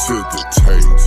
To the table.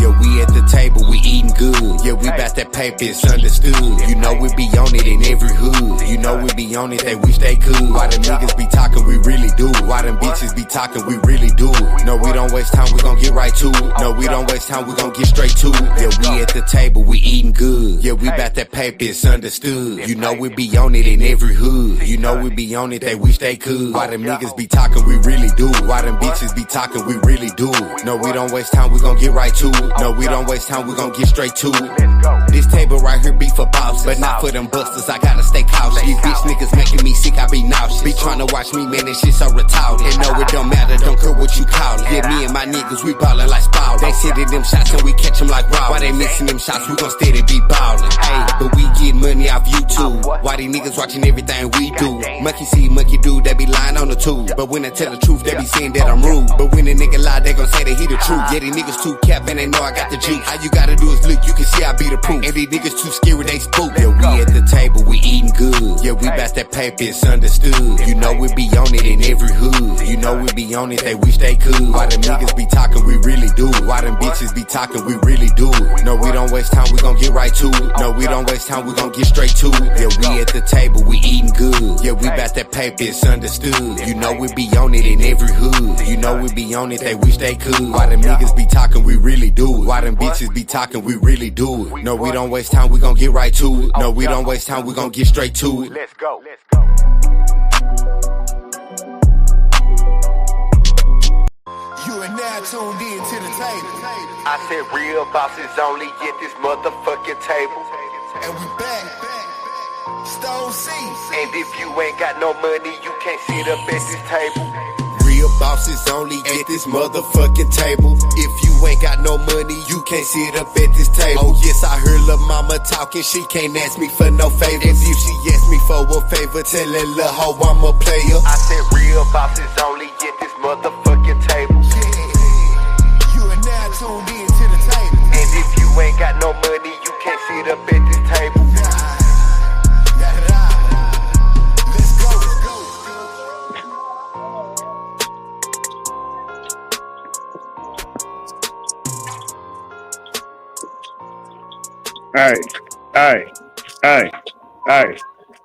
Yeah, we at the table, we eating good. Yeah, we bout that paper, it's understood. You know we be on it in every hood. You know we be on it, they wish they could. Why them niggas be talking, we really do it. Why them bitches be talking, we really do it. No, we don't waste time, we gon' get right to it. No, we don't waste time, we gon' get straight to it. Yeah, we at the table, we eating good. Yeah, we bout that paper, it's understood. You know we be on it in every hood. You know we be on it, they wish they could. Why them niggas be talking, we really do it. Why them bitches be talking, we really do it. No, we don't waste time, we gon' get right to it. No, we don't waste time, we gon' get straight to it. This table right here be for bosses, but not for them busters, I gotta stay cautious. These bitch niggas making me sick, I be nauseous. Be tryna watch me, man, this shit so retarded. And no, it don't matter, don't care what you call it. Yeah, me and my niggas, we ballin' like Spalding. They sit in them shots and we catch them like raw. Why they missing them shots, we gon' steady be ballin'. Hey, but we get money off YouTube. Why these niggas watching everything we do? Monkey see, monkey do, they be lying on the tube. But when they tell the truth, they be saying that I'm rude. But when a nigga lie, they gon' say that he the truth. Yeah, these niggas too cap and they know I got the juice. All you gotta do is look, you can see I be the proof. And these niggas too scary, they spook. Yeah, we at the table, we eating good. Yeah, we bout that paper, it's understood. You know we be on it in every hood. You know we be on it, they wish they could. Why them niggas be talking, we really do it. Why them bitches be talking, we really do it. No, we don't waste time, we gon' get right to it. No, we don't waste time, we gon' get straight to it. Yeah, we at the table, we eating good. Yeah, we bout that paper, it's understood. You know we be on it in every hood. You know we be on it, they wish they could. Why them niggas be talking, we really do it. Why them bitches be talking, we really do it. No, we don't waste time, we gon' get right to it. No, we don't waste time, we gon' get straight to it. Let's go. You are now tuned in to the table. I said real bosses only get this motherfucking table. And we back. Stone C. And if you ain't got no money, you can't sit up at this table. Real bosses only get this motherfucking table. If you ain't got no money, you can't sit up at this table. Oh yes, I heard lil' mama talking, she can't ask me for no favors. And if she asks me for a favor, tell her lil' hoe I'm a player. I said real bosses only get this motherfucking table. You are now tuned in to the table. And if you ain't got no money, you can't sit up at this table. Let's go.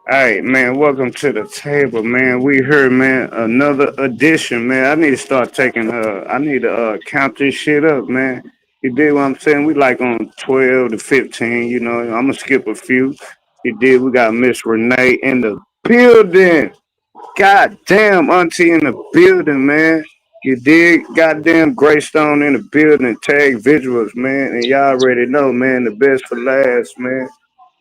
Hey, man, welcome to the table, man. We here, man, another edition, man. I need to start taking, I need to count this shit up, man. You did what I'm saying? We like on 12 to 15, you know. I'm going to skip a few. You did. We got Miss Renee in the building. Goddamn, auntie in the building, man. You did. Goddamn, Greystone in the building. Tag Visuals, man. And y'all already know, man, the best for last, man.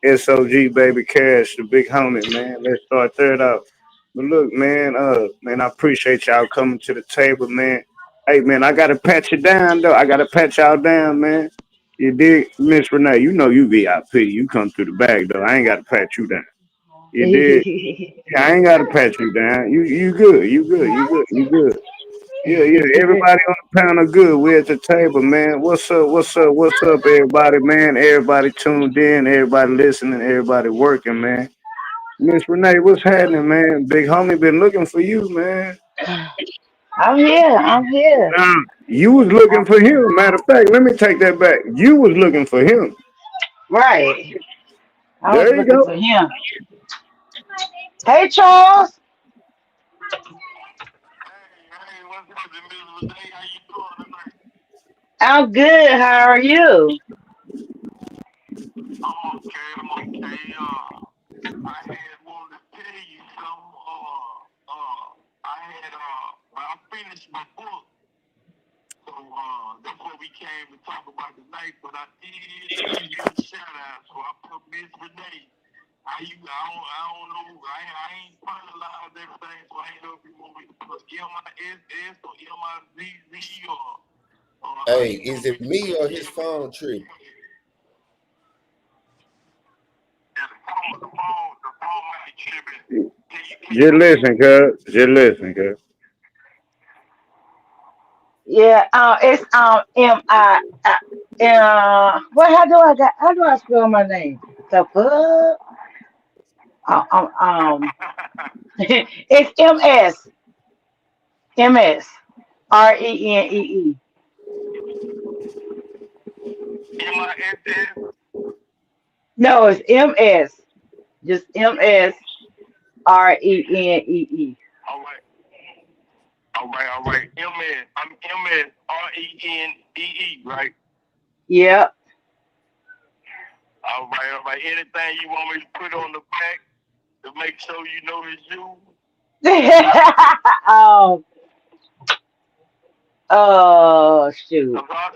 SOG Baby Cash, the big homie, man. Let's start that out. But look, man, I appreciate y'all coming to the table, man. Hey, man, I gotta pat you down, though. I gotta pat y'all down, man. You dig, Miss Renee? You know you VIP. You come through the bag, though. I ain't gotta pat you down. You dig? Yeah, I ain't gotta pat you down. You good. You good. Yeah. Everybody on the panel good. We're at the table, man. What's up, everybody, man? Everybody tuned in, everybody listening, everybody working, man. Miss Renee, what's happening, man? Big homie been looking for you, man. I'm here. You was looking for him. Matter of fact, let me take that back. You was looking for him. Right. I was There you looking go. for him. Hey, Charles. I'm good. How are you? Hey, is it me or his phone tree? Just listen, cuz. Yeah. It's What? How do I spell my name? The fuck? It's MS. MS. Renee. MISS. No, it's MS. Just MSRENEE. All right. All right. MS. I'm MSRENEE, right? Yep. All right. Anything you want me to put on the back to make sure you know it's you? Oh, oh shoot. 'Cause I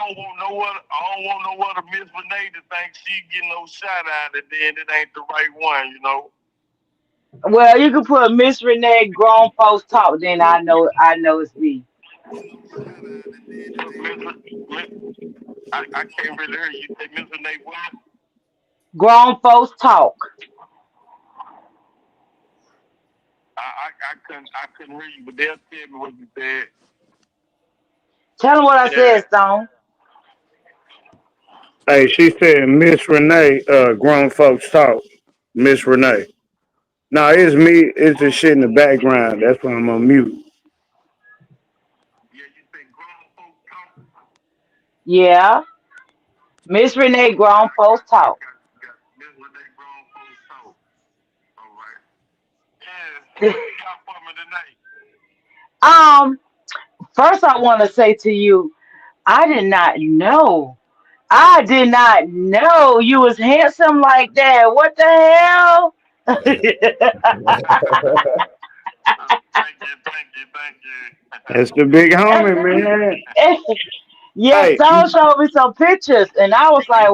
don't want no other Miss Renee to think she getting no shout out and then it ain't the right one, you know. Well, you can put Miss Renee grown folks talk, then I know it's me. Miss, I can't really hear you. Say Miss Renee what? Grown folks talk. I couldn't hear you, but they'll tell me what you said. Tell them what I Yeah. said, Stone. Hey, she said Miss Renee, grown folks talk. Miss Renee. No, it's me. It's the shit in the background. That's why I'm on mute. Yeah, you say grown folks talk. Yeah. Miss Renee grown folks talk. Got Miss Renee grown folks talk. All right. Yeah. What you got for me tonight? um, First I want to say to you, I did not know. I did not know you was handsome like that. What the hell? Thank you. That's the big homie, man. Yes, Hey, Stone showed me some pictures, and I was like,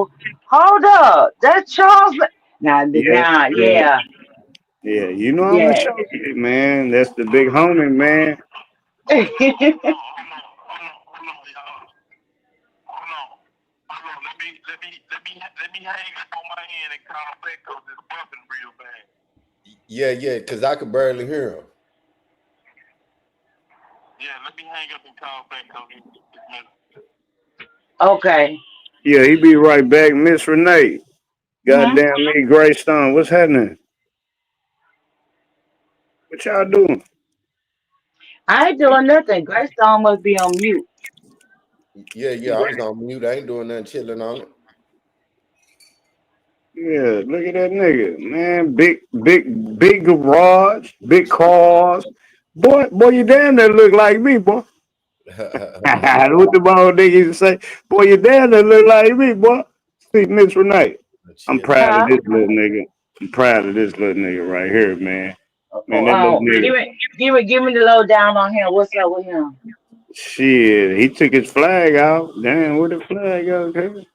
"Hold up, that's Charles." Now, yeah, now, yeah, yeah, yeah. You know I'm gonna yeah. show you, man. That's the big homie, man. Y'all. Hold on. Let me hang up on my end and call back because it's bumping real bad. Yeah, because I could barely hear him. Yeah, let me hang up and call back because it's Okay. Yeah, he be right back, Miss Renee. Hmm. Goddamn me, Greystone. What's happening? What y'all doing? I ain't doing nothing. Greystone must be on mute. Yeah, I was on mute. I ain't doing nothing, chilling on it. Yeah, look at that nigga, man. Big garage, big cars. Boy, you damn near look like me, boy. What the ball nigga used to say? Boy, you damn near look like me, boy. See, Miss Renee. I'm Chill. proud of Huh? this little nigga. I'm proud of this little nigga right here, man. Man, that little nigga. Give me the lowdown on him. What's up with him? Shit, he took his flag out. Damn, where the flag go, Kevin?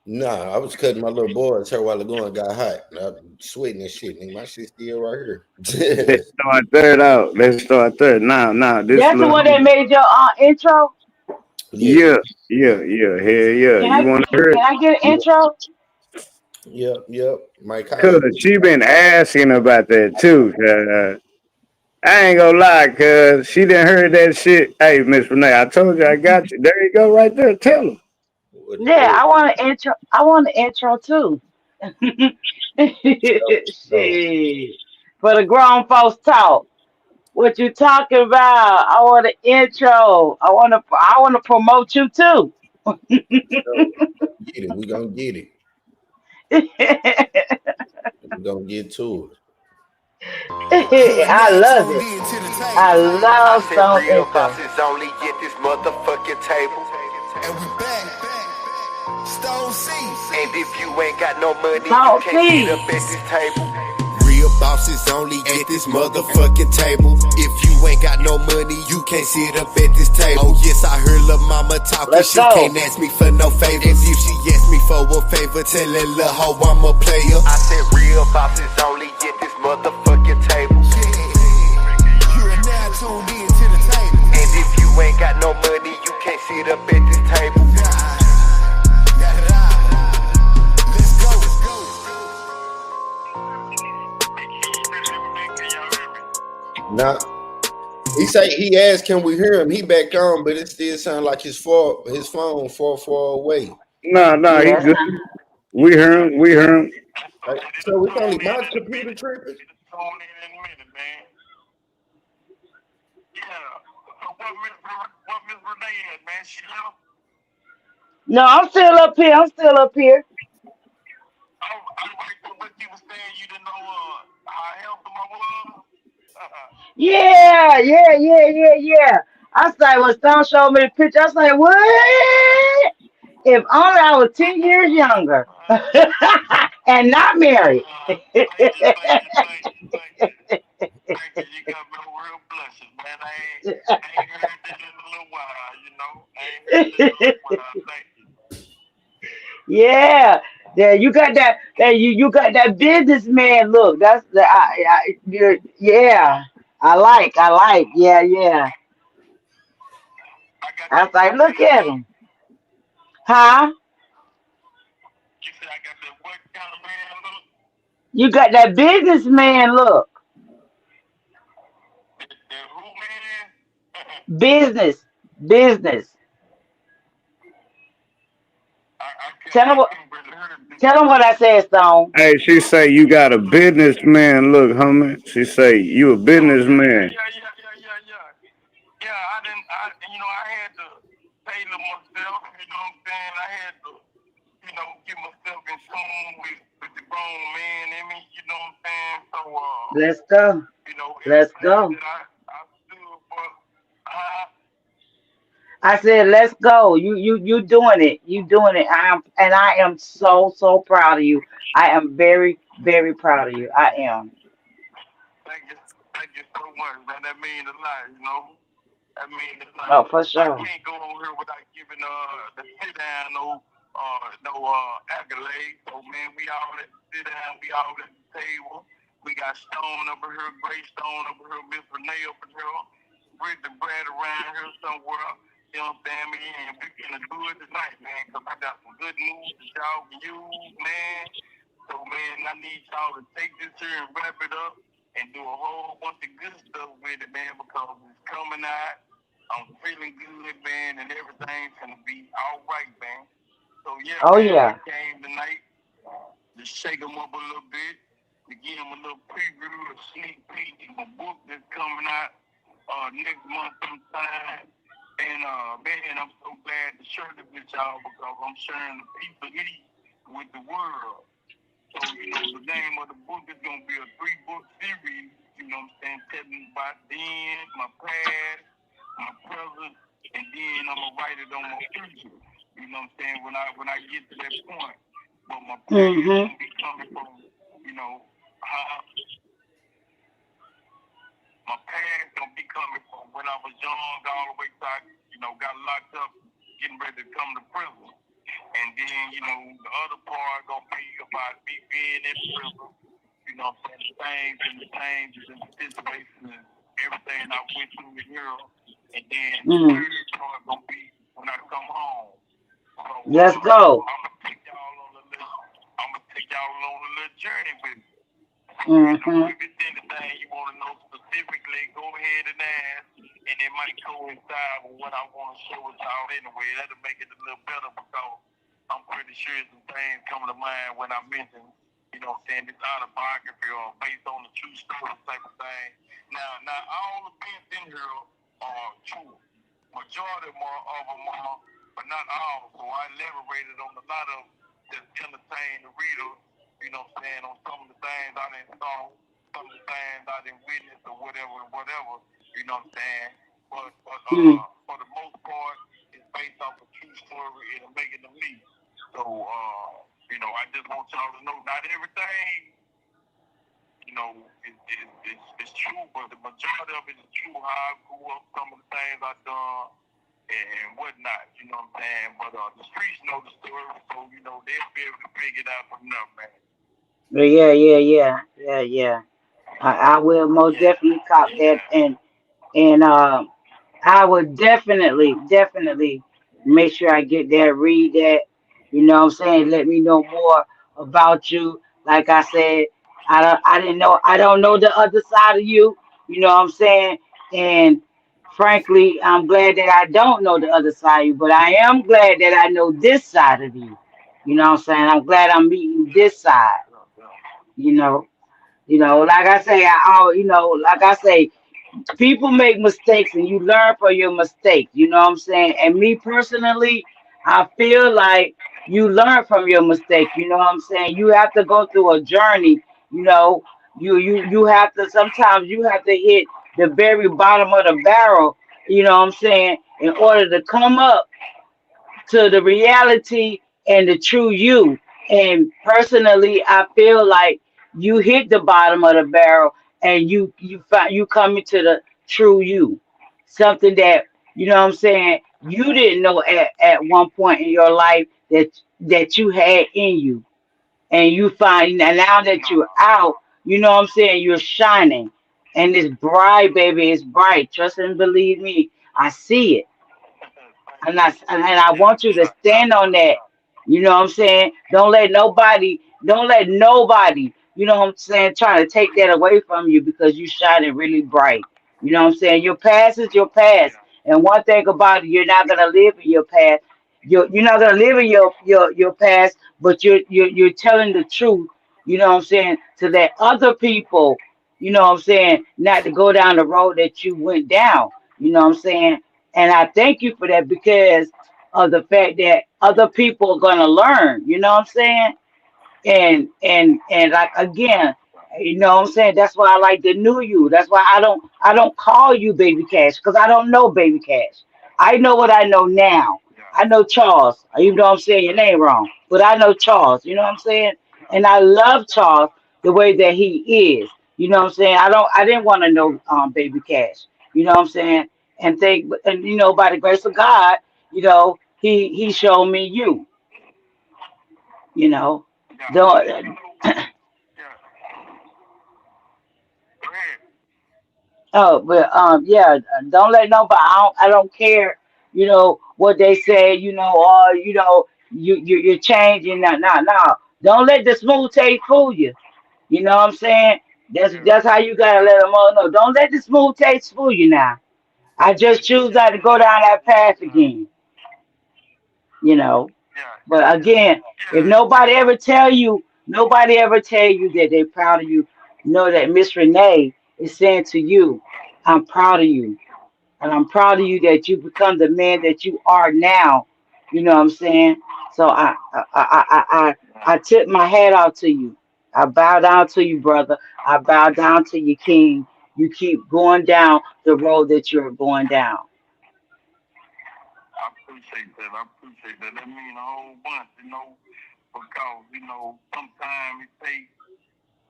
Nah, I was cutting my little boy's hair while ago and got hot. I'm sweating and shit, nigga. My shit still right here. Let's start that out. Let's start that. Now, this That's the little one that homie. made your intro. Yeah, Yeah, yeah. Hell yeah. Can You I want to hear can it? I get an intro? yep. Mike Cause Hyde. she been asking about that too. I ain't gonna lie, cause she didn't heard that shit. Hey, Miss Renee, I told you I got you. There you go, right there. Tell her. Yeah, I want an intro. I want an intro too. No. Shit. For the grown folks talk. What you talking about? I want an intro. I wanna promote you too. Get it. We gonna get it. We gonna get to You are I now love tuned it. in to the I table. I love said Stone real intro. bosses only get this motherfucking table. And we back. Stone C. And if you ain't got no money, you Don't can't sit up see. at this table. Real bosses only at this motherfucking table. If you ain't got no money, you can't sit up at this table. Oh yes, I heard lil' mama talking. Let's She go. can't ask me for no favors. If she asks me for a favor, tell that lil' hoe I'm a player. I said real bosses only get this motherfucking table. You are now tuned in to the table. And if you ain't got no money, you can't sit up at this table. Let's go. Nah, he asked, can we hear him? He back on, but it still sound like his phone far away. Nah, he Yes. good. We hear him. Like, so it's only my computer tripping. Tune in a minute, man. Yeah. So Renee at, man? She left. No, I'm still up here. I'm still up here. I like the what you was saying. You didn't know how healthy I was. Yeah, yeah, yeah, yeah, yeah. I was like, when Stone showed me the picture, I was like, what? If only I was 10 years younger and not married. Thank you. You got me real blushes, man. I ain't heard that in a little while, you know. I ain't heard that in a little while. Thank you. Yeah, yeah, you got that you got that businessman look. That's the yeah. I like, yeah, yeah. I got I that was like, look business at look. him, huh? You said I got that what kind of man look? You got that businessman look. That who man? Business, business. I Tell him what, couldn't really hear it. tell him what I said, Stone. Hey, she say you got a businessman look, homie. She say you a Oh yeah, yeah, businessman. yeah, yeah, yeah, yeah, yeah. Yeah, I didn't. I had to tailor myself. You know what I'm saying? I had to, get myself in tune with the grown man in me. You know what I'm saying? So, Let's go. Let's everything go. that I stood for, uh, I said, let's go. You doing it. You doing it. I am so proud of you. I am very proud of you. I am. thank you so much, man. That means a lot. That means a lot. Oh, for I sure. can't go on here without giving the sit down no accolades. So man, we all at the sit down, we all at the table. We got Stone over here, Gray Stone over here, Miss Renee over here, Bridget Brad around here somewhere. You know what I'm saying? Man, we gonna do it tonight, man, because I got some good news that y'all can use, man. So man, I need y'all to take this here and wrap it up and do a whole bunch of good stuff with it, man, because it's coming out. I'm feeling good, man, and everything's gonna be all right, man. So yeah, Oh man, I yeah. came tonight to shake them up a little bit, to give them a little preview, a sneak peek of my book that's coming out next month sometime. And man, I'm so glad to share this with y'all because I'm sharing the piece of me with the world. So, the name of the book is going to be a 3-book series, you know what I'm saying, telling about then, my past, my present, and then I'm going to write it on my future, you know what I'm saying, when I get to that point. But my past is Mhm. going to be coming from, how my past going to be coming from when I was young all the way to got locked up, getting ready to come to prison. And then, the other part gonna be about me being in prison, the things and the changes and the situations and everything I went through in here. And then the Mm. third part gonna be when I come home. So Let's go. I'm gonna take y'all on a little journey with me. So, Mhm. if it's anything you want to know specifically, go ahead and ask. And it might coincide with what I want to share with y'all anyway. That'll make it a little better because I'm pretty sure some things come to mind when I mention, this autobiography or based on the true story type of thing. Now all the events in here are true. Majority of them are, but not all. So I elaborated on a lot of just entertain the reader, on some of the things I didn't saw, some of the things I didn't witness or whatever, you know what I'm saying? But Mm. for the most part, it's based off a true story and making the me. So, I just want y'all to know not everything, it's true, but the majority of it is true how I grew up, some of the things I done and whatnot, you know what I'm saying? But the streets know the story, so, they'll be able to figure it out from there, man. Yeah, yeah, yeah, yeah, yeah. I will most Yeah, definitely cop that, yeah. and I would definitely make sure I get that, read that. You know what I'm saying? Let me know more about you. Like I said, I don't know the other side of you. You know what I'm saying? And frankly, I'm glad that I don't know the other side of you, but I am glad that I know this side of you. You know what I'm saying? I'm glad I'm meeting this side, you know. Like I say, like I say, people make mistakes and you learn from your mistakes. You know what I'm saying? And me personally, I feel like you learn from your mistake. You know what I'm saying? You have to go through a journey. You know, you have to sometimes you have to hit the very bottom of the barrel. You know what I'm saying? In order to come up to the reality and the true you. And personally, I feel like you hit the bottom of the barrel and you find you come into the true you, something that you know what I'm saying you didn't know at one point in your life that you had in you, and you find and now that you're out, you know what I'm saying you're shining, and it's bright, baby, it's bright. Trust and believe me, I see it. And I want you to stand on that. You know what I'm saying? Don't let nobody, you know what I'm saying, trying to take that away from you because you shining really bright. You know what I'm saying? Your past is your past. And one thing about it, you're not gonna live in your past. You're not gonna live in your past, but you're telling the truth, you know what I'm saying, to let other people, you know what I'm saying, not to go down the road that you went down. You know what I'm saying? And I thank you for that because of the fact that other people are gonna learn, you know what I'm saying? And like again, you know what I'm saying? That's why I like the new you. That's why I don't call you baby cash because I don't know baby cash. I know what I know now. I know Charles, even though I'm saying your name wrong, but I know Charles, you know what I'm saying? And I love Charles the way that he is. You know what I'm saying? I didn't want to know baby cash. You know what I'm saying? And you know, by the grace of God, you know, he showed me you, you know. Don't Oh, but yeah, don't let nobody. I don't care. You know what they say. You know, or you know, you're changing. No, no, no. Don't let the smooth taste fool you. You know what I'm saying? That's how you gotta let them all know. Don't let the smooth taste fool you now. I just choose not to go down that path again. You know. But again, if nobody ever tell you that they're proud of you, know that Miss Renee is saying to you, I'm proud of you. And I'm proud of you that you become the man that you are now. You know what I'm saying? So I tip my hat out to you. I bow down to you, brother. I bow down to you, King. You keep going down the road that you're going down. I appreciate that. I appreciate that. That mean a whole bunch, because, sometimes it takes,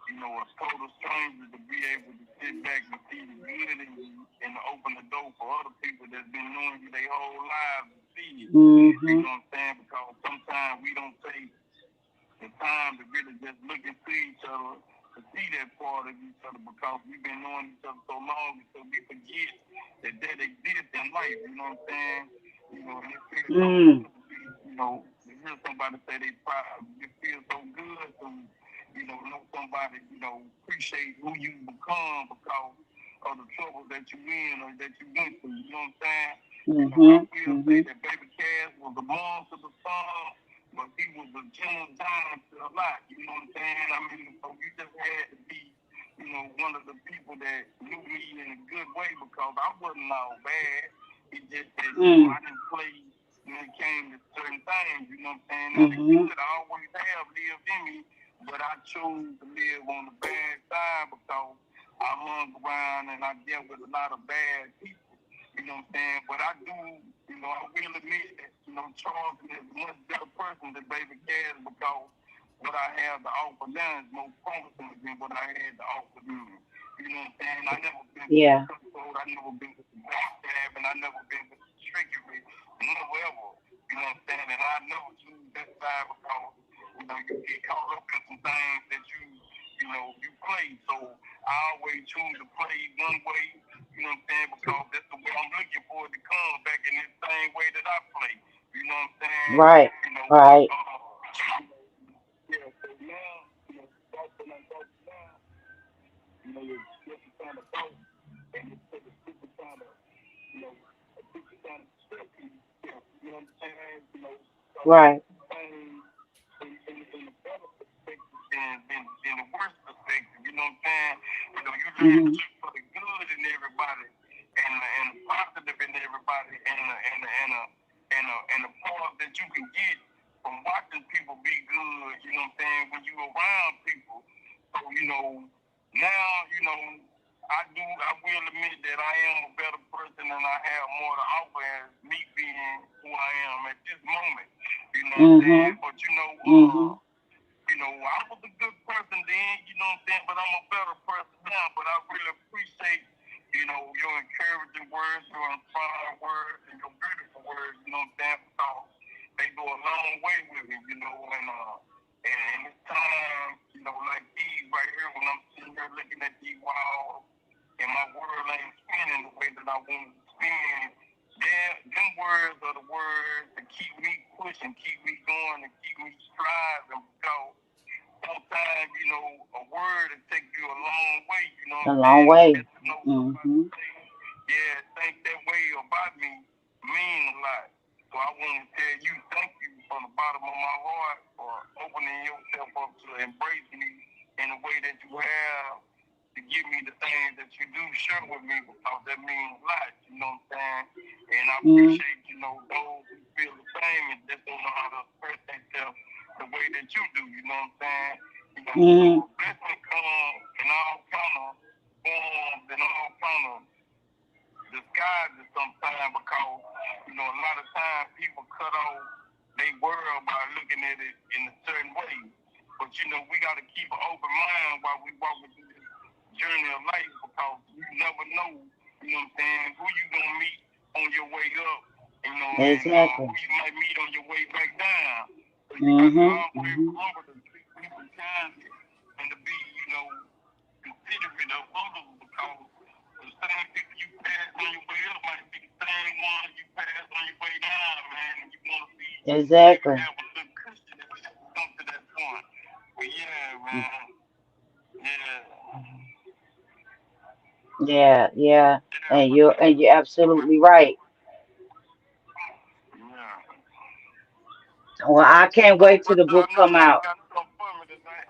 a total stranger to be able to sit back and see the good in you and to open the door for other people that's been knowing you their whole lives to see it. You Hmm. know what I'm saying? Because sometimes we don't take the time to really just look into each other to see that part of each other because we've been knowing each other so long, so we forget that exists in life. You know what I'm saying? And it feels so Mm. good to be, to hear somebody say they proud. It feels so good to, know somebody, appreciate who you become because of the trouble that you in or that you went through. You know what I'm saying? I Mhm. will say Mhm. that Baby Cass was a mom to the son, but he was a gentle giant to a lot. You know what I'm saying? I mean, so you just had to be, one of the people that knew me in a good way because I wasn't all bad. It just that, Mm. I didn't play when it came to certain things. You know what I'm saying? Now, the Mhm. good I always have lived in me, but I chose to live on the bad side because I hung around and I dealt with a lot of bad people. You know what I'm saying? But I do, I will admit that, Charles is a much better person than Baby Cass because what I have to offer now is more promising than what I had to offer them. You know what I'm saying? I never been with the Yeah. cutthroat, I never been with the backstab, and I never been with the trickery, never ever. You know what I'm saying? And I never choose that side because, you get caught up in some things that you play. So I always choose to play one way, you know what I'm saying? Because that's the way I'm looking for it to come back in the same way that I play. You know what I'm saying? Right. But Right. yeah, so now, that's when I'm talking now, it's just kind of both. And it's a different kind of, a different kind of perspective. Yeah, you know what I'm saying? So Right. things in a better perspective than the worst perspective. You know what I'm saying? You learn to Mhm. look for the good in everybody. positive in everybody, and the part that you can get from watching people be good. You know what I'm saying? When you around people, so now I will admit that I am a better person and I have more to offer as me being who I am at this moment. You know what I'm saying? But I was a good person then, you know what I'm saying? But I'm a better person now. But I really appreciate, your encouraging words, your inspiring words, and your beautiful words, you know what I'm saying? Because they go a long way with me, and it's time, like these right here, when I'm sitting here looking at these walls, and my world ain't spinning the way that I want it to spin. Them words are the words that keep me pushing, keep me going, and keep me striving. Because sometimes, a word will take you a long way. You know A what I'm long saying? way. Just to know somebody say, yeah, think that way about me mean a lot. So I want to tell you thank you from the bottom of my heart for opening yourself up to embrace me in the way that you have, to give me the things that you do share with me, because that means a lot, you know what I'm saying? And I appreciate, those who feel the same and just don't know how to express themselves the way that you do, you know what I'm saying? So blessings come in all kind of forms and all kind of disguises sometimes, because, a lot of times people cut off their world by looking at it in a certain way. But, we got to keep an open mind while we walking through this journey of life, because you never know, you know what I'm saying, who you gonna meet on your way up, Exactly. and who you might meet on your way back down. So you got to always remember to treat people kindly and to be, considerate of others, because the same people you pass on your way up might be the same ones you pass on your way down, man. And you want to be Exactly. have a good Christian if you come to that point. But yeah, man. Yeah. Yeah. And you're absolutely right. Well, I can't wait till the I book know come y'all out. got something for me tonight.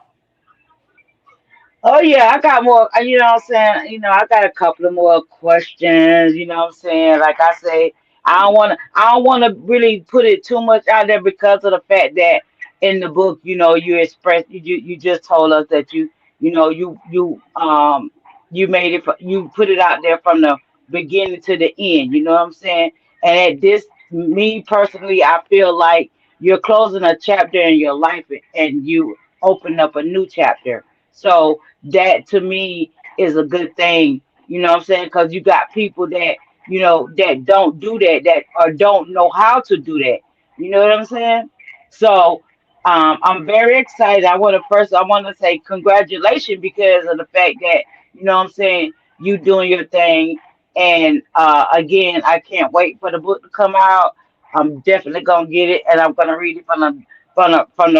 Oh yeah, I got more. You know what I'm saying? I got a couple of more questions. You know what I'm saying? Like I say, I don't want to really put it too much out there because of the fact that in the book, you express, you just told us that you made it, you put it out there from the beginning to the end. You know what I'm saying? And at this, me personally, I feel like you're closing a chapter in your life and you open up a new chapter. So that to me is a good thing. You know what I'm saying? Because you got people that that don't do that, that or don't know how to do that. You know what I'm saying? So I'm very excited. I want to say congratulations because of the fact that what I'm saying, you doing your thing. And again, I can't wait for the book to come out. I'm definitely gonna get it, and I'm gonna read it from the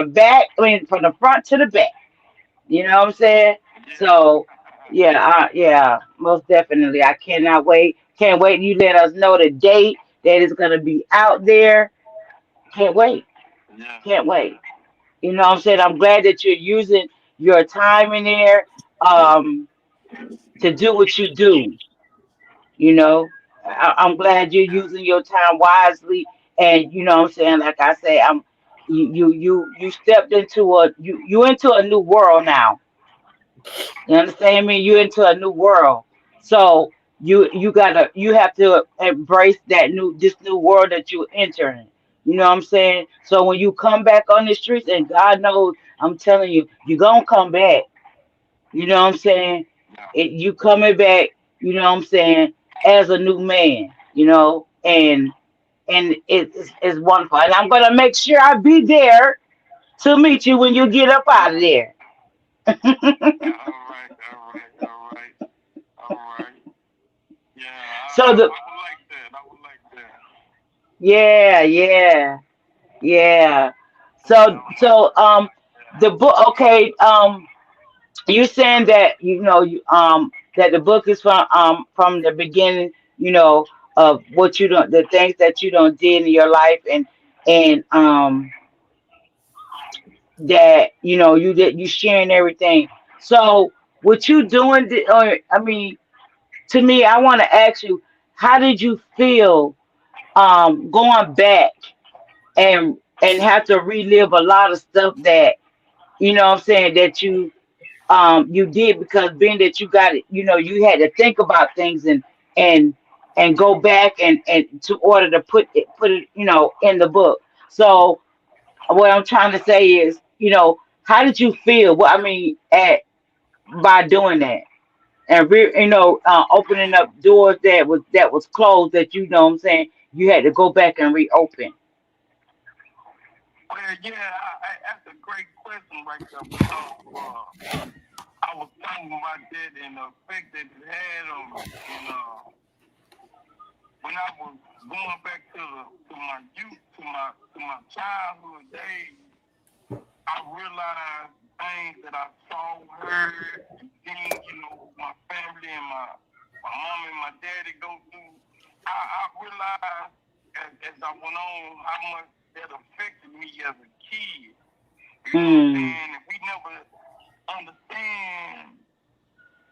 back. I mean, from the front to the back. You know what I'm saying? So, yeah, most definitely. I cannot wait. Can't wait. You let us know the date that it's gonna be out there. Can't wait. Yeah. Can't wait. You know what I'm saying? I'm glad that you're using your time in there um to do what you do. You know, I'm glad you're using your time wisely, and you know what I'm saying. Like I say, you stepped into you into a new world now. You understand me? You're into a new world. So you have to embrace this new world that you're entering. You know what I'm saying? So when you come back on the streets, and God knows, I'm telling you, you're gonna come back. You know what I'm saying? You coming back, you know what I'm saying, as a new man, and it's wonderful. And I'm gonna make sure I be there to meet you when you get up out of there. All right. Yeah, So I the would like that. I would like that. Yeah, yeah, yeah. So the book, okay, you saying that that the book is from the beginning, of what you don't the things that you don't did in your life, and that you sharing everything. So what you doing, or I mean, to me, I want to ask you, how did you feel going back and have to relive a lot of stuff that you know what I'm saying that you did because being that you got it, you know, you had to think about things and and go back and to order to put it, you know, in the book. So what I'm trying to say is, you know, how did you feel? Well, I mean, at by doing that and you know, opening up doors that was closed that you know what I'm saying you had to go back and reopen. Well, yeah, that's a great question right there because I was thinking about that and the effect that it had on me. And when I was going back to my youth, to my childhood days, I realized things that I saw, heard, and seen, you know, my family and my mom and my daddy go through. I realized as I went on how much that affected me as a kid. You know what I'm Mm. saying? And we never understand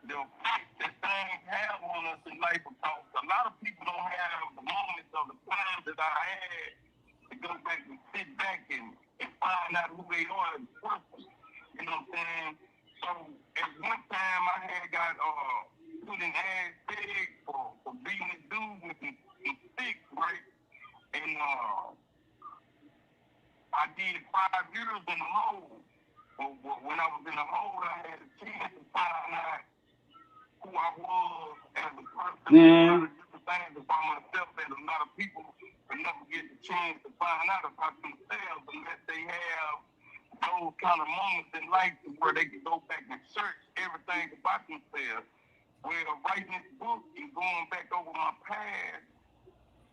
the effect that things have on us in life because a lot of people don't have the moments of the times that I had to go back and sit back and find out who they are as a person. You know what I'm saying? So at one time I had got put in ag for beating a dude with some sticks, right? And I did 5 years in the hole. But when I was in the hole, I had a chance to find out who I was as a person and a lot Mm. of different things about myself that a lot of people will never get the chance to find out about themselves unless they have those kind of moments in life where they can go back and search everything about themselves. Well, writing this book and going back over my past,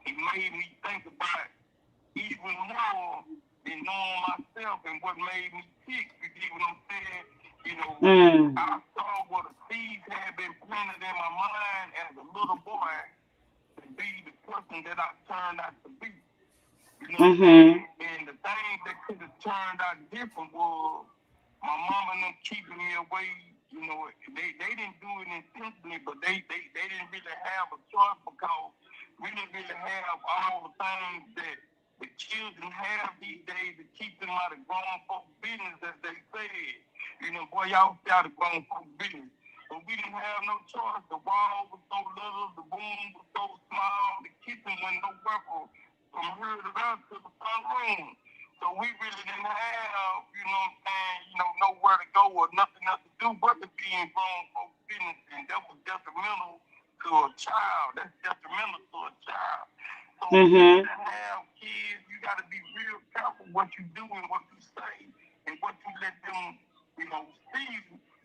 it made me think about even more than knowing myself and what made me tick. You get what I'm saying? You know, Mm. I saw what a seed had been planted in my mind as a little boy to be the person that I turned out to be. You know what I'm saying? Mhm. And the thing that could have turned out different was my mom and them keeping me away. You know, they didn't do it intentionally, but they didn't really have a choice because we didn't really have all the things that the children have these days to keep them out of grown folk business, as they said. You know, boy, y'all stay out of grown folk business. But we didn't have no choice. The wall was so little, the room was so small, the kitchen was no weapon from here to there to the front room. So we really didn't have, you know what I'm saying, you know, nowhere to go or nothing else to do but to be in grown folks' business. And that was detrimental to a child. That's detrimental to a child. So people Mhm. that have kids, you got to be real careful what you do and what you say and what you let them, you know, see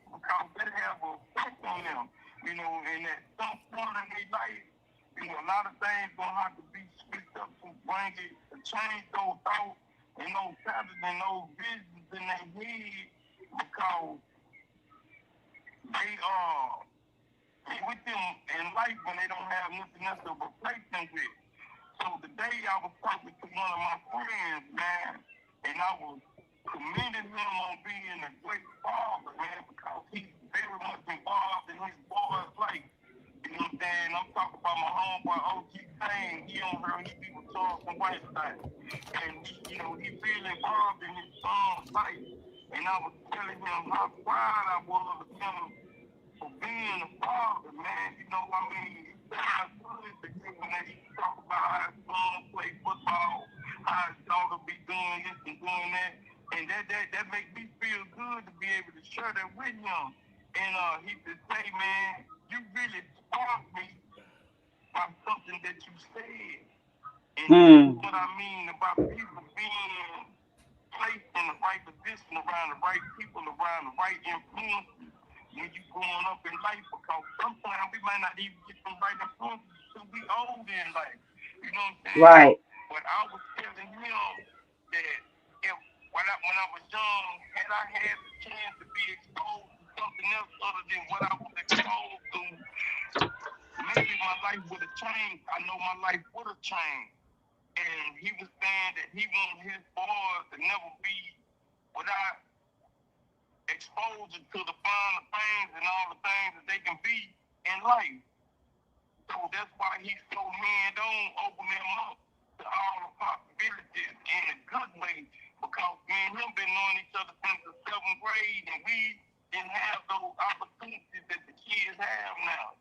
because that have a effect on them. You know, and at some point in their life, you know, a lot of things gonna have to be switched up to bring it to change those thoughts and those patterns and those visions in their head because they with them in life when they don't have nothing else to replace them with. So today I was talking to one of my friends, man, and I was commending him on being a great father, man, because he's very much involved in his boy's life. You know what I'm saying? I'm talking about my homeboy OG Payne. He on her, he be with Charles and Whiteside. And he, you know, he really involved in his son's life. And I was telling him how proud I was of him for being a father, man. You know, I mean, it sounds good to you when they talk about how his son play football, how his daughter be doing this and doing that. And that makes me feel good to be able to share that with him. And he just say, man, you really sparked me by something that you said. And this is Mm. what I mean about people being placed in the right position around the right people, around the right influences when you growing up in life because sometimes we might not even get some right influences until we old in life. You know what I'm saying? Right. But I was telling him that if when I was young, had I had the chance to be exposed to something else other than what I was exposed to, maybe my life would have changed. I know my life would have changed. And he was saying that he wanted his boys to never be without exposure to the finer things and all the things that they can be in life. So that's why he's so hand-on, opening them up to all the possibilities in a good way. Because me and him been knowing each other since the 7th grade, and we didn't have those opportunities that the kids have now.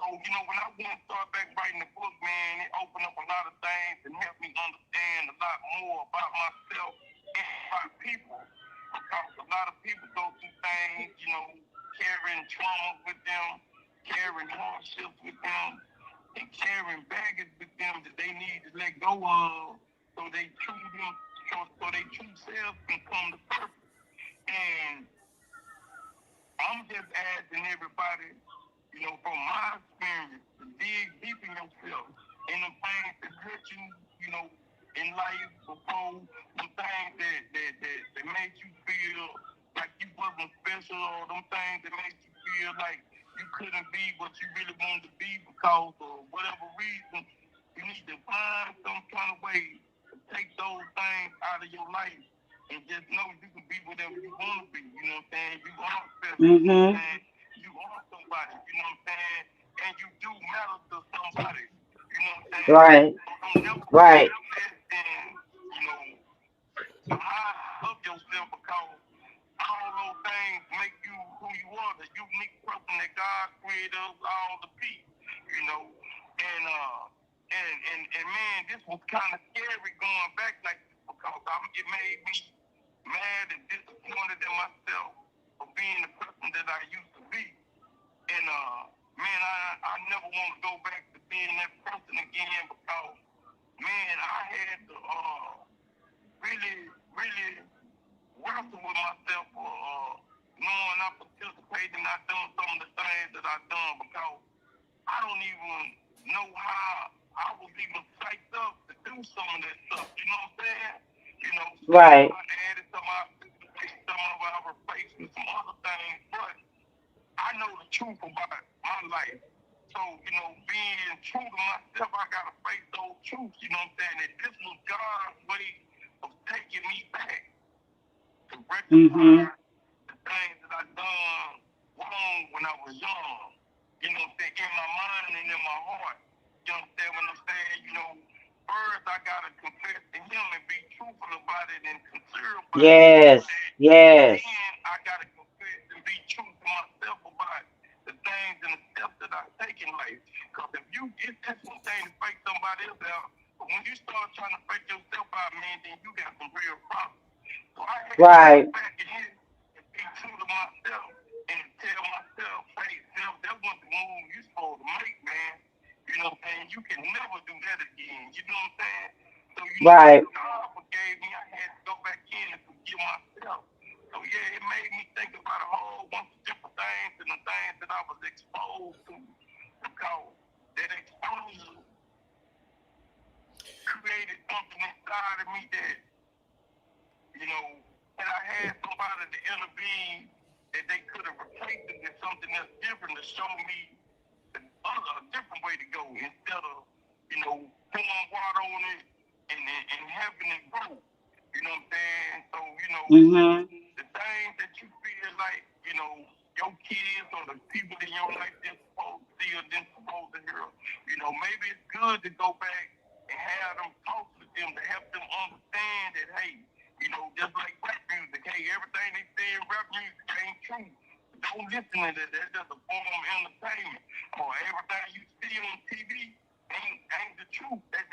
So, you know, when I went and started back writing the book, man, it opened up a lot of things and helped me understand a lot more about myself and about people. Because a lot of people go through things, you know, carrying trauma with them, carrying hardships with them, and carrying baggage with them that they need to let go of so they true selves can come to purpose. And I'm just asking everybody, you know, from my experience, to dig deep in yourself in the things that hurt you, you know, in life before, the things that made you feel like you wasn't special, or them things that made you feel like you couldn't be what you really wanted to be because of whatever reason. You need to find some kind of way to take those things out of your life and just know you can be whatever you want to be. You know what I'm saying? You are special. You know what I'm saying? You are somebody. You know what I'm saying? And you do matter to somebody. You know what I'm saying? Right. So don't never Right. and, you know, to high up yourself because all those things make you who you are, the unique person that God created us all to be, you know. And man, this was kind of scary going back like this because it made me mad and disappointed in myself for being the person that I used to be. And man, I never want to go back to being that person again because man, I had to really wrestle with myself for knowing I participated and I done some of the things that I done because I don't even know how I was even psyched up to do some of that stuff. You know what I'm saying? You know, Right. I added some of our replacements, some other things, but I know the truth about my life. So, you know, being true to myself, I gotta face those truths, you know what I'm saying? That this was God's way of taking me back to rectify the things that I done wrong when I was young. You know what I'm saying? In my mind and in my heart. You understand what I'm saying? You know, first I gotta confess to him and be truthful about it and sincere about Yes. it. Yes. Then I gotta confess and be true to myself about the things and the steps that I take in life. Because if you get this one thing to fake somebody else out, but when you start trying to fake yourself out, man, then you got some real problems. So I had to Right. go back in here and be true to myself and tell myself, hey, self, that wasn't the move you supposed to make, man. You know what I'm saying? You can never do that again. You know what I'm saying? So, you know, Right. God forgave me. I had to go back in and forgive myself. So, yeah, it made me think about a whole bunch of different things and the things that I was exposed to. Because that exposure created something inside of me that, you know, that I had somebody to intervene that they could have replaced it with something else different to show me a different way to go instead of, you know, pouring water on it and having it grow. You know what I'm saying? So, you know, the things that you feel like, you know, your kids or the people in your life they're supposed to see or they're supposed to hear, you know, maybe it's good to go back and have them talk to them to help them understand that, hey, you know, just like rap music, hey, everything they say in rap music ain't true. Don't listen to that. That's just a form of entertainment. Or everything you see on TV ain't the truth. That's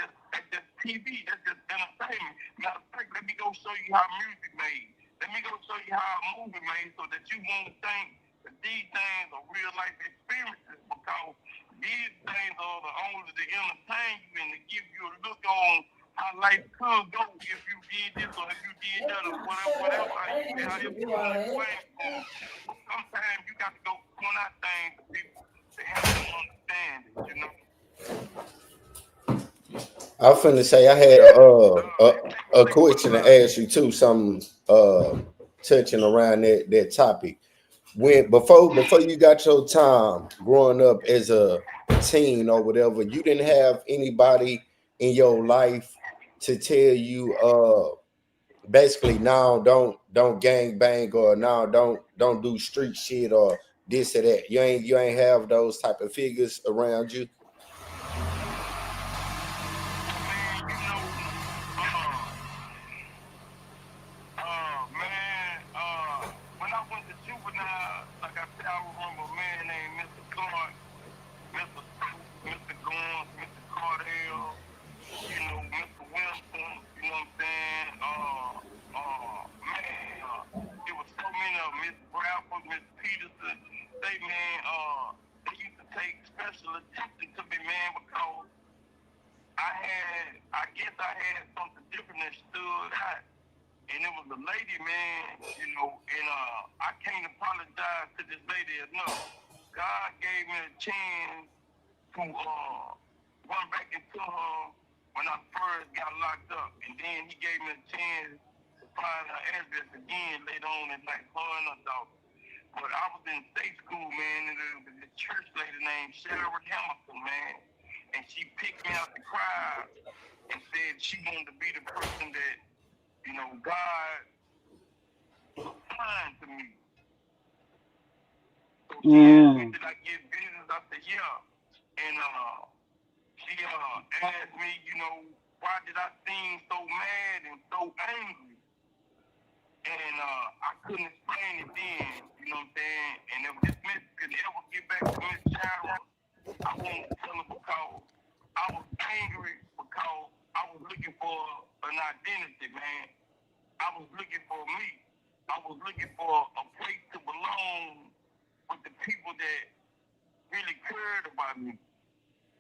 just TV. That's just entertainment. Matter of fact, let me go show you how music made. Let me go show you how a movie made so that you won't think that these things are real life experiences because these things are the only to entertain you and to give you a look on how life could go if you did this or if you did that or whatever however you want to explain for. But sometimes you got to go point out things to people to help them understand it, you know. I was finna say I had a question to ask you too, something touching around that topic. When before you got your time growing up as a teen or whatever, you didn't have anybody in your life to tell you basically now don't gang bang or now don't do street shit or this or that. You ain't have those type of figures around you. I guess I had something different that stood out. And it was a lady, man, you know, and I can't apologize to this lady enough. God gave me a chance to run back into her when I first got locked up. And then he gave me a chance to find her address again later on in night, her and her daughter. But I was in state school, man, and there was a church lady named Sharon Hamilton, man. And she picked me out the crowd and said she wanted to be the person that, you know, God was assigned to me. So she asked me, did I get business? I said, yeah. And she asked me, you know, why did I seem so mad and so angry? And I couldn't explain it then, you know what I'm saying? And if this miss could ever get back to Miss Sharon, I won't tell her because I was angry because I was looking for an identity, man. I was looking for me. I was looking for a place to belong with the people that really cared about me.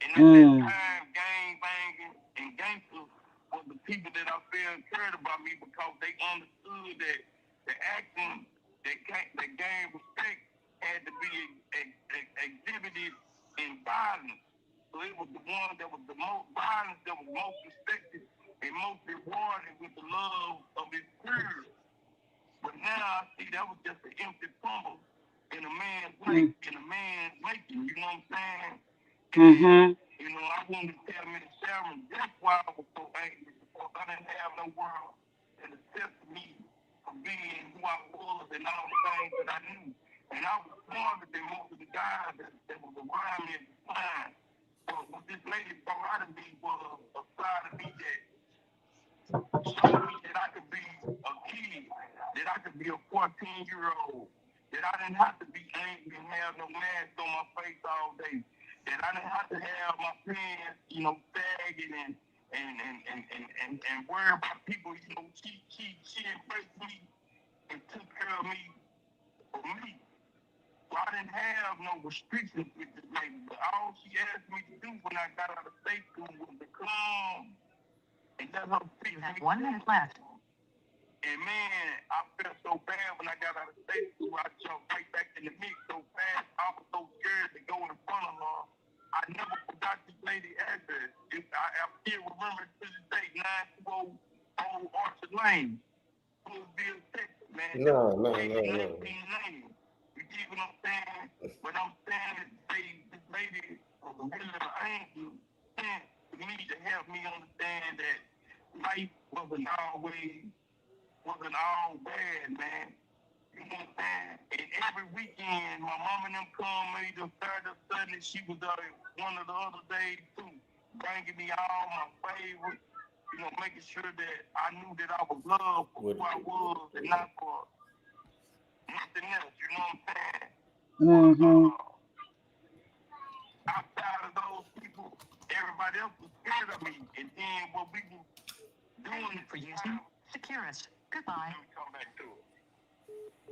And at that time, gang banging and gangsters was the people that I felt cared about me because they understood that the action that gained respect had to be exhibited in violence. So it was the one that was the most violent, that was most respected and most rewarded with the love of his peers. But now I see that was just an empty pummel in a man's life, in a man's making, you know what I'm saying? And, you know, I wanted to tell Miss Sharon that's why I was so angry, because I didn't have no world that accepted me for being who I was and all the things that I knew. And I was smarter than most of the guys that was around me at the time. But what this lady brought out of me was a side of me that showed me that I could be a kid, that I could be a 14-year-old, that I didn't have to be angry and have no mask on my face all day, that I didn't have to have my pants, you know, sagging and worry about people, you know, she embraced me and took care of me for me. So I didn't have no restrictions with this lady, but all she asked me to do when I got out of state school was to come and let her fix me. 1 minute left. And man, I felt so bad when I got out of state school. I jumped right back in the mix so fast. I was so scared to go in front of her. I never forgot this lady's address. I still remember to this day, 920 Old Orchard Lane, Louisville, Texas, man. No. 1990. You get what I'm saying? But I'm saying that this lady was a really an angel sent to me to help me understand that life wasn't all bad, man. You know what I'm saying? And every weekend, my mom and them come either Saturday or Sunday. She was one of the other days too, bringing me all my favorites. You know, making sure that I knew that I was loved for who I was and not for nothing else. You know what I'm saying? Outside of those people, everybody else was scared of me. And then what we were doing for using Securus. Goodbye. Let me come back to it.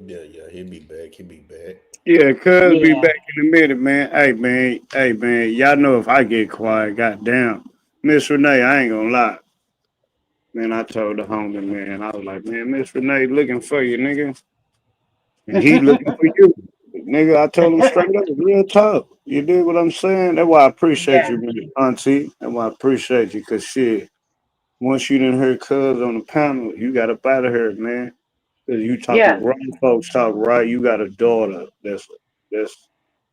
Yeah, he'll be back. Yeah, cuz be back in a minute, man. Hey, man. Y'all know if I get quiet, goddamn. Miss Renee, I ain't gonna lie. Man, I told the homie, man, I was like, man, Miss Renee looking for you, nigga. And he looking for you. Nigga, I told him straight up, real talk. You dig what I'm saying? That's why I appreciate you, man, auntie. That's why I appreciate you, because shit, once you done heard cuz on the panel, you got up out of here, man. Because you talking grown folks talk, right? You got a daughter that's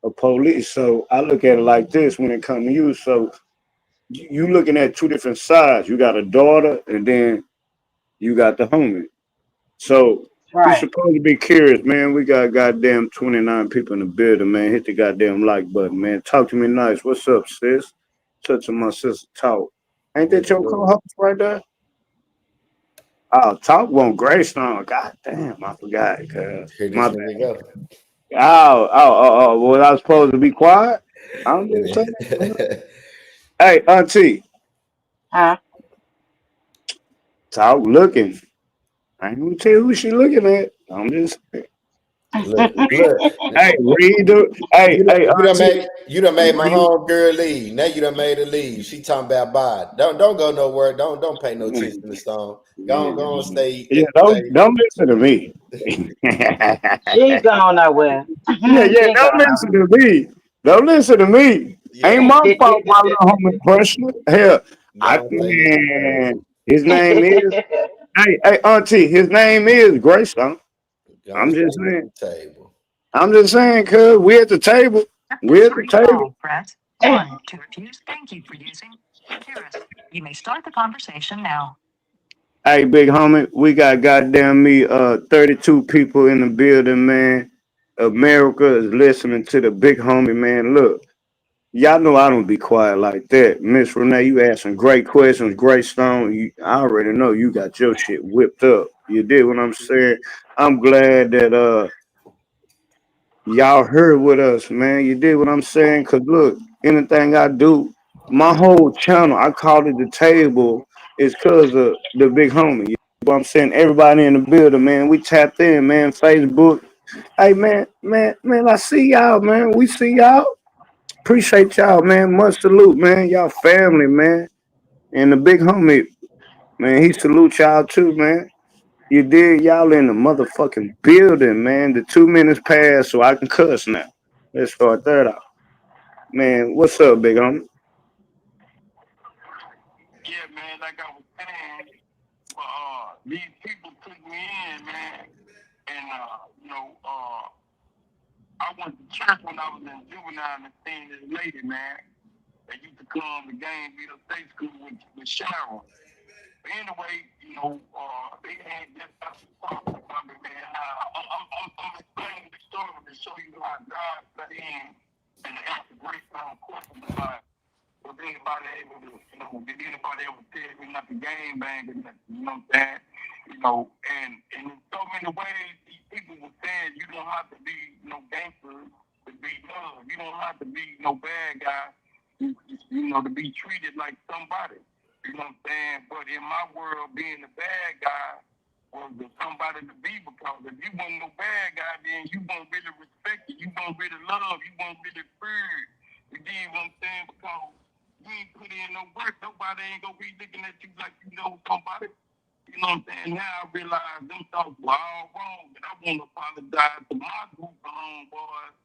a police. So I look at it like this when it comes to you. So you looking at two different sides. You got a daughter, and then you got the homie. So you're supposed to be curious, man. We got goddamn 29 people in the building, man. Hit the goddamn like button, man. Talk to me nice. What's up, sis? Touching my sister talk. Ain't that your co-host right there? Oh, talk won't Greystone. God damn, I forgot. My bad. Was I supposed to be quiet? I don't give a fuck. Hey, auntie. Huh? Talk looking. I ain't gonna tell you who she looking at. I'm just saying. Look. Hey, read the. Hey, hey, auntie. You done made my Read, home girl leave. Now you done made her leave. She talking about bye. Don't go nowhere. Don't pay no attention to the stone. Go on, stay yeah, at the table. don't listen to me. She ain't going nowhere. Yeah, She yeah, ain't don't going listen nowhere. to me. Don't listen to me. Ain't Yeah, my fault my little homie pressure. Hell, go on, stay at the table. his name is, hey, auntie, his name is Greystone. Go on, I'm stay just at saying. the table. I'm just saying, cuz we at the table. We at the table. Press 1 to refuse. Thank you for using Cirrus. You may start the conversation now. Hey, big homie, we got goddamn me 32 people in the building, man. America is listening to the big homie, man. Look, y'all know I don't be quiet like that. Miss Renee, you asked some great questions, great stone. I already know you got your shit whipped up. You did what I'm saying. I'm glad that y'all heard with us, man. You did what I'm saying. Cause look, anything I do, my whole channel, I call it the table, is cause of the big homie. You know what I'm saying? Everybody in the building, man. We tapped in, man. Facebook. Hey man, I see y'all, man. We see y'all. Appreciate y'all, man. Much salute, man. Y'all family, man. And the big homie, man, he salute y'all too, man. You did, y'all in the motherfucking building, man. The 2 minutes passed, so I can cuss now. Let's start that out. Man, what's up, big homie? Yeah, man, like I was saying, these people took me in, man, and I went to church when I was in juvenile and seen this lady, man. They used to come to Gainesville State School with Sharon. But anyway, they had just got to talk about me, man. I'm explaining the story to show you how God got in and to answer great questions about was anybody able to, did anybody ever tell me not to game bang or nothing, you know what I'm saying? And in so many ways, these people were saying you don't have to be no gangster to be loved. You don't have to be no bad guy, to be treated like somebody. You know what I'm saying? But in my world, being the bad guy was the somebody to be, because if you weren't no bad guy, then you won't really respect it. You won't really love. You won't really fear. You get what I'm saying? Because you ain't put in no work. Nobody ain't gonna be looking at you like you know somebody. You know what I'm saying? Now I realize them thoughts were all wrong, and I want to apologize to my group of homeboys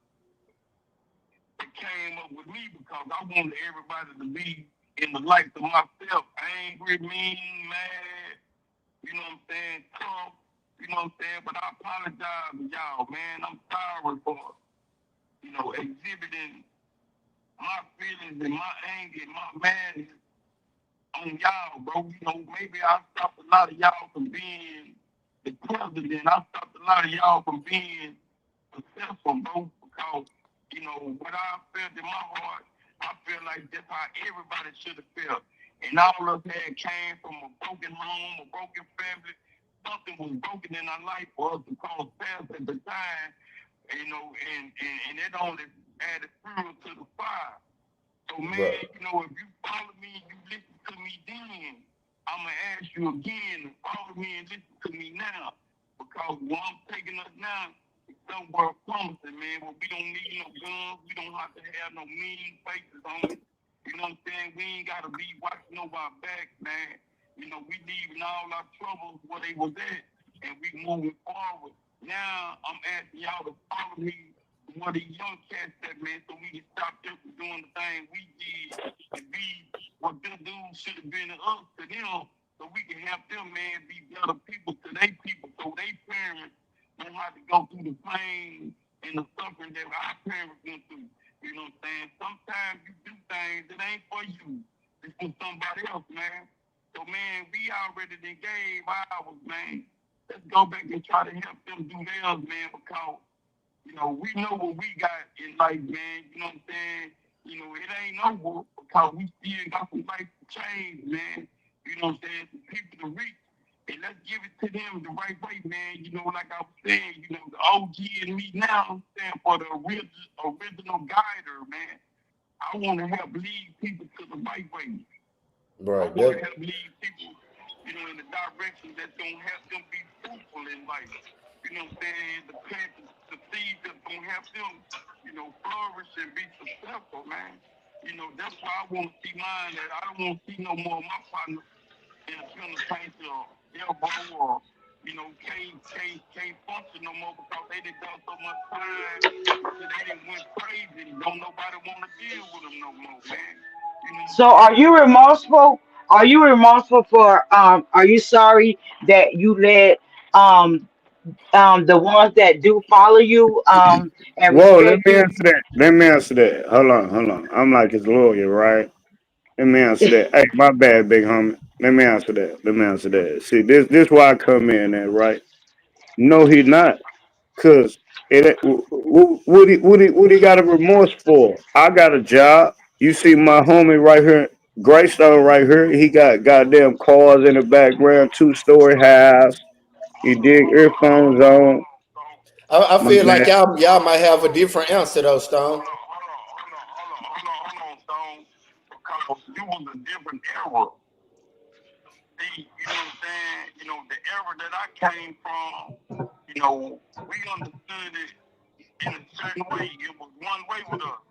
that came up with me, because I wanted everybody to be in the light of myself. Angry, mean, mad, you know what I'm saying, tough, you know what I'm saying? But I apologize to y'all, man. I'm sorry for, exhibiting my feelings and my anger and my madness on y'all, bro. Maybe I stopped a lot of y'all from being the president. I stopped a lot of y'all from being successful, bro, because, what I felt in my heart, I feel like that's how everybody should have felt. And all of us had came from a broken home, a broken family. Something was broken in our life for us to cause past at the time, and it only added fuel to the fire. So, man, Right. if you follow me and you listen to me then, I'm going to ask you again to follow me and listen to me now. Because what I'm taking us now is somewhere promising, man, where we don't need no guns. We don't have to have no mean faces on it. You know what I'm saying? We ain't got to be watching over our back, man. We leaving all our troubles where they was at, and we moving forward. Now, I'm asking y'all to follow me what these young cats said, man, so we can stop them from doing the thing we did and be what them dudes should have been to us, to them, so we can help them, man, be better people to their people, so their parents don't have to go through the pain and the suffering that our parents went through. You know what I'm saying? Sometimes you do things that ain't for you. It's for somebody else, man. So, man, we already done gave ours, man. Let's go back and try to help them do theirs, man, because we know what we got in life, man. You know what I'm saying? It ain't over, because we still got some life to change, man. You know what I'm saying? Some people to reach. And let's give it to them the right way, man. Like I was saying, the OG and me now stand for the original guider, man. I want to help lead people to the right way. I Right. want to help lead people, in the direction that's going to help them be fruitful in life. You know what I'm saying? The plant the the seed that's gonna help them, flourish and be successful, man. That's why I want to see mine. That I don't want to see no more of my partners in a center paint or elbow or can't function no more because they done done so much time that they done went crazy. Don't nobody want to deal with them no more, man. So are you remorseful? Are you remorseful for are you sorry that you let um the ones that do follow you and Whoa, let respect me you? answer that. Let me answer that. Hold on. I'm like his lawyer, right? Let me answer that. Hey, my bad, big homie. Let me answer that. See, this why I come in at, right? No, he not. Cause what he got a remorse for? I got a job. You see my homie right here, Greystone right here. He got goddamn cars in the background, 2-story house. He dig earphones on. I My feel like man. y'all might have a different answer though, Stone. Hold on, Stone. Because you was a different era. See, you know what I'm saying? The era that I came from, we understood it in a certain way. It was one way with us.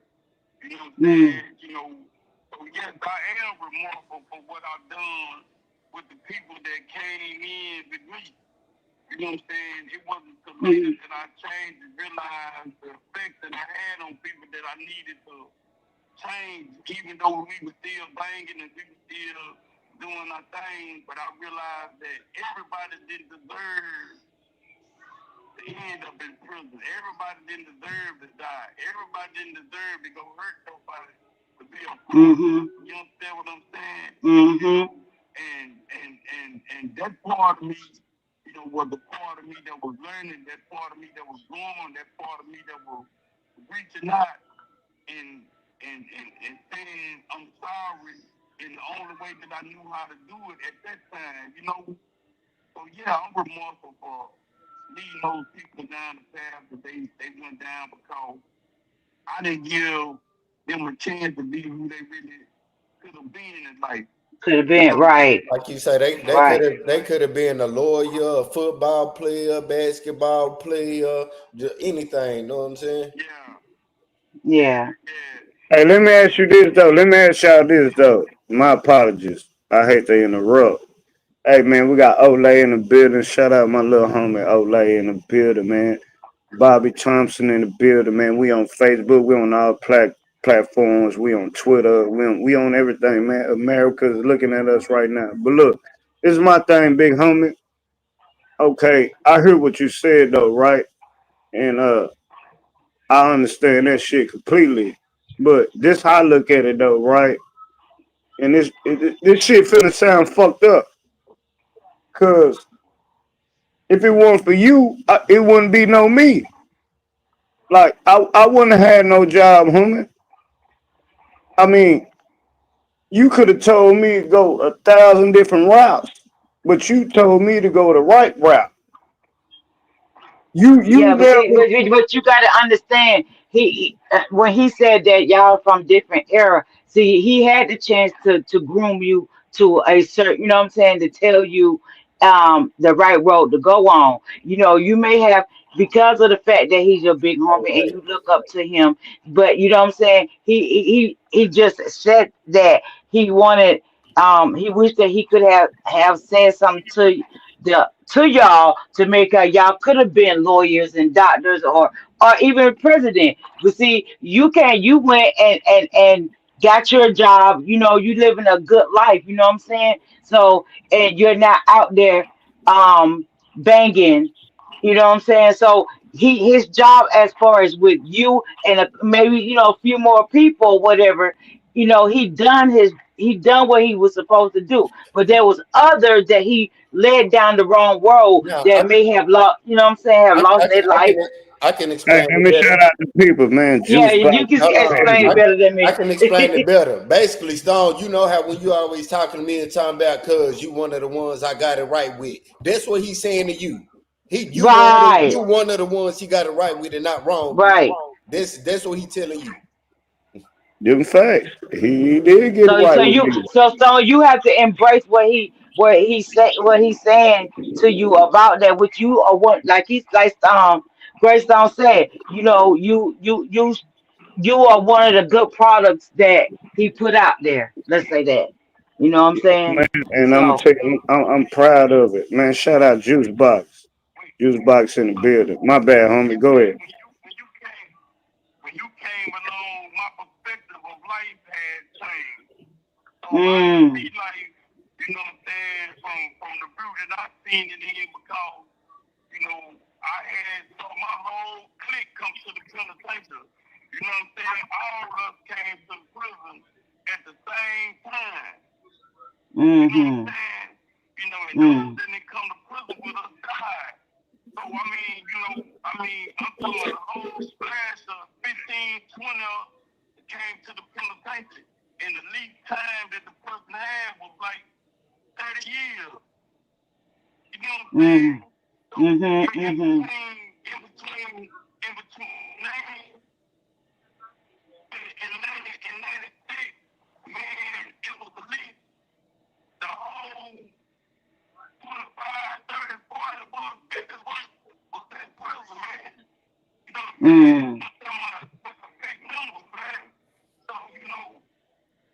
You know what I'm Mm, saying? So yes, I am remorseful for what I've done with the people that came in with me. You know what I'm saying? It wasn't until later mm, that I changed and realized the effect that I had on people that I needed to change, even though we were still banging and we were still doing our thing. But I realized that everybody didn't deserve to end up in prison. Everybody didn't deserve to die. Everybody didn't deserve to go hurt nobody to be a part. mm-hmm, You understand what I'm saying? mm-hmm, And that part of me, was the part of me that was learning, that part of me that was growing, that part of me that was reaching out and and saying I'm sorry in the only way that I knew how to do it at that time. So yeah, I'm remorseful for leading those people down the path that they went down because I didn't give them a chance to be who they really could have been in life. could have You been know, right, Like you say, they right, could have been a lawyer, a football player, basketball player, anything. You know what I'm saying? yeah, yeah, yeah. yeah. Hey, let me ask you this though. Let me ask y'all this though. My apologies. I hate to interrupt. Hey man, we got Olay in the building. Shout out my little homie Olay in the building, man. Bobby Thompson in the building, man. We on Facebook. We on all platforms. We on Twitter. We on everything, man. America's looking at us right now. But look, this is my thing, big homie. Okay, I hear what you said though, right? And I understand that shit completely. But this how I look at it though, right? And this shit finna sound fucked up. Cause if it weren't for you, it wouldn't be no me. Like I wouldn't have had no job, homie. I mean, you could have told me to go 1,000 different routes, but you told me to go the right route. You Yeah, but there? see, but you got to understand, when he said that y'all from different era, see, he had the chance to groom you to a certain, you know what I'm saying, to tell you the right road to go on. You may have, because of the fact that he's your big homie and you look up to him, but you know what I'm saying, he just said that he wanted, he wished that he could have said something to y'all to make y'all could have been lawyers and doctors or even president. But see, you went and got your job. You living a good life. You know what I'm saying? So, and you're not out there banging. You know what I'm saying? So his job, as far as with you and maybe a few more people, whatever. He done what he was supposed to do. But there was others that he led down the wrong road Now that may have lost. You know what I'm saying? Have lost their I life. can I can Hey, explain let it me better. shout out the people, man. Yeah, Juice Box, you can Hold on. explain it baby. better than I me. can explain it better. Basically, Stone, you know how when you always talking to me and talking about cuz you one of the ones I got it right with. That's what he's saying to you. Right, You one of the ones he got it right with and not wrong with. right. That's what he telling you. Them facts. He did get So right so with you me. so you have to embrace what he's saying to you about that, which you are what like he's like Greystone said, you are one of the good products that he put out there. Let's say that. You know what I'm saying? man. And I'm gonna So, tell you, I'm proud of it, man. Shout out Juice Box, Juice Box in the building. My bad, homie. Go ahead. When you came along, my perspective of life had changed. So I mm, see life, you know what I'm saying, from the view that I seen it in because, I had so my whole clique come to the penitentiary. You know what I'm saying? All of us came to the prison at the same time. You know what I'm mm-hmm, saying? And those mm, that didn't come to prison with us died. So, I'm talking about a whole splash of 15, 20 that came to the penitentiary. And the least time that the person had was like 30 years. You know what I'm saying? mm, So, mm-hmm, in mm-hmm, between 90 and 96, man, it was at least the whole 25, 30, 40, 50 was that prison, man. You know what I'm saying? mm, I'm talking about a big number, man. So,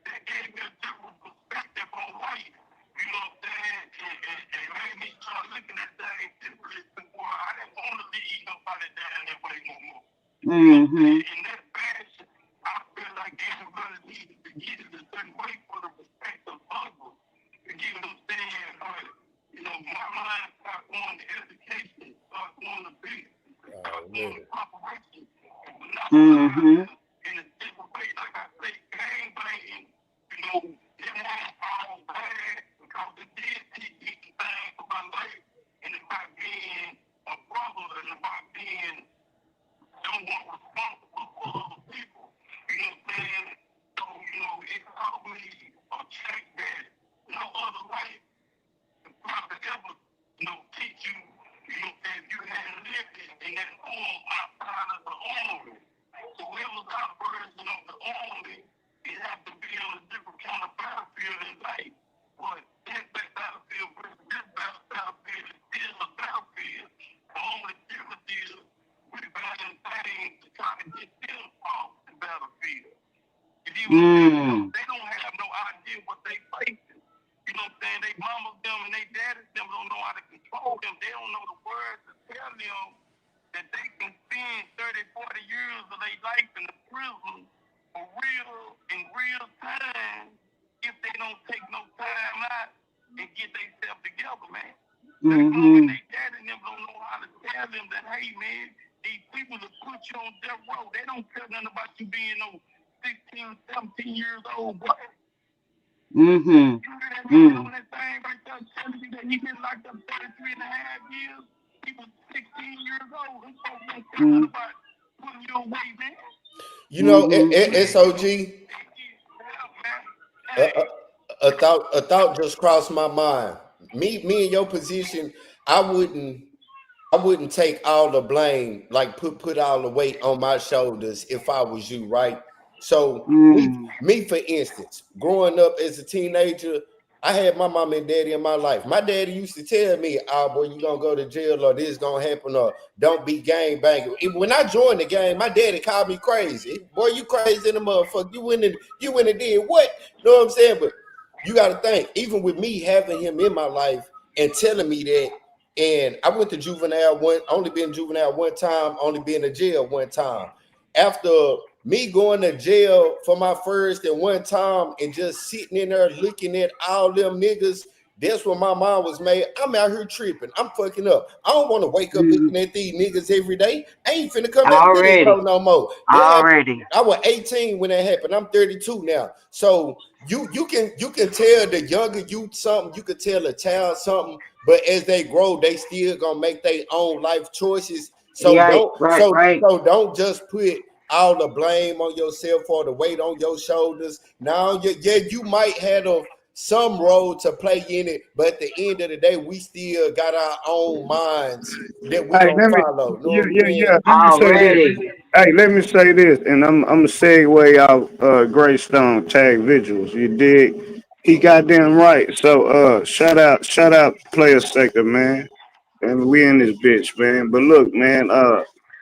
that gave me a different perspective on life. You know what I'm saying? And made me start looking at things differently. Boy, I didn't want to leave nobody down that way no more. You know what I'm mm-hmm, saying? In that fashion, I feel like everybody needs to get it a certain way for the respect of others. You get what I'm saying? My mind start going to education, start going to business, start going to corporation. And mm-hmm, monopolize in a different way. Like I say, gang banging, it wasn't all bad because it did teach me some things about life and about being a brother and about being someone responsible for other people. You know what I'm saying? So, it taught me a check that no other life could probably ever, teach you, if you hadn't lived it in that form outside of the army. So it was our version of the army. It had to be on a different kind of battlefield in life. But that battlefield versus this battlefield is still a battlefield. The only difference is we're battling things to try to get them off the battlefield. You see what I'm saying? mm, They don't have no idea what they facing. You know what I'm saying? They mamas them and they daddies them don't know how to control them. They don't know the words to tell them that they can spend 30, 40 years of their life in the prison for real, in real time, if they don't take no time out and get themselves together, man. They mom and mm-hmm, they daddy them don't know how to tell them that, hey, man, these people that put you on death row, they don't care nothing about you being no 16, 17 years old, boy. mm-hmm, You hear that man mm, on that thing right there telling me that he been locked up 33 and a half years? He was 16 years old. Them folks don't care mm, nothing about putting you away, man. mm-hmm, SOG, a thought just crossed my mind. Me in your position, I wouldn't take all the blame, like put all the weight on my shoulders if I was you, right? So mm, me for instance, growing up as a teenager, I had my mom and daddy in my life. My daddy used to tell me, "Oh boy, you gonna go to jail, or this gonna happen, or don't be gang banging." When I joined the gang, my daddy called me crazy. Boy, you crazy in the motherfucker. You went and did what? You know what I'm saying? But you got to think, even with me having him in my life and telling me that, and I went to juvenile only been juvenile one time, only been to jail one time. After me going to jail for my first and one time and just sitting in there looking at all them niggas, that's when my mind was made. I'm out here tripping. I'm fucking up. I don't want to wake up mm, looking at these niggas every day. I ain't finna come back to this already, hoe no more. That happened. already. I was 18 when that happened. I'm 32 now. So you can tell the younger youth something, you can tell a child something, but as they grow, they still gonna make their own life choices. So Right, don't right, so right. so don't just put all the blame on yourself or the weight on your shoulders. Now, you might have some role to play in it, but at the end of the day, we still got our own minds that we Hey, gonna let me, follow. You know yeah, what I'm yeah, saying? yeah. Let me say this. Already. Hey, let me say this, and I'm gonna segue out Greystone tag vigils. You dig? He goddamn right. So shout out player sector, man. And we in this bitch, man. But look, man,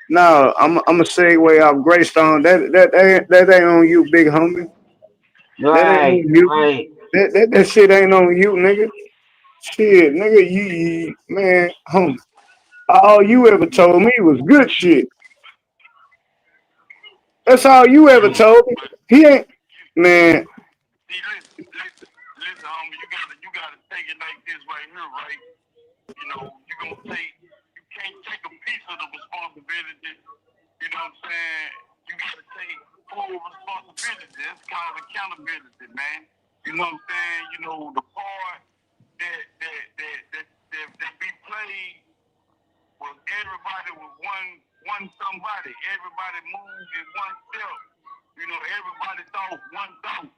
No, I'm a segue off Greystone. That ain't on you, big homie. That ain't Right, on you. right. That shit ain't on you, nigga. Shit, nigga, you man, homie. All you ever told me was good shit. That's all you ever You, told me. but He ain't, you man. see, listen, homie. You gotta take it like this right here, right? You know, you can't take a piece of the responsibility. You know what I'm saying? You gotta take full responsibility. That's called accountability, man. You know what I'm saying? You know, the part that be played was everybody was one somebody. Everybody moved in one step. You know, everybody thought one thought.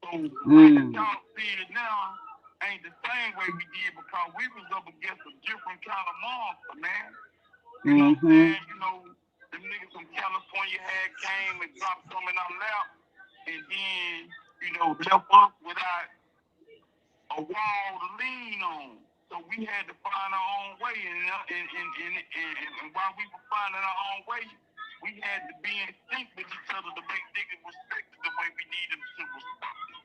So how Mm. y'all see it now ain't the same way we did because we was up against a different kind of monster, man. You know what I'm Mm-hmm. saying? You know, the niggas from California had came and dropped some in our lap and then, you know, left us without a wall to lean on. So we had to find our own way, and while we were finding our own way, we had to be in sync with each other to make niggas respect it the way we needed them to respect it.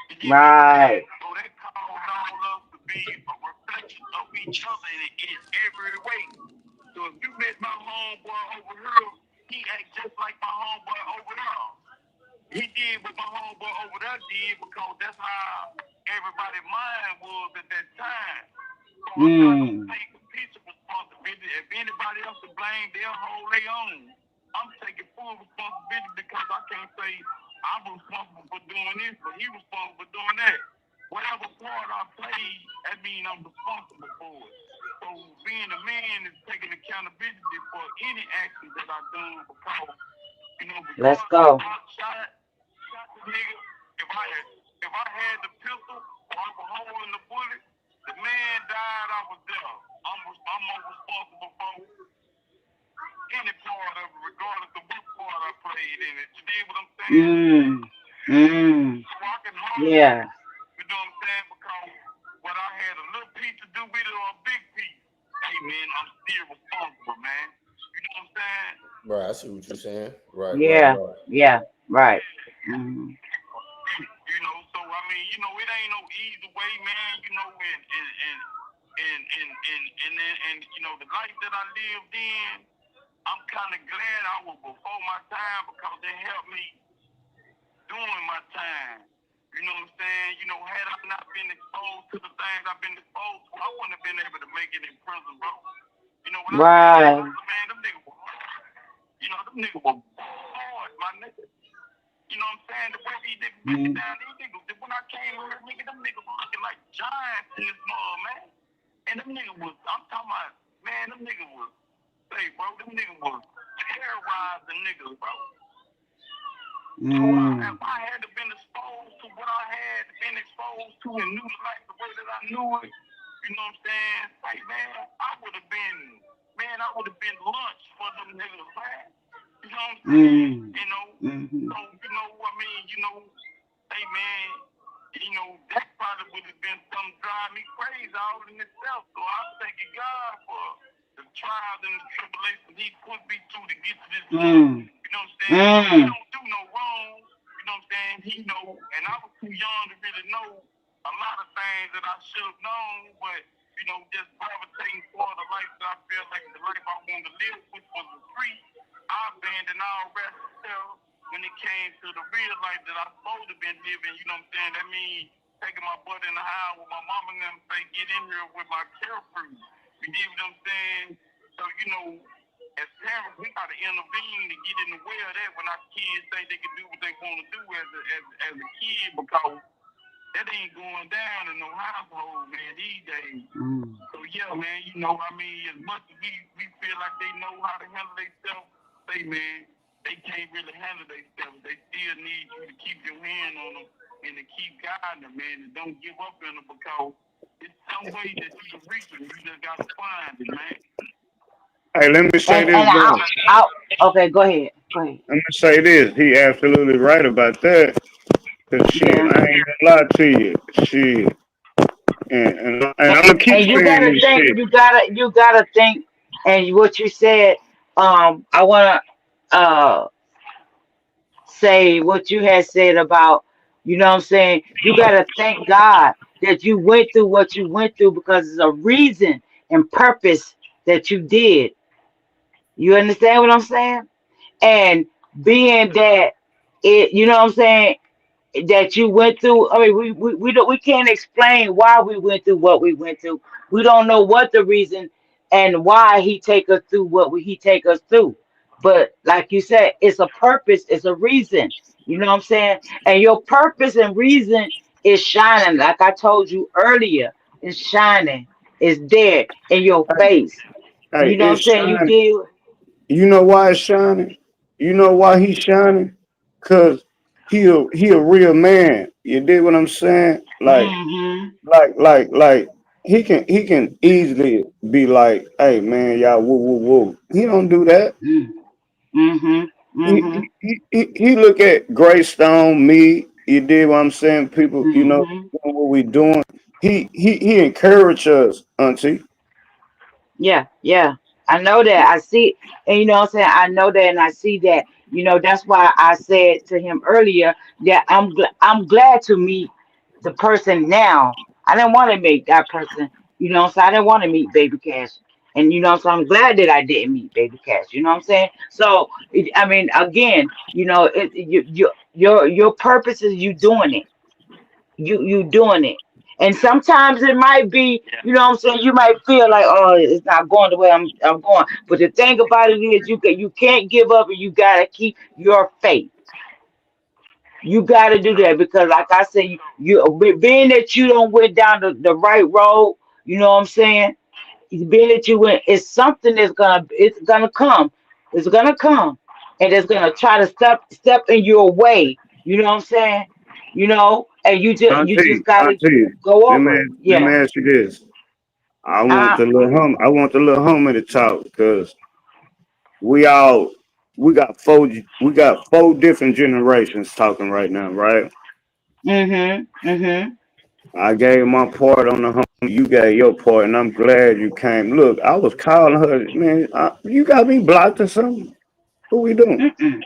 You get what I'm saying? Right. So that caused all us to be a reflection of each other in every way. So if you met my homeboy over here, he act just like my homeboy over there. He did what my homeboy over there did because that's how everybody's mind was at that time. So I'm not gonna Mm. take a piece of responsibility. If anybody else to blame, they'll hold their own. I'm taking full responsibility because I can't say I'm responsible for doing this, but he responsible for doing that. Whatever part I played, that means I'm responsible for it. So being a man is taking accountability for any actions that I've done because, you know, Let's regardless if go. I shot the nigga, if I had the pistol or I was holding the bullet, the man died, I was there. I'm more responsible for any part of it, regardless of what part I played in it. You dig what I'm saying? Mm. Mm. So I can hold it. Yeah. You know what I'm saying? Because whether I had a little piece to do with it or a big piece, hey man, I'm still responsible, man. You know what I'm saying? Right, I see what you're saying. Right, right, Yeah. right. Yeah. Right. Mm. You know, so I mean, you know, it ain't no easy way, man. You know, and you know, the life that I lived in, I'm kind of glad I was before my time because it helped me during my time. You know what I'm saying? You know, had I not been exposed to the things I've been exposed to, I wouldn't have been able to make it in prison, bro. You know, when I was in Right. prison, man, them niggas were hard. You know, them niggas were hard, my nigga. You know what I'm saying? The way these niggas get Mm. down, these niggas, when I came here, nigga, them niggas were looking like giants in this mud, man. And them niggas was, I'm talking about, man, them niggas was, hey, bro, them niggas was terrorizing niggas, bro. So Mm. if I had been exposed to what I had been exposed to and knew the life the way that I knew it, you know what I'm saying? Hey, man, I would have been lunch for them niggas, man. You know what I'm saying? Mm. You know, Mm-hmm. so, you know, I mean, you know, hey, man, you know, that probably would have been something drive me crazy all in itself. So I'm thanking God for the trials and the tribulations he put me through to get to this point. Mm. You know what I'm saying? Because he Mm. don't do no wrong. You know what I'm saying? He know, and I was too young to really know a lot of things that I should have known, but, you know, just gravitating toward the life that I feel like the life I wanted to live, which was the free. I abandoned all rest of when it came to the real life that I supposed to been living. You know what I'm saying? That means taking my butt in the house with my mama and them say, get in here with my carefree. You get what I'm saying? So, you know, as parents, we got to intervene to get in the way of that when our kids say they can do what they want to do as a kid because that ain't going down in no household, man, these days. Mm. So, yeah, man, you know, I mean, as much as we feel like they know how to handle themselves, say, man, they can't really handle themselves. They still need you to keep your hand on them and to keep guiding them, man, and don't give up on them because it's some way that you can reach them. You just got to find it, man. Hey, let me say And this, bro. okay, go ahead. Go ahead. Let me say this. He absolutely right about that. Cause shit, Yeah. I ain't gonna lie to you. Shit. And I'm gonna keep And you saying gotta this think, shit. you gotta think, and what you said, I wanna say what you had said about, you know what I'm saying? You gotta thank God that you went through what you went through because it's a reason and purpose that you did. You understand what I'm saying? And being that it, you know what I'm saying, that you went through. I mean, we don't, we can't explain why we went through what we went through. We don't know what the reason and why he take us through what he take us through. But like you said, it's a purpose, it's a reason. You know what I'm saying? And your purpose and reason is shining. Like I told you earlier, it's shining. It's there in your face. Hey, You know what I'm it's saying? You shining. did. You know why it's shining? You know why he's shining? Cause he a real man. You did what I'm saying? Mm-hmm. Like he can easily be like, hey man, y'all woo woo woo. He don't do that. Mm-hmm. He Mm-hmm. he look at Greystone, me. You did what I'm saying? People, Mm-hmm. doing what we doing. He encouraged us, Auntie. Yeah, yeah. I know that. I see, and you know what I'm saying? I know that and I see that. You know, that's why I said to him earlier that I'm glad to meet the person now. I didn't want to meet that person, you know what I'm saying? I didn't want to meet Baby Cash. And you know, so I'm glad that I didn't meet Baby Cash. You know what I'm saying? So I mean, again, you know, your purpose is you doing it, you doing it. And sometimes it might be, you know what I'm saying, you might feel like, oh, it's not going the way I'm going. But the thing about it is you can't give up and you gotta keep your faith. You gotta do that because like I said, being that you don't went down the right road, you know what I'm saying? Being that you went, it's something it's gonna come. It's gonna come. And it's gonna try to step in your way. You know what I'm saying? You know, and you just gotta Auntie, go let me over it. let me Yeah. ask you this. Uh I want the little homie to talk because we all we got four different generations talking right now, right? mm-hmm. Mm-hmm. I gave my part on the home. You gave your part, and I'm glad you came. Look, I was calling her, man. You got me blocked or something? What we doing? Mm-mm.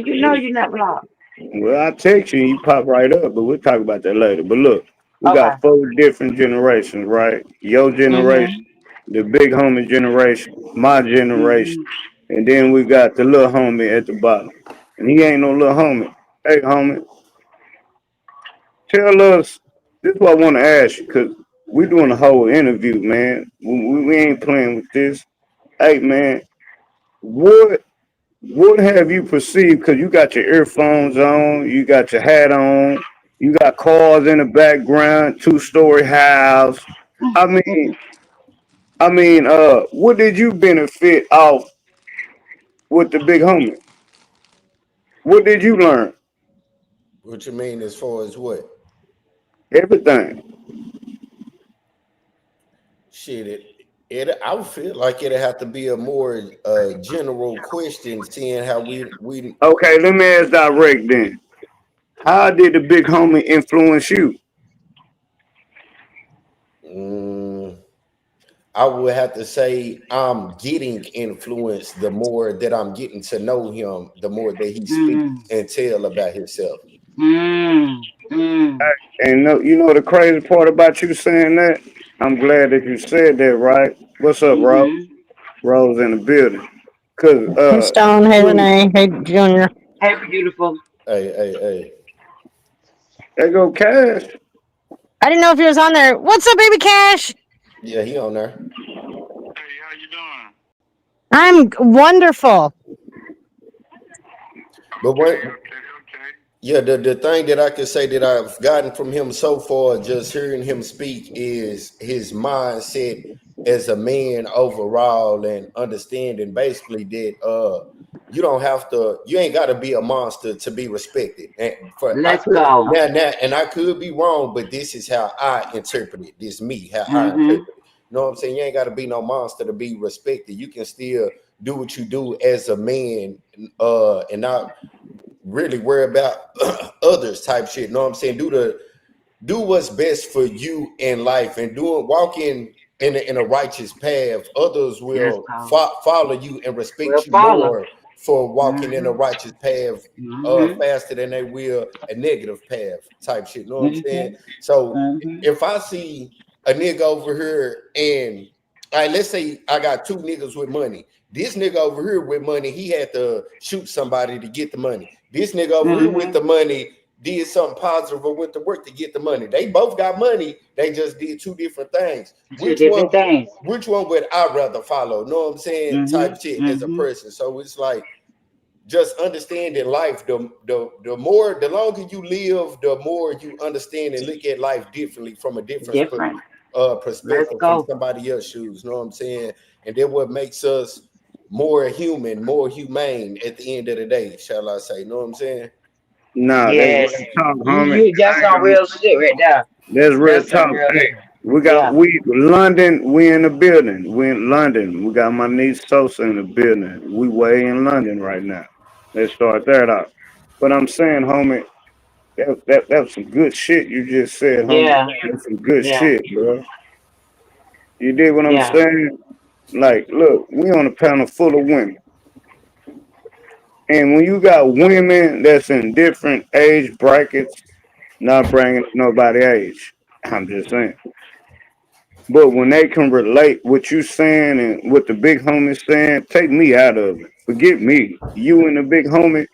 You know you're not blocked. Well, I text you, and you pop right up, but we'll talk about that later. But look, we Okay. got four different generations, right? Your generation, Mm-hmm. the big homie generation, my generation, Mm-hmm. and then we got the little homie at the bottom, and he ain't no little homie. Hey, homie, tell us. This is what I want to ask you, cause we doing a whole interview, man. We ain't playing with this. Hey, man, what what have you perceived? Because you got your earphones on, you got your hat on, you got cars in the background, two-story house. I mean, what did you benefit off with the big homie? What did you learn? What you mean as far as what? Everything. Shit, I would feel like it'd have to be a more general question, seeing how we Okay, let me ask direct then. How did the big homie influence you? mm, I would have to say I'm getting influenced the more that I'm getting to know him, the more that he speaks Mm-hmm. and tell about himself. Mm-hmm. And you know the crazy part about you saying that? I'm glad that you said that, right? What's up, Rose? Mm-hmm. Rose in the building. Cause Hey Stone, hey true, Renee, hey Junior. Hey, beautiful. Hey. they go cash. I didn't know if you was on there. What's up, baby Cash? Yeah, he on there. Hey, how you doing? I'm wonderful. But what? Okay. Yeah, the thing that I could say that I've gotten from him so far, just hearing him speak, is his mindset as a man overall, and understanding basically that you ain't got to be a monster to be respected. And Let's go. and I could be wrong, but this is how I interpret it. This me how I Mm-hmm. interpret it. You know what I'm saying? You ain't got to be no monster to be respected. You can still do what you do as a man, and not really worry about others type shit. Know what I'm saying? Do what's best for you in life, and walking in a righteous path. Others Yes, will Paul. follow you and We'll respect you follow. more for walking in a Mm-hmm. righteous path Mm-hmm. faster than they will a negative path type shit. Know what I'm saying? Mm-hmm. So Mm-hmm. if I see a nigga over here and all right, let's say I got two niggas with money. This nigga over here with money, he had to shoot somebody to get the money. This nigga over here with Mm-hmm. the money did something positive or went to work to get the money. They both got money. They just did two different things. Two different things. Which one would I rather follow? Know what I'm saying? Type shit Mm-hmm. as a Mm-hmm. person. So it's like just understanding life. The more, the longer you live, the more you understand and look at life differently from a different Different. Let's perspective from go. somebody else's shoes. Know what I'm saying? And then what makes us more human, more humane at the end of the day, shall I say? Know what I'm saying? Nah, that's real Yes. talk, You homie. that's some real shit right there. That's real That's some talk. real Hey, shit. we Yeah. London. We in the building. We in London. We got my niece Sosa in the building. We way in London right now. Let's start that out. But I'm saying, homie, that's some good shit you just said, homie. Yeah. That's some good Yeah. shit, bro. You did what I'm Yeah. saying? Like, look, we on a panel full of women. And when you got women that's in different age brackets, not bringing up nobody age, I'm just saying. But when they can relate what you saying and what the big homie saying, take me out of it. Forget me. You and the big homie,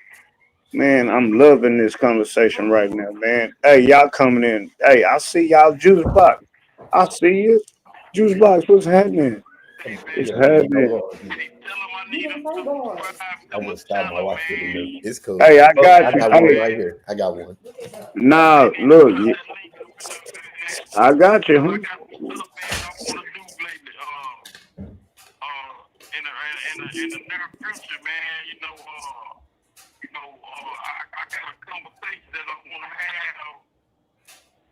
man, I'm loving this conversation right now, man. Hey, y'all coming in. Hey, I see y'all Juice Box. I see you. Juice Box, what's happening? Hey man, What's Yeah, I need my happening? boy. hey, tell them I need them to subscribe I to my just stopped my channel, watch with man. it. It's cool. Hey, I Oh, got I you. got Hey one Hey, right man, here. I got one. they nah, need to look, drop that link up there, man. I got you, Cause I huh? got some stuff, man, I want to do lately. In the near future, man. I got a conversation that I want to have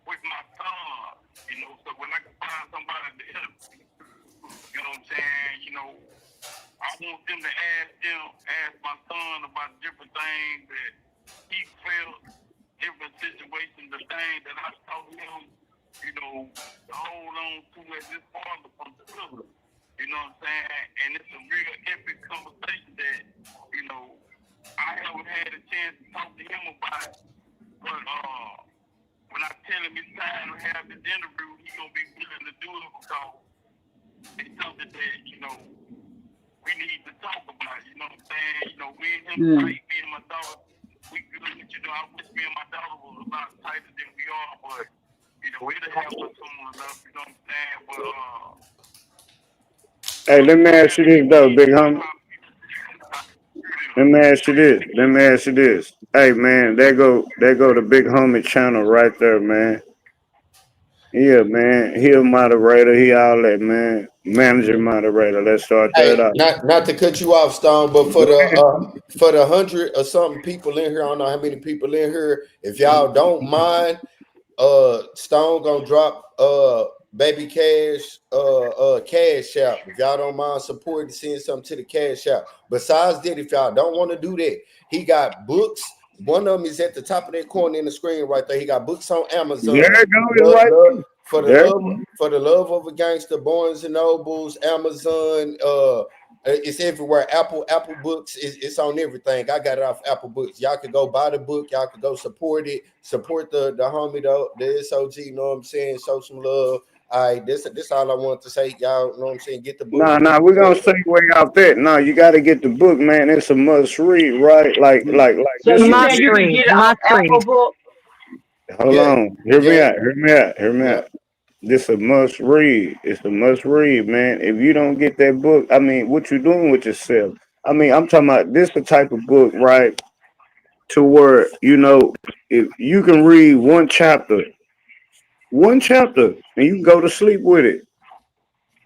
with my son. So when I can find somebody to help, you know what I'm saying? I want them to ask my son about different things that he felt, different situations, the things that I taught him, to hold on to as his father from the pillar. You know what I'm saying? And it's a real epic conversation that, I haven't had a chance to talk to him about. But when I tell him it's time to have this interview, he's gonna be willing to do it because it's something that, we need to talk about. You know what I'm saying? Me and him tight, me and my daughter, we good. I wish me and my daughter was a lot tighter than we are, but it'll help us soon enough, you know what I'm saying? But Hey, let me ask you sometimes this you though, need big to know homie. how people Let me ask you this. Let me ask you this. Hey man, there go the big homie channel right there, man. Yeah, man. He a moderator. He all that, man. Manager moderator. Let's start that Hey, out. not to cut you off, Stone, but for the 100 or something people in here, I don't know how many people in here. If y'all don't mind, Stone gonna drop baby cash cash out. If y'all don't mind supporting, send something to the cash out. Besides that, if y'all don't want to do that, he got books. One of them is at the top of that corner in the screen right there. He got books on Amazon. There it go. It's Love, right love, there. for the There. love for the love of a gangster, Barnes and Nobles, Amazon, it's everywhere. Apple Books, it's on everything. I got it off Apple Books. Y'all could go buy the book. Y'all could go support it. Support the homie though, the SOG. You know what I'm saying? Show some love. All right, this all I want to say. Y'all know what I'm saying? Get the book. Nah, we're gonna segue out that. Nah, you gotta get the book, man. It's a must read, right? Like So this you is saying Must you can read. get it off Must Apple read. Book? hold Yeah, on. Hear me yeah, out. Hear me out. Hear me yeah. out. This a must read. It's a must read, man. If you don't get that book, I mean, what you doing with yourself? I mean, I'm talking about this the type of book, right? To where, if you can read one chapter, and you can go to sleep with it.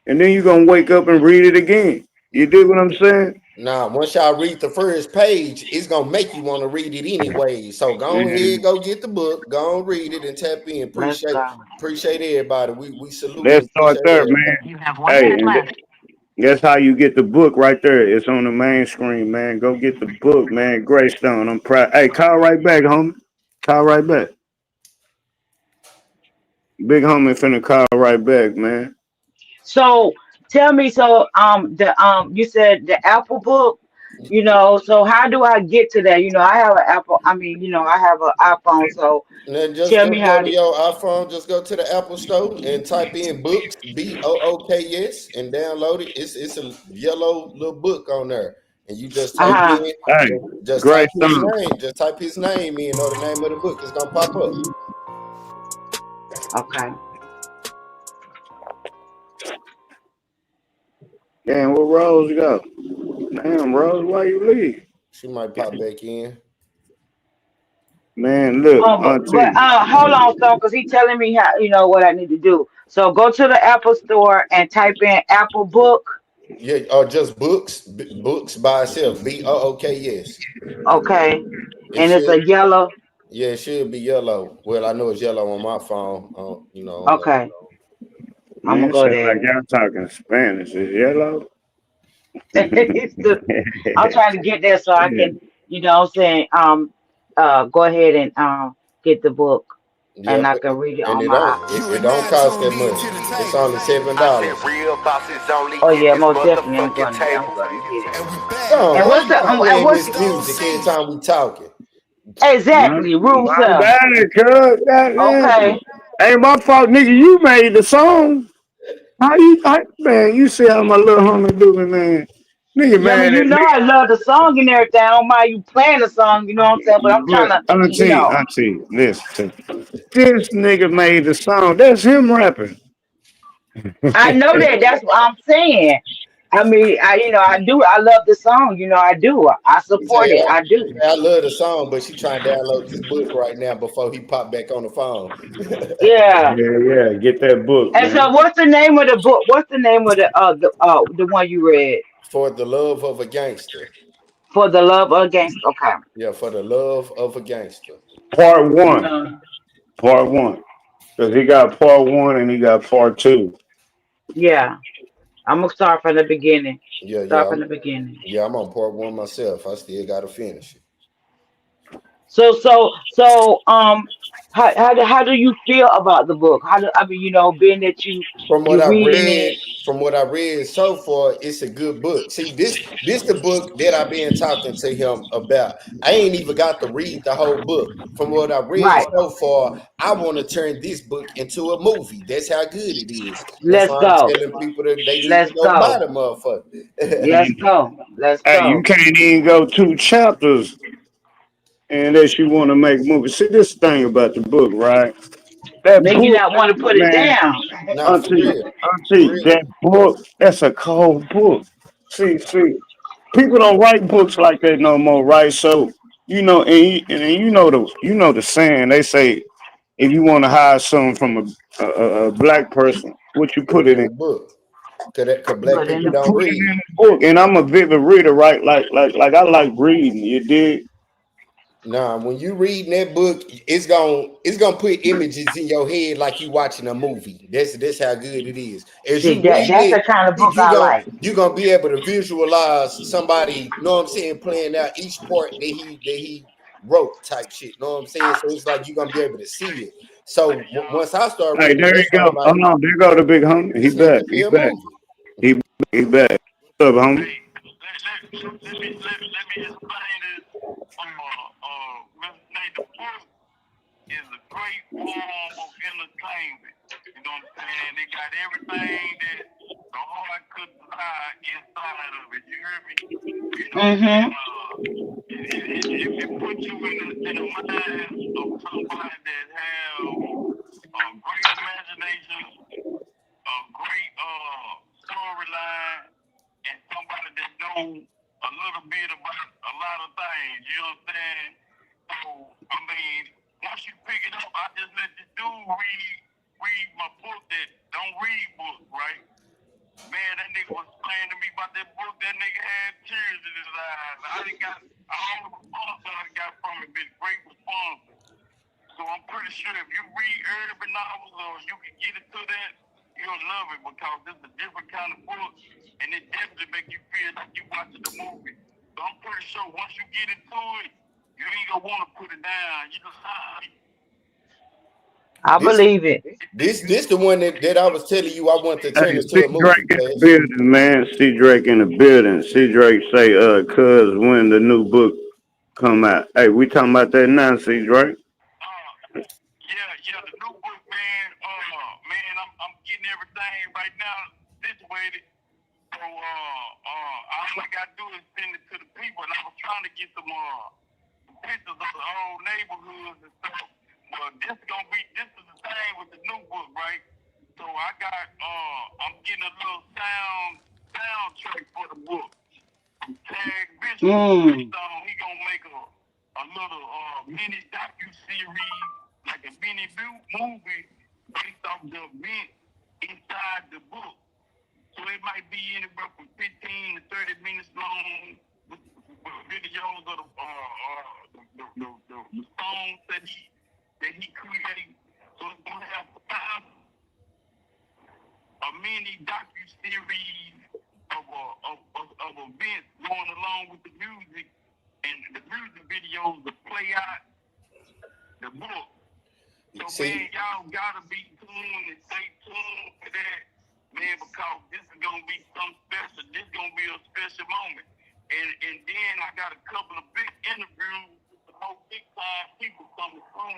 And then you're gonna wake up and read it again. You dig what I'm saying? Now, once y'all read the first page, it's gonna make you want to read it anyway. So go ahead, Man, go get the book, go and read it and tap in. Let's go. Appreciate everybody. We salute and let's start appreciate there, everybody. man. You have one Hey, minute and left. that's how you get the book right there. It's on the main screen, man. Go get the book, man. Greystone. I'm proud. Hey, call right back, homie. Call right back. Big homie finna call right back, man. So tell me, so the you said the Apple book, so how do I get to that? I have an Apple, I have an iPhone, so And then just tell me go how to to. your iPhone, just go to the Apple Store and type in books, BOOKS, and download it. It's a yellow little book on there. And you just type Uh-huh. in, Hey, just great type his song. name, just type his name in or the name of the book. It's gonna pop up. Okay. Damn, where Rose go? Damn, Rose, why you leave? She might pop back in. Man, look, But Auntie. hold on, so because he telling me how what I need to do. So go to the Apple store and type in Apple book. Yeah, or just books, books by itself. BOOKS. Okay. It And it's should, a yellow. yeah, it should be yellow. Well, I know it's yellow on my phone. I don't know. Okay. I'm Man, gonna it go sound like there. y'all talking Spanish. Is yellow? It's I'm trying to get there so I can, what I'm saying, go ahead and get the book and Yep, I can read it and on it my. don't You it, it are don't now cost that tuned in much. to the It's table. only $7. I said real bosses only Oh get yeah, this most definitely. I'm motherfucking gonna, I'm table. gonna get it. And we back. Don, And why what's you the keep and playing what's this Stone music every C. time we talking? exactly room My self? bad, cuz. Goddamn. Okay. Ain't my fault, nigga. You made the song. Man, you see how my little homie doing, man. Nigga Yeah, I mean, mad at me. I love the song and everything. I don't mind you playing the song, you know what I'm saying? But I'm trying Look, to, Auntie, listen. This nigga made the song. That's him rapping. I know that. That's what I'm saying. I mean, I do. I love the song. I do. I He say, support it. I do. I love the song, but she trying to download this book right now before he pop back on the phone. Yeah. Yeah, get that book, And so, man. what's the name of the book? What's the name of the one you read? For the love of a gangster. For the Love Against. Okay. Yeah, for the love of a gangster. Part one. Uh, Part one. Because he got part one and he got part two. yeah. I'm gonna start from the beginning. Yeah, Start yeah, from the beginning. I'm on part one myself. I still gotta finish it. So, how do you feel about the book? Being that From what you I reading it. read, so far, it's a good book. See, this the book that I've been talking to him about. I ain't even got to read the whole book. From what I read Right. so far, I want to turn this book into a movie. That's how good it is. That's Let's why I'm go. telling people that they need to Let's go buy go. the motherfucker. Let's go. Let's Hey, you go. can't even go 2 chapters unless you want to make movies. See, this thing about the book, right? That Make you book, not want to put it man, down. Nah, for Auntie, real, for Auntie, real. that book, that's a cold book. See, people don't write books like that no more, right? So, and you know the saying. They say if you want to hire someone from a black person, what you Put put it it in in. the book. Cause black But in people the You don't put it read. in the book, and I'm a vivid reader, right? Like I like reading. You did. Nah, when you read that book, it's gonna put images in your head like you watching a movie. That's how good it is. As see you that read that's it, the kind of book you I gonna like. you gonna be able to visualize somebody, know what I'm saying, playing out each part that he wrote type shit. Know what I'm saying? So it's like you're gonna be able to see it. So once I start Hey, reading it, there you that's why go. I'm Oh like, no, there go the big homie. He this ain't back. gonna He be a back. movie. He he back. What's up, homie? Hey, let me explain this. Mr. Nate, the book is a great form of entertainment. You know what I'm saying? They got everything that the heart could desire inside of it. You hear me? Mm-hmm. It puts you in the mind of somebody that have a great imagination, a great storyline, and somebody that know a little bit about a lot of things. You understand? So I mean, once you pick it up, I just let the dude read my book that don't read books, right? Man, that nigga was playing to me about that book. That nigga had tears in his eyes. All the response I got from it been great responses. So I'm pretty sure if you read urban novels or you can get into that, you'll love it because this is a different kind of book and it definitely make you feel like you watching the movie. So I'm pretty sure once you get into it, you ain't gonna want to put it down. You just I This believe it. this the one that I was telling you I want to turn Hey, into C a movie, Drake in the Cash. building, man. C Drake in the building. C Drake say, cuz when the new book come out. Hey, we talking about that now, C Drake. Uh, yeah, the new book, man. Man, I'm getting everything right now situated. So, all I gotta do is send it to the people. And I was trying to get some pictures of the old neighborhoods and stuff. But this is the thing with the new book, right? So I'm getting a little soundtrack for the book. Tag Bishop Mm. Greystone, he gonna make a little mini docu series, like a mini movie based off the event inside the book. So it might be anywhere from 15 to 30 minutes long with videos of the songs that he created. So it's gonna have a mini docu series of events going along with the music and the music videos to play out the book. So man, y'all gotta be tuned and stay tuned for that, man, because this is gonna be something special. This is gonna be a special moment. And then I got a couple of big interviews with the most big time people coming from.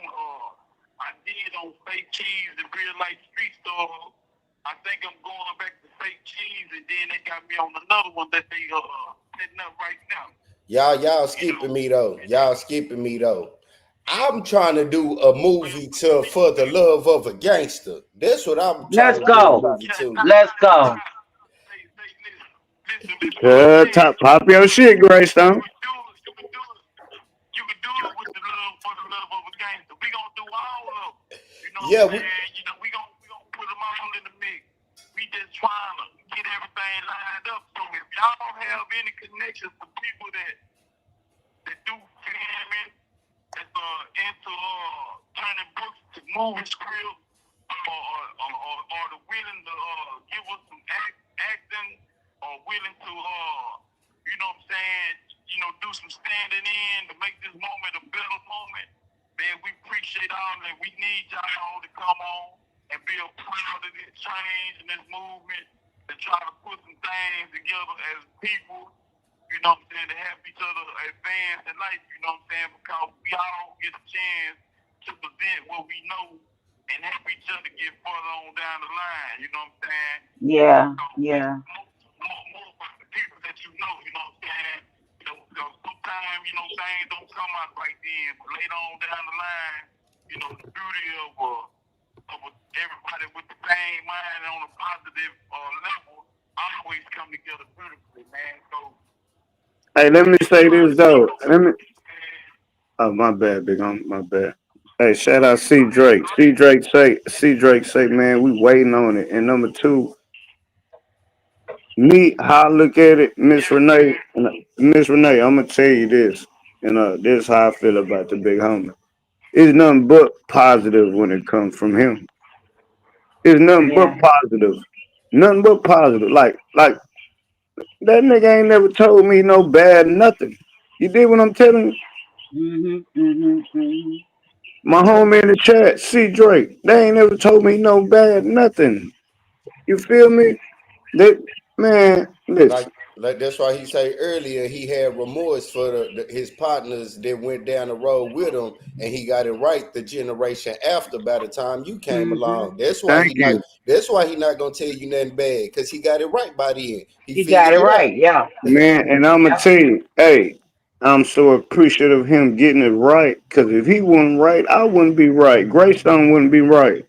I did on Fake Cheese and Real Life Street Stars. I think I'm going back to Fake Cheese, and then they got me on another one that they setting up right now. Y'all skipping me though. Y'all skipping me though. I'm trying to do a movie to for the love of a gangster. That's what I'm trying Let's to do a go. movie to. Let's go. Top pop your shit, Greystone. You can do it with the love for the love of a gangster. We gonna do all of them. You know Yeah, what I'm saying? You know, we gonna put them all in the mix. We just trying to get everything lined up. So if y'all have any connections to people that do filming, that's into turning books to movie scripts, or the willing to give us some acting, or willing to you know what I'm saying, you know, do some standing in to make this moment a better moment. Man, we appreciate all that. We need y'all to come on and be a part of this change and this movement and try to put some things together as people, you know what I'm saying, to help each other advance in life, you know what I'm saying, because we all get a chance to present what we know and help each other get further on down the line, you know what I'm saying? Yeah. So, Yeah. more about the people that you know what I'm saying? You know, sometimes, you know, things don't come out right then, but later on down the line, you know, the beauty of everybody with the same mind on a positive level always come together beautifully, man. So, Hey, let me say this though. Oh, my bad, big on my bad. Hey, shout out C Drake. C Drake say, man, we waiting on it. And number two, me, how I look at it, Miss Renee, I'm gonna tell you this, and this is how I feel about the big homie. It's nothing but positive when it comes from him. It's nothing but Yeah. positive. Nothing but positive. Like that nigga ain't never told me no bad nothing. You did what I'm telling you? Mhm. Mhm. Mhm. My homie in the chat, C Drake, they ain't never told me no bad nothing. You feel me? They, man, Like listen. that's why he said earlier he had remorse for his partners that went down the road with him, and he got it right the generation after. By the time you came Mhm. along, that's why Thank he not. you. That's why he not gonna tell you nothing bad because he got it right by the end. He You got figured it it right. out. Yeah. Man, and I'm gonna Yeah. tell you, hey, I'm so appreciative of him getting it right. Cause if he wasn't right, I wouldn't be right. Greystone wouldn't be right.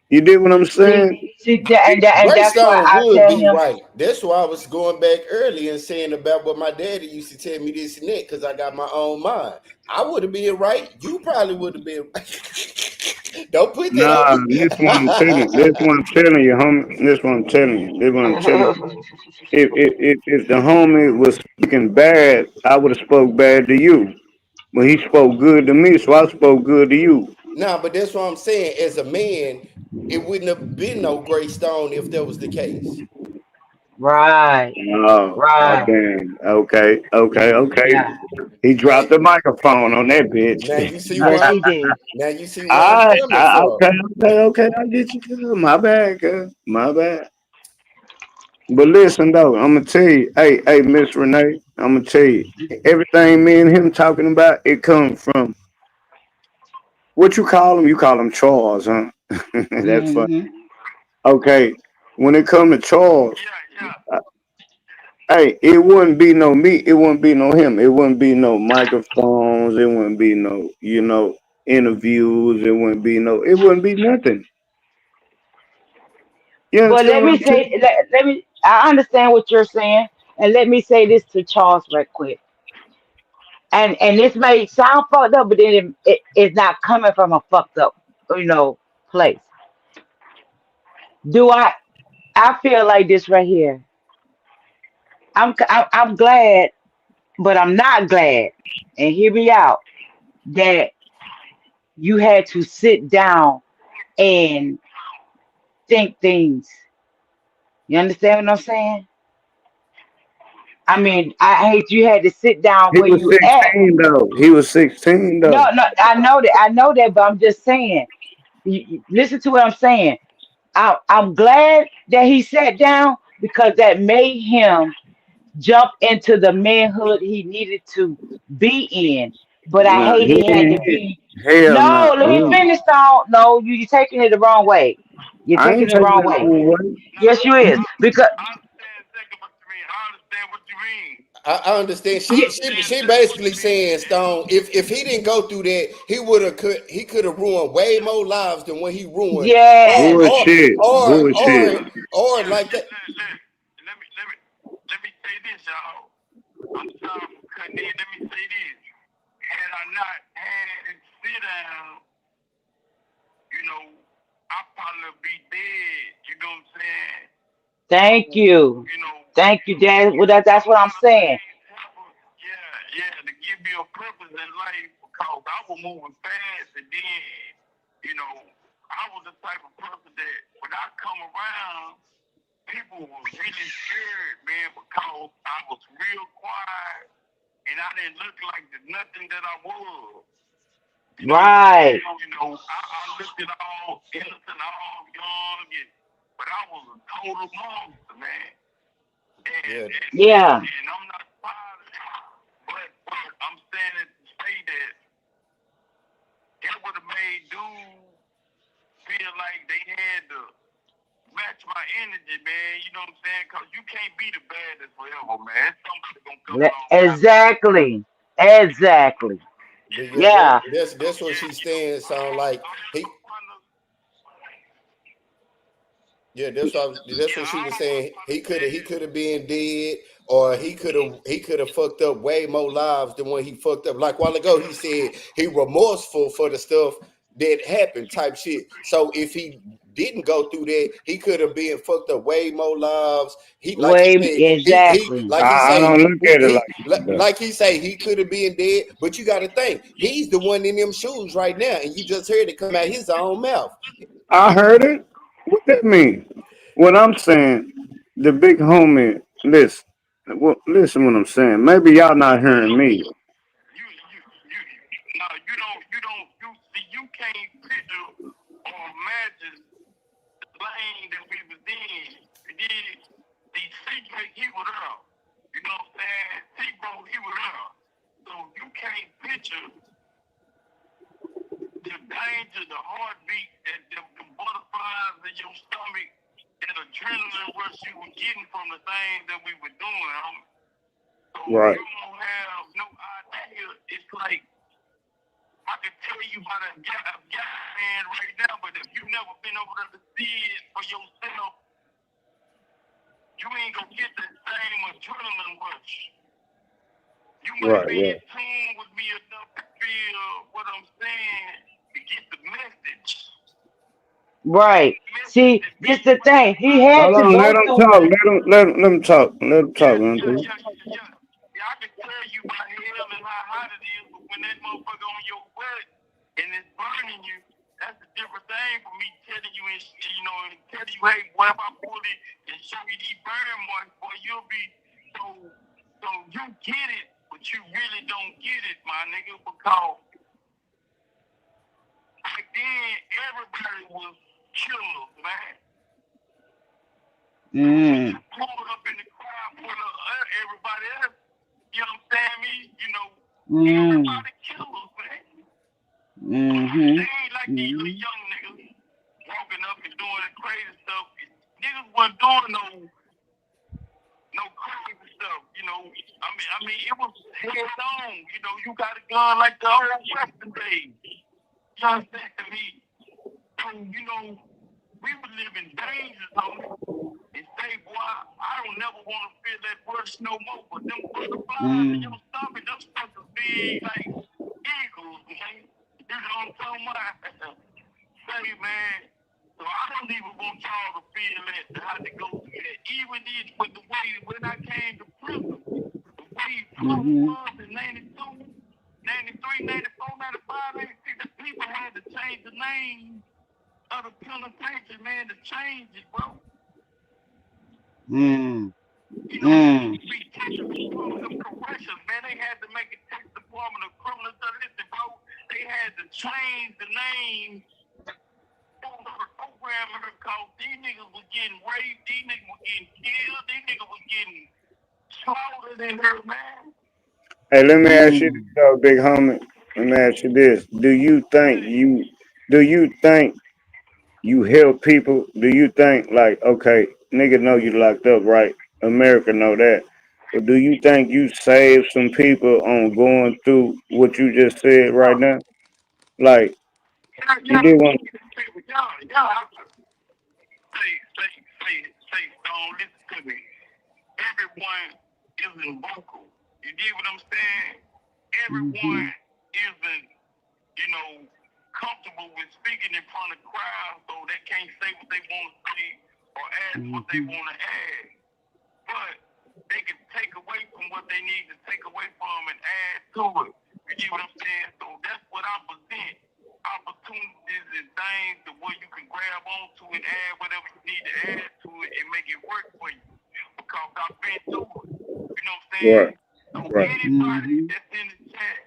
You did what I'm saying? And that's why Greystone I would tell be him. right. That's why I was going back early and saying about what my daddy used to tell me this and that because I got my own mind. I would have been right. You probably would have been right. Don't put that on Nah, me. this one I'm telling. This one I'm telling you, homie. This one I'm telling you. This one I'm telling you. If the homie was speaking bad, I would have spoke bad to you. But he spoke good to me, so I spoke good to you. Nah, but that's what I'm saying. As a man, it wouldn't have been no Greystone if that was the case. Right. Oh, Right. damn. Okay. Yeah. He Hey, dropped the microphone on that bitch. now you see Yes, where he did. now you see where I'm I, coming I from. okay. I get you, girl. My bad, girl. My bad. But listen though, I'm gonna tell you, hey, Miss Renee, I'm gonna tell you, everything me and him talking about, it comes from what you call him. You call him Charles, huh? That's fun. Hmm. Okay, when it come to Charles, Yeah, yeah. uh, hey, it wouldn't be no me. It wouldn't be no him. It wouldn't be no microphones. It wouldn't be no, interviews. It wouldn't be no. It wouldn't be nothing. You But understand let what me I'm say, saying? let me. I understand what you're saying, and let me say this to Charles right quick. And this may sound fucked up, but then it's not coming from a fucked up, place. Do I feel like this right here. I'm glad, but I'm not glad. And hear me out. That you had to sit down and think things. You understand what I'm saying? I mean, I hate you had to sit down He where was you at. 16 though. He was 16 No, though. no, I know that, but I'm just saying. Listen to what I'm saying. I'm glad that he sat down because that made him jump into the manhood he needed to be in. But I Nah, hate he he had to ain't. be. Hell no. No, let me finish, Don. No, you're taking it the wrong way. You're I taking ain't it the taking wrong it way. away. Nah, Yes, you is. Because I understand exactly what you mean. I understand what you mean. I understand. I yeah, understand She exactly what basically you mean. saying Stone. If he didn't go through that, he could have ruined way more lives than what he ruined. Or yes. or Bullshit. or Bullshit. or or Yeah, like that. let me say this, y'all. I'm sorry for cutting in. Let me say this. Had I not had it sit down, you know, I'd probably be dead. You know what I'm saying? So, Thank you. you know, Thank you, Dad. Well, a that's what I'm lot of saying. things happen. To give me a purpose in life because I was moving fast and then, I was the type of person that when I come around, people were really scared, man, because I was real quiet and I didn't look like the nothing that I was. You know what I'm Right. saying? I looked at all innocent, all young, but I was a total monster, man. Yeah, And I'm not proud of it. But I'm saying it to say that it would have made dudes feel like they had to match my energy, man. You know what I'm saying? Because you can't be the baddest forever, man. Somebody gonna come along after you. Exactly. Exactly. but yeah, Yeah. that's what she's saying. Sound like he. I'm trying to, Yeah, that's what she was saying. He yeah. could have been dead, or he could have fucked up way more lives than what he fucked up. Like a while ago, he said he remorseful for the stuff that happened, type shit. So if he didn't go through that, he could have been fucked up way more lives. He like he Way said he exactly. like he I say don't look at it like that though. like he say he could have been dead. But you got to think he's the one in them shoes right now, and you just heard it come out his own mouth. I heard it. What that mean? What I'm saying, the big homie, listen. Well, listen what I'm saying. Maybe y'all not hearing me. No, you see, you can't picture or imagine the lane that we was in. And then the secret, he was up. You know what I'm saying? T-Bro, he was up. So you can't picture the danger, the heartbeat, and the butterflies in your stomach, that adrenaline rush you were getting from the things that we were doing. So Right. you don't have no idea. It's like I can tell you about a guy man right now, but if you never been over there to see it for yourself, you ain't gonna get that same adrenaline rush. You might Right. be Right. in tune with me enough to feel what I'm saying to get the message. Right. The message See, is this being the put thing. He across. had Hold to on. go Let them through. talk. Let them talk. Let them talk. Auntie. Yeah, I can tell you about hell and how hot it is, but when that motherfucker on your butt and it's burning you, that's a different thing for me telling you and telling you, hey, boy, if I pull it and show you these burn marks, boy, you'll be so you get it, but you really don't get it, my nigga, because back then everybody was killers, man. Pulled up in the crowd, pulled up everybody else. You know what I'm saying? Everybody killers, man. They ain't like these little young niggas walking up and doing the crazy stuff. Niggas wasn't doing no crazy stuff, I mean, it was head on. You got a gun like the old Western days. You understand me? So, we would live in danger zone and say, boy, I don't never want to feel that brush no more. But them butterflies in your stomach, them suckers big like eagles, man. You know what I'm talking about? Say, man. So I don't even want y'all to feel that, to have to go through that. Even with the way, when I came to prison, the way prison was in 92, 93, 94, 95, 96, the people had to change the name of the penitentiary, man, to change it, bro. Be teaching the corrections, man. They had to make a Texas Department of Criminal Justice, bro. They had to change the name program because these niggas was getting raped, these niggas was getting killed, these niggas was getting slaughtered in here, man. Hey, let me ask you this, though, big homie. Let me ask you this: do you think you help people? Do you think like, okay, nigga know you locked up, right? America know that. But do you think you saved some people on going through what you just said right now? Like you did one. Y'all, say, don't listen to me. Everyone isn't vocal. You get what I'm saying? Everyone isn't, comfortable with speaking in front of crowds, so they can't say what they want to say or ask what they want to ask. But they can take away from what they need to take away from and add to it. You get what I'm saying? So that's what I present. Opportunities and things to where you can grab onto and add whatever you need to add to it and make it work for you. Because I've been through it. You know what I'm saying? So anybody that's in the chat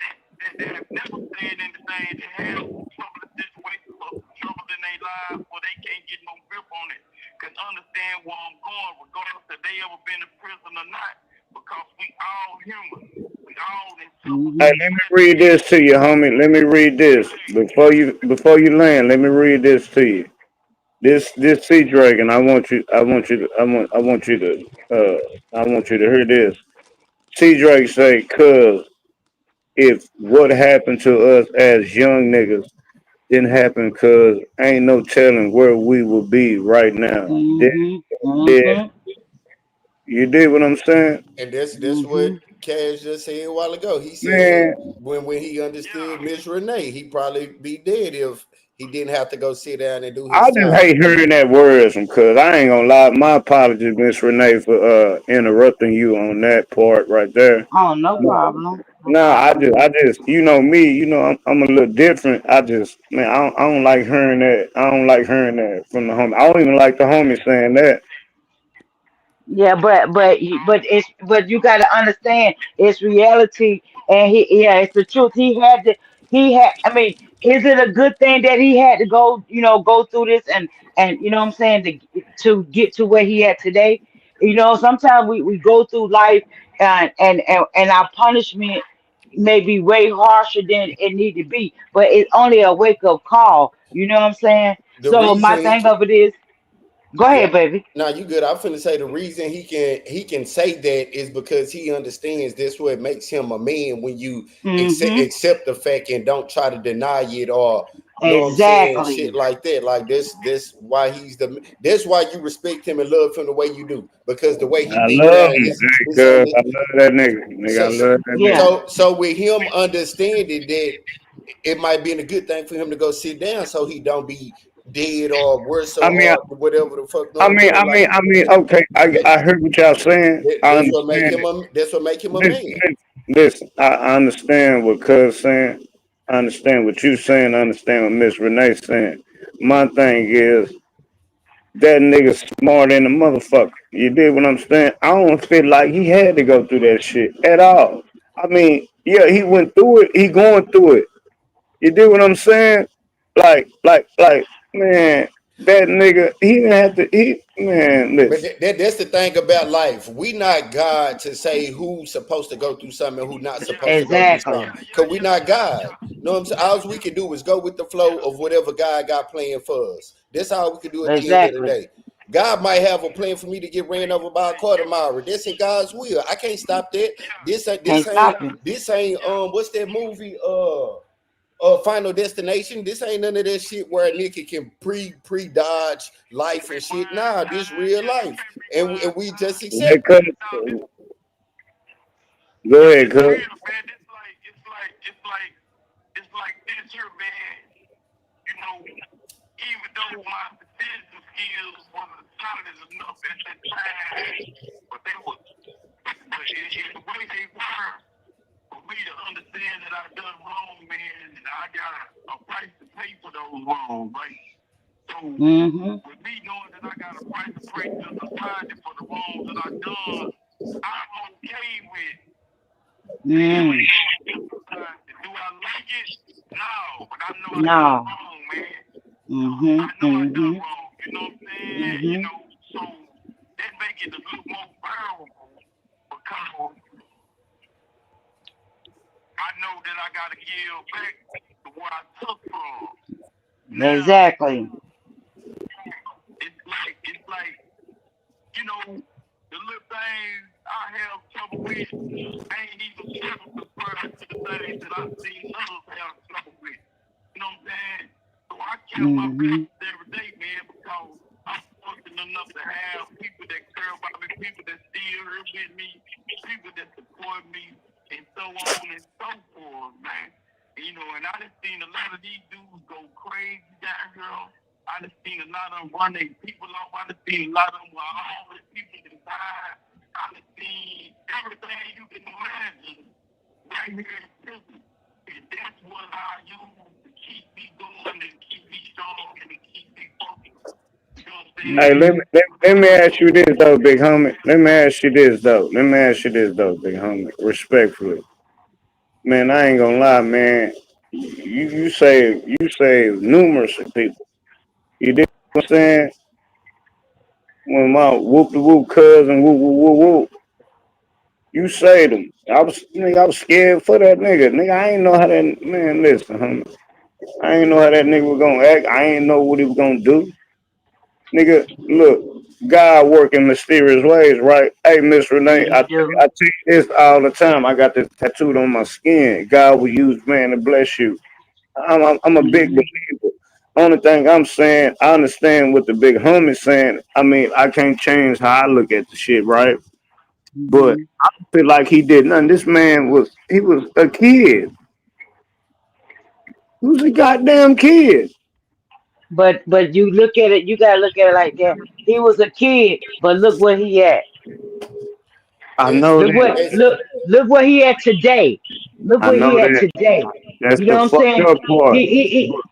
that have never said anything that have trouble in situations or trouble in their lives where they can't get no grip on it can understand where I'm going regardless if they ever been in prison or not. Because we all human. We all in trouble. Hey, let me read this to you, homie. Let me read this before you land. Let me read this to you. This C Dragon. I want you to hear this. C Drake say, "Cause if what happened to us as young niggas didn't happen, cause ain't no telling where we will be right now." Dead. You did what I'm saying? And that's what Cash just said a while ago. He said Man, when he understood Miss Renee, he'd probably be dead if he didn't have to go sit down and do I his just time. hate hearing that word from cuz I ain't gonna lie. My apologies, Miss Renee, for interrupting you on that part right there. Oh, no problem. No Nah, problem. I just, me, I'm a little different. I just, man, I don't like hearing that. I don't like hearing that from the homie. I don't even like the homie saying that. Yeah, but you got to understand it's reality, and it's the truth. He had. I mean, is it a good thing that he had to go through this and you know what I'm saying to get to where he at today? Sometimes we go through life and our punishment may be way harsher than it need to be, but it's only a wake up call. You know what I'm saying? The So my reason he thing can, of it is, go yeah, ahead, baby. now you good. I'm finna say the reason he can say that is because he understands this what makes him a man when you Mm-hmm. accept the fact and don't try to deny it or know what I'm saying, shit Exactly. like that. Like this why that's why you respect him and love him the way you do. Because the way he I be love now him, is cuz under I love that nigga. Nigga, I so love that nigga. Yeah. so with him understanding that it might be a good thing for him to go sit down so he don't be dead or worse I so mean, hard whatever the fuck going on. Like okay, that, I heard what y'all saying. I understand it. that's what make him a Listen, man. listen, I understand what Cuz saying. I understand what you saying. I understand what Miss Renee saying. My thing is, that nigga smart than a motherfucker. You did what I'm saying? I don't feel like he had to go through that shit at all. I mean, yeah, he went through it. He going through it. You did what I'm saying? Like, man, that nigga, he didn't have to. Man, But listen. that's the thing about life. We not God to say who's supposed to go through something and who not supposed to go through Exactly. something. Because we not God. You know what I'm saying? All we can do is go with the flow of whatever God got planned for us. That's all we can do at the end of the Exactly. day. God might have a plan for me to get ran over by a car tomorrow. That's in God's will. I can't stop that. This ain't Can't this ain't stop it. this ain't what's that movie? Final Destination. This ain't none of that shit where a nigga can pre dodge life and shit. Nah, this real life, and we just Hey, accept it. cuz, go ahead, It's cuz. real, man. It's like this here, man. You know, even though my decision skills wasn't solid enough at that time, but they were, but in the way they were, for me to understand that I done wrong, man, and I got a price to pay for those wrongs, right? So Mm-hmm. with me knowing that I got a price to pay to society for the wrongs that I done, I'm okay with paying Mm. for society. Do I like it? No, but I know I done No. wrong, man. Mm-hmm. I know I done Mm-hmm. wrong. You know what I'm saying? You Mm-hmm. know, so that make it a little more bearable because I know that I gotta give back to what I took from. Now Exactly. it's like you know the little things I have trouble with ain't even trouble compared to the things that I seen others have trouble with. You know what I'm saying? So I count my Mm-hmm. blessings every day, man, because I'm fortunate enough to have people that care about me, people that still here with me, people that support me, and so on and so forth, man. You know, and I done seen a lot of these dudes go crazy down here. I done seen a lot of them run their people off. I done seen a lot of them where all the people can die. I done seen everything you can imagine right here in prison. And that's what I use to keep me going and keep me strong and to keep me focused. You know what I'm Hey, saying? let Mm-hmm. me let me ask you this though, big homie. Let me ask you this though. Let me ask you this though, big homie. Respectfully, man, I ain't gonna lie, man. You save numerous of people. You did what I'm saying? When my whoop the whoop cousin whoop whoop whoop whoop, you saved him. I was scared for that nigga. Nigga, I ain't know how that man. Listen, homie. I ain't know how that nigga was gonna act. I ain't know what he was gonna do. Nigga, look, God work in mysterious ways, right? Hey, Miss Renee, He I do. tell you this all the time. I got this tattooed on my skin. God will use man to bless you. I'm a big Mm-hmm. believer. Only thing I'm saying, I understand what the big homie's saying. I mean, I can't change how I look at the shit, right? But Mm-hmm. I don't feel like he did nothing. This man he was a kid. He was a goddamn kid. But you look at it, you gotta look at it like that. He was a kid, but look where he at. I It's, know Look what that. it's look where he at today. Look I where know he at that. today. That's You know the what I'm fucked saying? up part.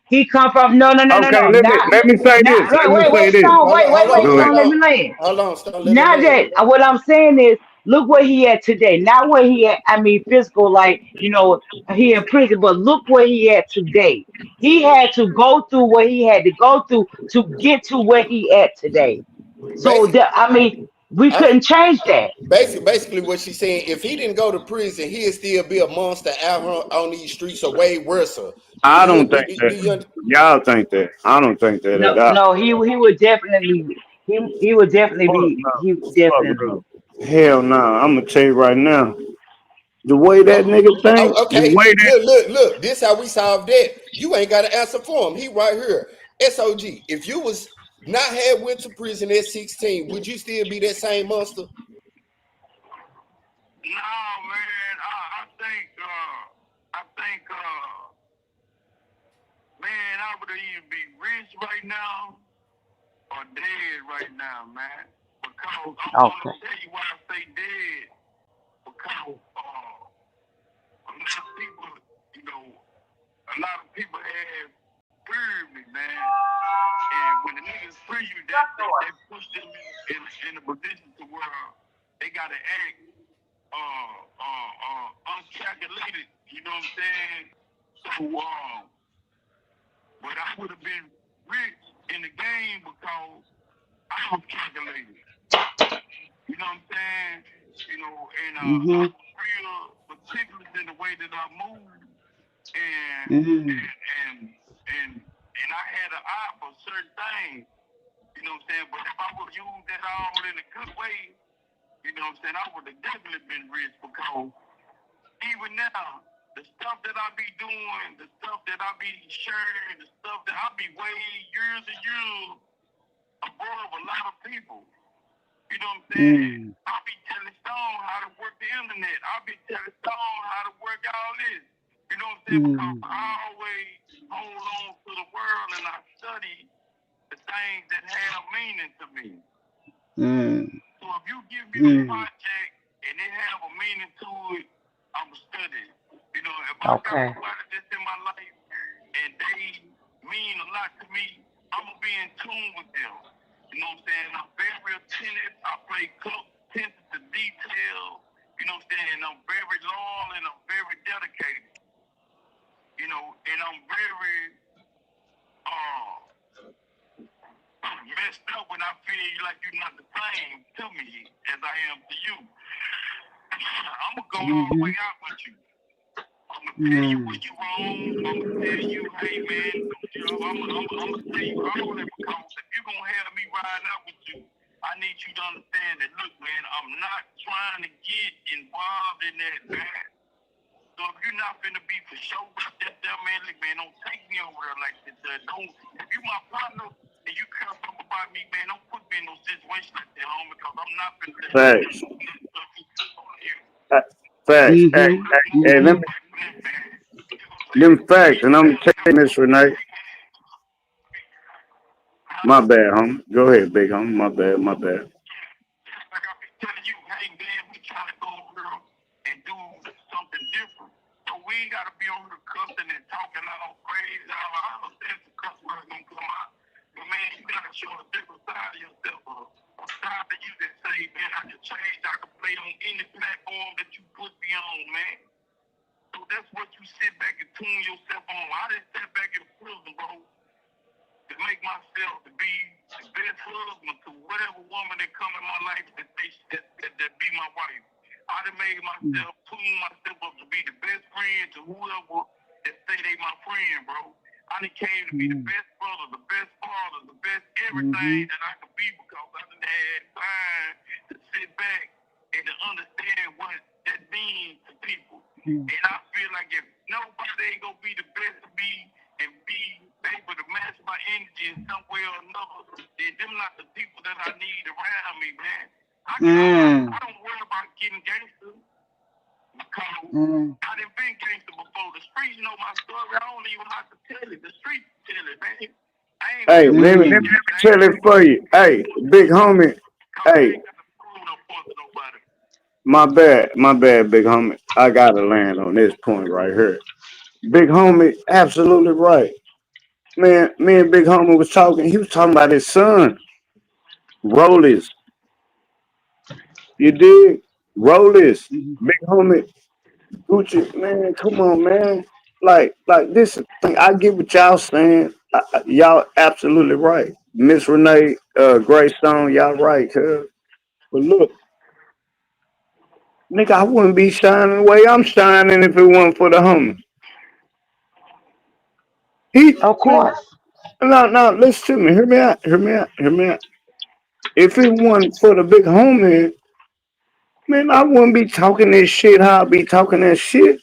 He come from Okay, let me not let me say this. Let me wait say this. Stone wait Go ahead. Stone, let me land. hold on, Stone, let her Now land. that what I'm saying is, look where he at today. Not where he at. I mean, physical, like he in prison, but look where he at today. He had to go through what he had to go through to get to where he at today. So Basically, that I mean, we I, couldn't change that. basically what she's saying, if he didn't go to prison, he'd still be a monster out here on these streets, or way worse. Do I you don't do, think do, that. do you Y'all think that. I don't think that No, at all. no, he would definitely he would definitely Fuck be no. he would Fuck definitely. no. Hell no. I'm gonna tell you right now. The way that nigga think, the okay, way that look. This how we solve that. You ain't got to answer for him. He right here. SOG. If you was not had went to prison at 16, would you still be that same monster? No, man. I think, man, I would either be rich right now or dead right now, man. Because I'm gonna Okay. tell you why I say dead. Because a lot of people, a lot of people have heard me, man. And when the niggas free you, they push them in a position to where they gotta act uncalculated. You know what I'm saying? So but I would have been rich in the game because I was calculated. You know what I'm saying? You know, and I was real meticulous in the way that I moved, and I had an eye for certain things. You know what I'm saying? But if I would use that all in a good way, you know what I'm saying, I would have definitely been rich because even now, the stuff that I be doing, the stuff that I be sharing, the stuff that I be way years and years above a lot of people. You know what I'm saying? I be telling Stone how to work the internet. I be telling Stone how to work all this. You know what I'm saying? Because I always hold on to the world and I study the things that have meaning to me. So if you give me a project and it have a meaning to it, I'm studying. You know, if I got somebody that's in my life and they mean a lot to me, I'm gonna be in tune with them. You know what I'm saying? I'm very attentive. I pay close attention to detail. You know what I'm saying? I'm very loyal and I'm very dedicated. You know, and I'm very messed up when I feel like you're not the same to me as I am to you. I'm gonna go all the way out with you. I'm gonna tell you when you're wrong. I'm gonna tell you, hey man, you know, I'm gonna tell you all that because if you're gonna have me riding out with you, I need you to understand that, look, man, I'm not trying to get involved in that, man. So if you're not finna be for sure about that there, man, look, man, don't take me over there like that. Don't, if you my partner and you care something about me, man, don't put me in no situation like that, homie, because I'm not finna let Facts. you. Facts. Hey, let me them facts, and I'm taking this, Renee. My bad, homie. Go ahead, big homie. My bad. Like I be telling you, hey man, we trying to go over here and do something different. So we ain't gotta be over here cussing and talking all crazy. I understand the cuss words gonna come out. But man, you gotta show a different side of yourself. A side that you can say, man, I can change, I can play on any platform that you put me on, man. So that's what you sit back and tune yourself on. I didn't sit back in prison, bro, to make myself to be the best husband to whatever woman that come in my life that be my wife. I done made myself, tune myself up to be the best friend to whoever that say they my friend, bro. I done came to be the best brother, the best father, the best everything that I could be because I done had time to sit back and to understand what that means to people. And I feel like if nobody ain't gonna be the best to me and be able to match my energy in some way or another, then them not the people that I need around me, man. I don't worry about getting gangster because I done been gangster before. The streets know my story. I don't even have to tell it. The streets tell it, man. Hey, let me tell it for you. Hey, big homie. Hey, my bad, big homie. I gotta land on this point right here. Big homie, absolutely right. Man, me and Big Homie was talking. He was talking about his son, Rollies. You dig? Rollies. Big Homie, Gucci. Man, come on, man. Like this is the thing. I get what y'all saying. Y'all absolutely right. Miss Renee, Greystone, y'all right, cuz. But look, nigga, I wouldn't be shining the way I'm shining if it wasn't for the homie. He, Of man, course. no, listen to me. Hear me out. If it wasn't for the big homie, man, I wouldn't be talking this shit how I be talking that shit.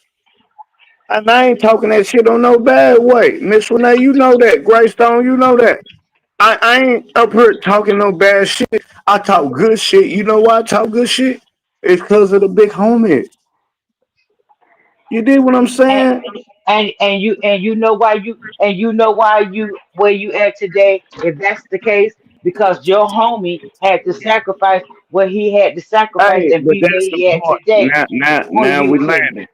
And I ain't talking that shit on no bad way. Miss Renee, you know that. Greystone, you know that. I ain't up here talking no bad shit. I talk good shit. You know why I talk good shit? It's because of the big homie. You did what I'm and saying? and you know why you where you at today, if that's the case, because your homie had to sacrifice what he had to sacrifice Hey, and but be where that's the he at part. today for Now you we to. landing.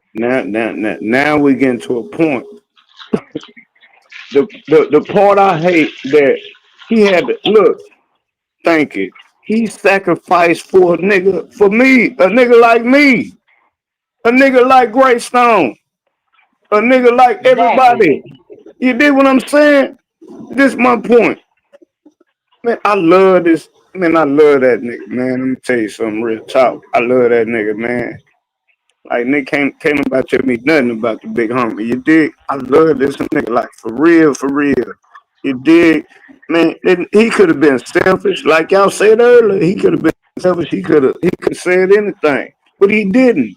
Now we getting to a point. the part I hate that he had to look. Thank you. He sacrificed for a nigga for me, a nigga like me, a nigga like Greystone, a nigga like Exactly. everybody. You did what I'm saying? This my point. Man, I love this. Man, I love that nigga, man. Let me tell you something real talk. I love that nigga, man. Like Nick came about tell me nothing about the big homie. You dig? I love this nigga, like for real, for real. You dig? Man, he could have been selfish, like y'all said earlier. He could have been selfish. He could said anything, but he didn't.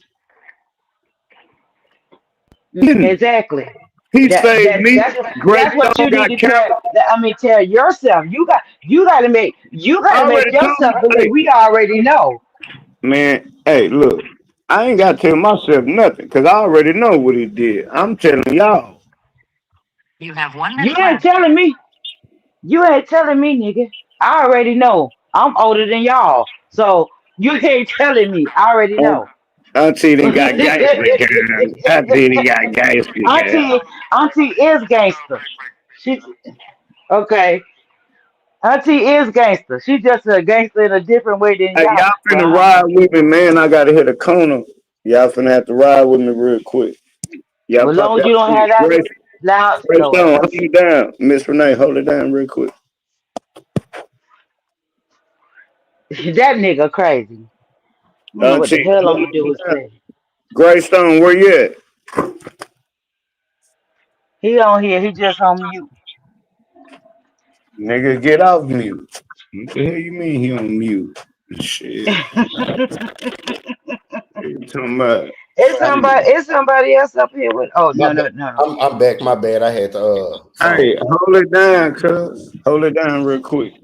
Didn't. Exactly. He That saved that me. that's what that's what Greystone you need got to killed. tell. I mean, tell yourself. You got I to make already yourself told. believe. Hey, We already know. man. Hey, look. I ain't got to tell myself nothing because I already know what he did. I'm telling y'all. You have one You minute ain't left. telling me. You ain't telling me, nigga. I already know. I'm older than y'all, so you ain't telling me. I already know. Auntie done got gangster, girl. Auntie done got gangster, girl. Auntie, Auntie is gangster. She okay. Auntie is gangster. She just a gangster in a different way than Hey, y'all. y'all But finna ride with me, man. I gotta hit a corner. Y'all finna have to ride with me real quick. Y'all as pop long as y'all you don't shit. have that Grace, loud, Grace Lord Stone, hold mercy. it down. Miss Renee, hold it down real quick. That nigga crazy. I don't know what the Auntie, hell I'm hold gonna do it with down. today. Grace Stone, where you at? He on here. He just on mute. Nigga, get off mute. What the hell you mean he on mute? Shit. What you talking about? It's somebody else up here with. Oh My no bad. no no no. I'm back. My bad. I had the phone. Hey, hold it down, cuz. Hold it down real quick.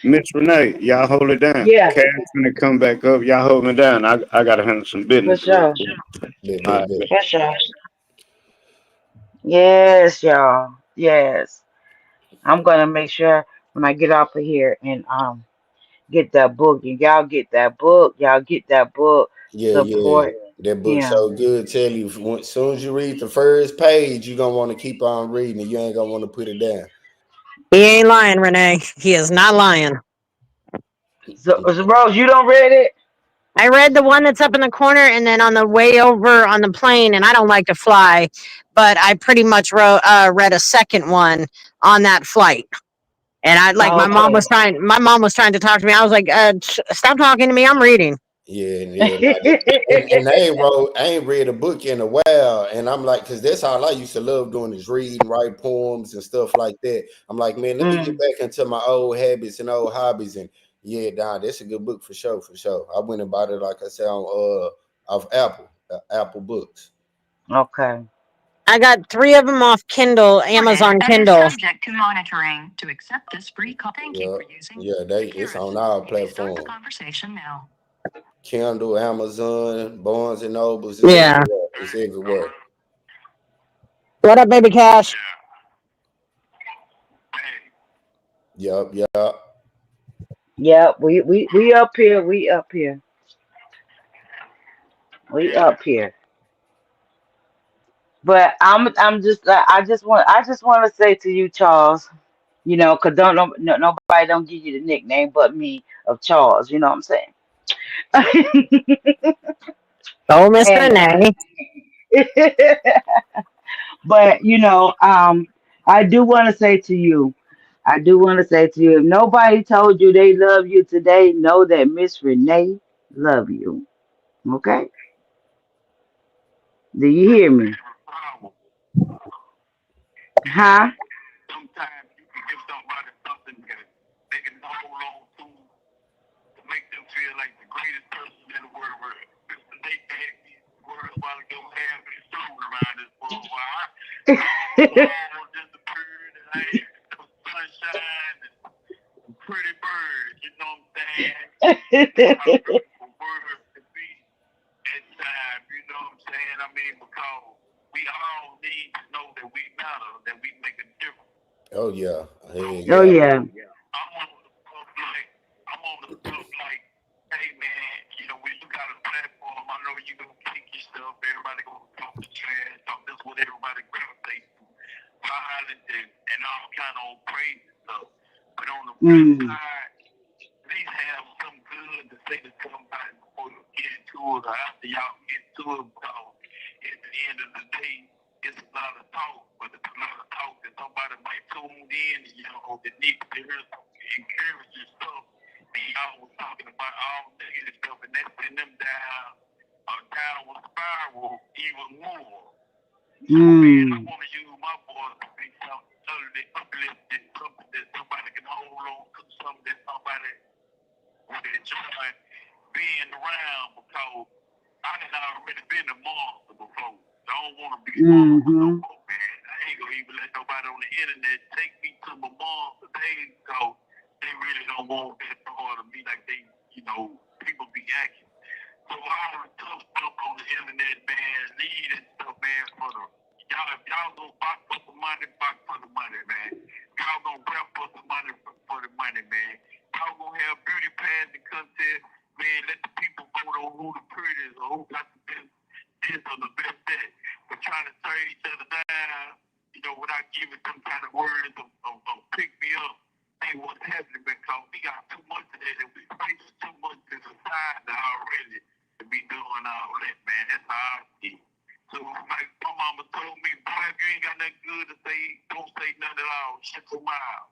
Miss Renee, y'all hold it down. Yeah, Cash gonna come back up. Y'all hold me down. I gotta handle some for business real sure. quick. Bet, All bet, right. bet. For sure. Yes, y'all. Yes. I'm gonna make sure when I get off of here and get that book. And y'all get that book. Y'all get that book. Yeah, yeah. Support That book him. so good. Tell you, as soon as you read the first page, you're gonna want to keep on reading it. You ain't gonna want to put it down. He ain't lying, Renee. He is not lying. So Rose, you don't read it? I read the one that's up in the corner, and then on the way over on the plane, and I don't like to fly, but I pretty much read a second one on that flight. And I like Oh, okay. My mom was trying to talk to me. I was like, stop talking to me. I'm reading. Yeah, yeah. And I ain't read a book in a while, and I'm like, because that's all I used to love doing is reading, write poems and stuff like that. I'm like, man, let me get Mm. back into my old habits and old hobbies, and yeah, Don, that's a good book for sure, for sure. I went and bought it, like I said, on of Apple Books. Okay. I got 3 of them off Kindle, Recorded Amazon and is Kindle. subject to monitoring. To accept this free call, thank you Yeah, for using yeah, it's Securus. on our You may start the platform. conversation now. Kindle, Amazon, Barnes and Nobles, it's Yeah. everywhere. It's everywhere. What up, baby Cash? Yup, yup. Yeah, we up here. We up here. We up here. But I'm just I just want to say to you, Charles. You know, cause don't no, nobody don't give you the nickname but me of Charles. You know what I'm saying? Oh, Miss and Renee. but I do want to say to you, if nobody told you they love you today, know that Miss Renee love you. Okay? Do you hear me? Huh? Sometimes you can give somebody something that they can hold on to make them feel like the greatest person in the world. Mr. Nate had these words while ago, have his soul around this world. All disappeared, and I had some sunshine and pretty birds, you know what I'm saying? That's how beautiful words can be at times, you know what I'm saying? I mean, because we all need to know that we matter, that we make a difference. Oh yeah. Hey, Oh yeah. yeah. I'm on the stuff like, hey man, you know, when you got a platform, I know you gonna kick your stuff, everybody gonna talk the trash, talk this what everybody gravitate to. Mm. At least have some good to say to somebody before you get into it or after y'all get to it. Because at the end of the day, it's a lot of talk, but it's a lot of talk that somebody might tune in, you know, that needs to hear some encouraging stuff. And y'all was talking about all negative stuff, and that's sending them down a downward spiral even more. So, man, I want to use my voice to say something totally uplifting, something that somebody can hold on to, something that somebody would enjoy being around, because I done already been a monster before. I don't want to be a monster no more, man. I ain't going to even let nobody on the internet take me to my monster days, because they really don't want that part of me like they, you know, people be acting. So all the tough stuff on the internet, man, lead and stuff, man, for the y'all. If y'all gonna box for the money, man. Y'all gonna rap for the money, man. Y'all gonna have beauty pageant contest, man. Let the people vote on who the prettiest or who got the best this or the best that. But trying to tear each other down, you know, without giving some kind of words of pick me up, ain't what's happening, because we got too much of that, and we face too much in society already to be doing all that, man. That's how I see it. So, like my mama told me, boy, if you ain't got nothing good to say, don't say nothing at all. Shut your mouth.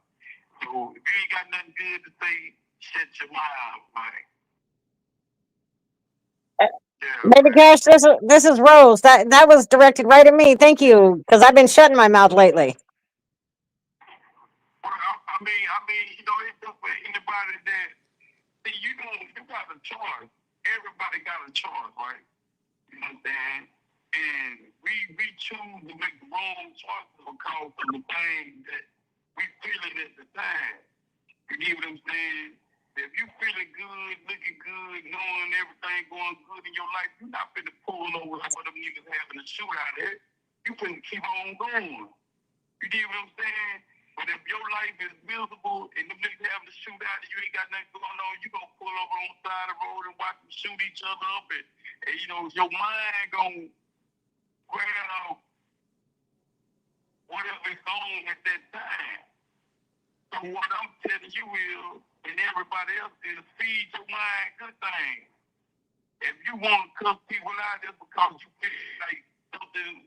So, if you ain't got nothing good to say, shut your mouth, man. Yeah, Baby man. Cash, this is Rose. That was directed right at me. Thank you, because I've been shutting my mouth lately. Well, I mean, you know, it's just for anybody that, see, you got a choice. Everybody got a choice, right? You know what I'm saying? And we choose to make the wrong choices because of the things that we feeling at the time. You get what I'm saying? If you feeling good, looking good, knowing everything going good in your life, you're not finna pull over like what them niggas having a shootout at. You finna keep on going. You get what I'm saying? But if your life is miserable and them niggas having a shootout and you ain't got nothing going on, you gonna pull over on the side of the road and watch them shoot each other up, and you know, your mind gonna grab whatever is on at that time. So what I'm telling you is, and everybody else is, feed your mind good things. If you want to cuss people out just because you feel like something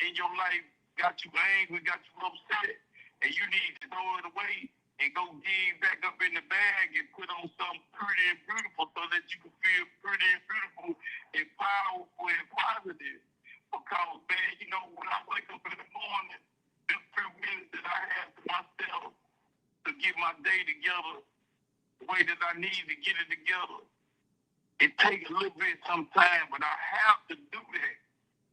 in your life got you angry, got you upset, and you need to throw it away and go dig back up in the bag and put on something pretty and beautiful so that you can feel pretty and beautiful and powerful and positive. Because, man, you know, when I wake up in the morning, the few minutes that I have to myself to get my day together the way that I need to get it together, it takes a little bit sometimes, but I have to do that.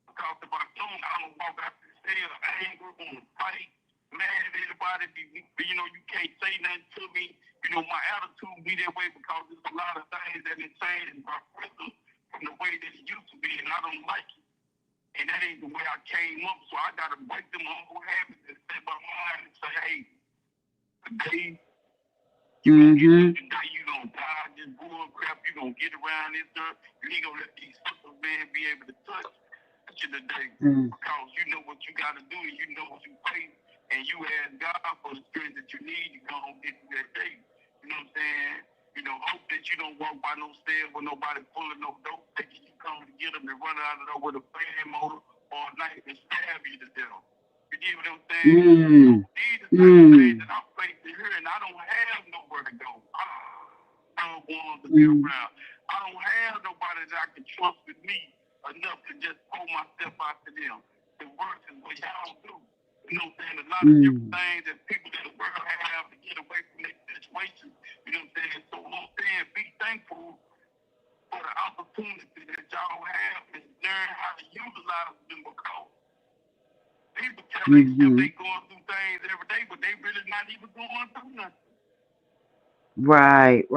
Because if I don't walk out the cell angry, want to fight, mad at anybody, you know, you can't say nothing to me. You know, my attitude be that way because there's a lot of things that have changed my rhythm from the way that it used to be, and I don't like it. And that ain't the way I came up, so I got to break them humble habits and set my mind and say, hey, today, you gonna get up today, you gonna die this bull crap, you gonna get around this dirt, you ain't gonna let these simple men be able to touch you today. Because you know what you gotta do, and you know what you face, and you ask God for the strength that you need to go and get through that day. You know what I'm saying? You know, hope that you don't walk by no stairs with nobody pulling no dope, thinking you come to get them and run out of there with a fan motor or a knife and stab you to death. You get what I'm saying? These are the type of things that I'm facing here, and I don't have nowhere to go. I don't want to be around. I don't have nobody that I can trust with me enough to just pull myself out to them. The work is what y'all do. You know what I'm saying? A lot of different things that people in the world have to get away from this situation. You know what I'm saying? So I'm saying, be thankful for the opportunity that y'all have and learn how to utilize them, because people tell themselves they going through things every day, but they really not even going through nothing. Right.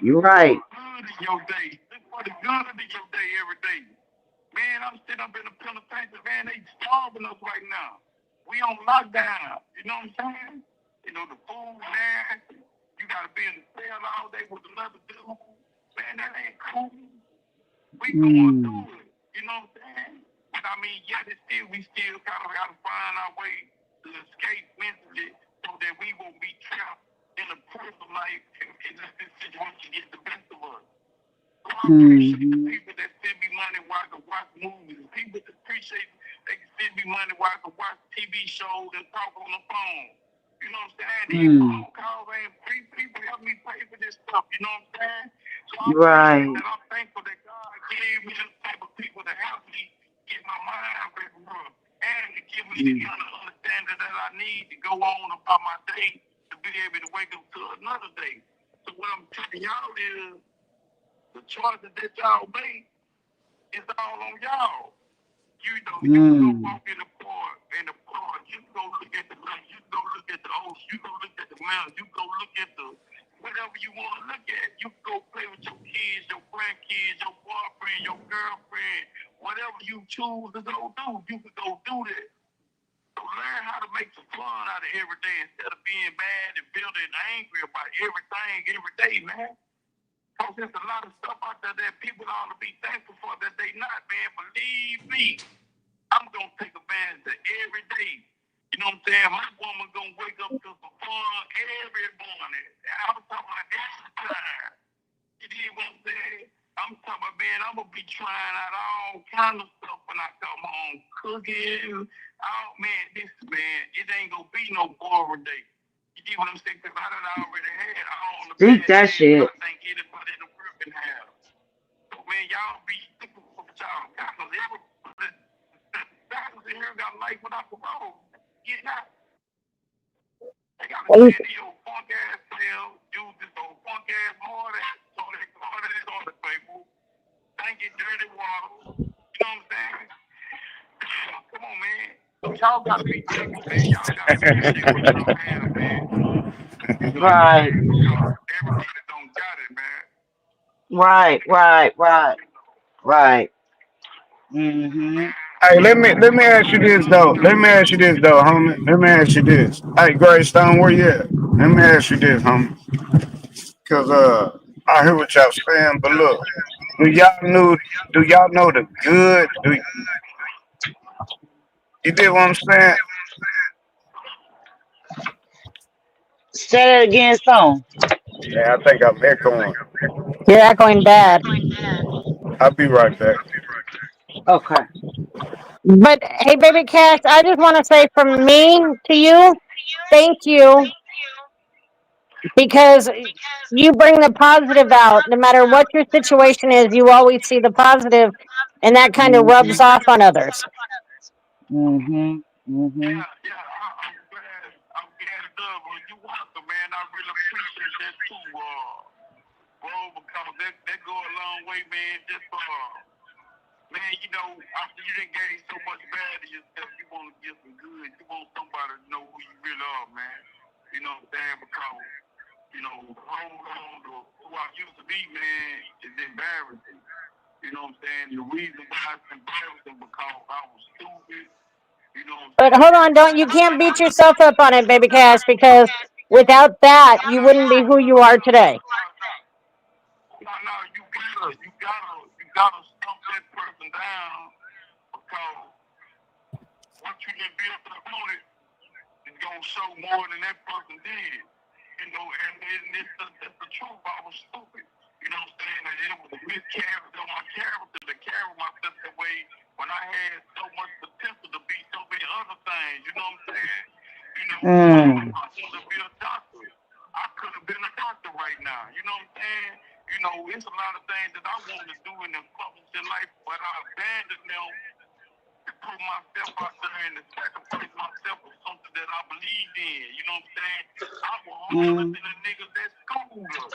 You're right. Good in your day. Look for the good in your day every day. Man, I'm sitting up in the penitentiary, man, they starving us right now. We on lockdown. You know what I'm saying? You know, the food nasty. You got to be in the cell all day with another dude. Man, that ain't cool. We going through it. You know what I'm saying? But I mean, yet we still kind of got to find our way to escape mentally so that we won't be trapped in the personal life and let this situation get the best of us. So I appreciate the people that send me money where I can watch movies. People that appreciate they can send me money where I can watch TV shows and talk on the phone. You know what I'm saying? These phone calls ain't free. People help me pay for this stuff. You know what I'm saying? So I appreciate Right. that. I'm thankful that God gave me this type of people to help me get my mind ready and to give me the kind of understanding that I need to go on about my day to be able to wake up to another day. So what I'm telling y'all is the choices that y'all make is all on y'all. You know, you can go walk in the park, you can go look at the lake, you can go look at the ocean, you can go look at the mountains, you can go look at the whatever you want to look at. You can go play with your kids, your grandkids, your boyfriend, your girlfriend, whatever you choose to go do, you can go do that. So learn how to make some fun out of every day instead of being mad and building angry about everything every day, man. Because there's a lot of stuff out there that people ought to be thankful for that they not, man. Believe me, I'm going to take advantage of every day. You know what I'm saying? My woman going to wake up to some fun every morning. I'm talking about every time. You know what I'm saying? I'm talking about, man, I'm going to be trying out all kind of stuff when I come home. Cooking. Oh, man, it ain't going to be no boring day. You get what I'm saying? Because I done already had all the Think bad that days shit. I think anybody in the world can have. So, man, y'all be thinking what y'all got. Because every doctors in here got life without parole. Get out. They got to send you your funk ass tail, use this old funk ass hard ass toilet paper, thank you dirty water. You know what I'm saying? Come on, man. So y'all got to be thankful, man. Y'all got to appreciate what y'all have, man. You know what I'm Right. saying? Because everybody don't got it, man. Right. Hey, let me ask you this though. Let me ask you this though, homie. Let me ask you this. Hey, Greystone, where you at? Let me ask you this, homie. Cause I hear what y'all saying, but look, do y'all know do y'all know the good? Do you did what I'm saying? Say it again, Stone. Yeah, I think I'm echoing. You're echoing bad. I'll be right back. Okay. But hey, baby Cash, I just want to say from me to you, thank you because you bring the positive out. No matter what your situation is, you always see the positive, and that kind of rubs off on others. Yeah, I'm glad it does. Well, you welcome, man. I really appreciate that too, bro, because that go a long way, man. Just man, you know, after you done gained so much bad in yourself, you want to get some good. You want somebody to know who you really are, man. You know what I'm saying? Because, you know, hold on to who I used to be, man, is embarrassing. You know what I'm saying? The reason why it's embarrassing because I was stupid. You know what I'm But hold saying? on, don't you can't beat yourself up on it, baby Cash, because without that, you wouldn't be who you are today. No, you gotta stump that person down because what you done built up on it is gonna show more than that person did. You know, and it's the truth. I was stupid. You know what I'm saying? And it was a miscarriage on my character to carry myself that way when I had so much potential to be so many other things. You know what I'm saying? You know, I wanted to be a doctor. I could have been a doctor right now. You know what I'm saying? You know, it's a lot of things that I wanted to do and accomplish in life, but I abandoned them to put myself out there and to sacrifice myself for something that I believed in. You know what I'm saying? I was harder than the niggas that schooled us.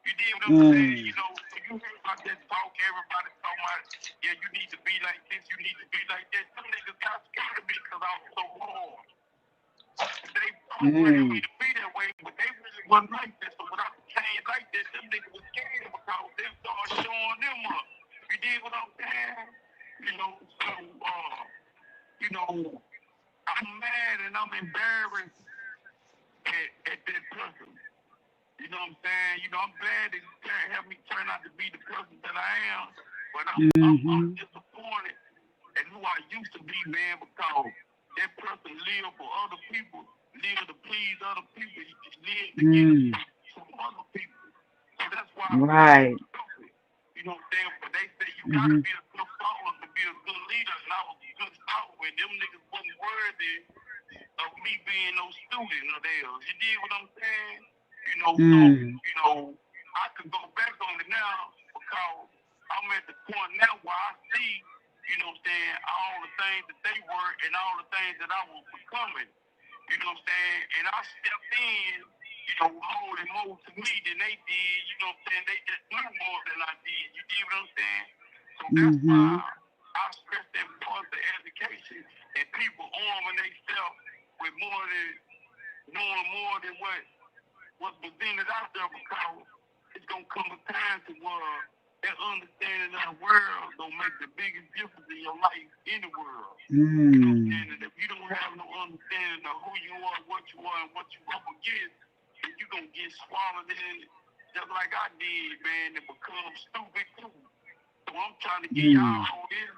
You did what I'm saying? You know, when you hear about that talk, everybody talking about, yeah, you need to be like this, you need to be like that. Some niggas got scared of me because I was so hard. They programmed me to be that way, but they really wasn't like that. So when I became like that, them niggas was scared because they started showing them up. You did what I'm saying? You know, so, you know, I'm mad and I'm embarrassed at that person. You know what I'm saying? You know, I'm glad that it helped me turn out to be the person that I am, but I'm disappointed in who I used to be, man, because that person lived for other people. live to please other people. You just live to get some other people. So that's why Right. stupid. You know what I'm saying? But they say you gotta be a good follower to be a good leader, and I was a good follower, and them niggas wasn't worthy of me being no student of theirs. You did what I'm saying? You know, so, you know, I could go back on it now because I'm at the point now where I see, you know what I'm saying, all the things that they were and all the things that I was becoming. You know what I'm saying? And I stepped in, you know, holding more to me than they did. You know what I'm saying? They just knew more than I did. You get what I'm saying? So that's why I stress the importance of education and people arming themselves with more than knowing more than what's presented out there, because it's gonna come a time to where that understanding of the world gonna make the biggest difference in your life in the world. You know what I'm saying? And if you don't have no understanding of who you are, and what you up against, then you gonna get swallowed in just like I did, man, and become stupid too. So I'm trying to get y'all on this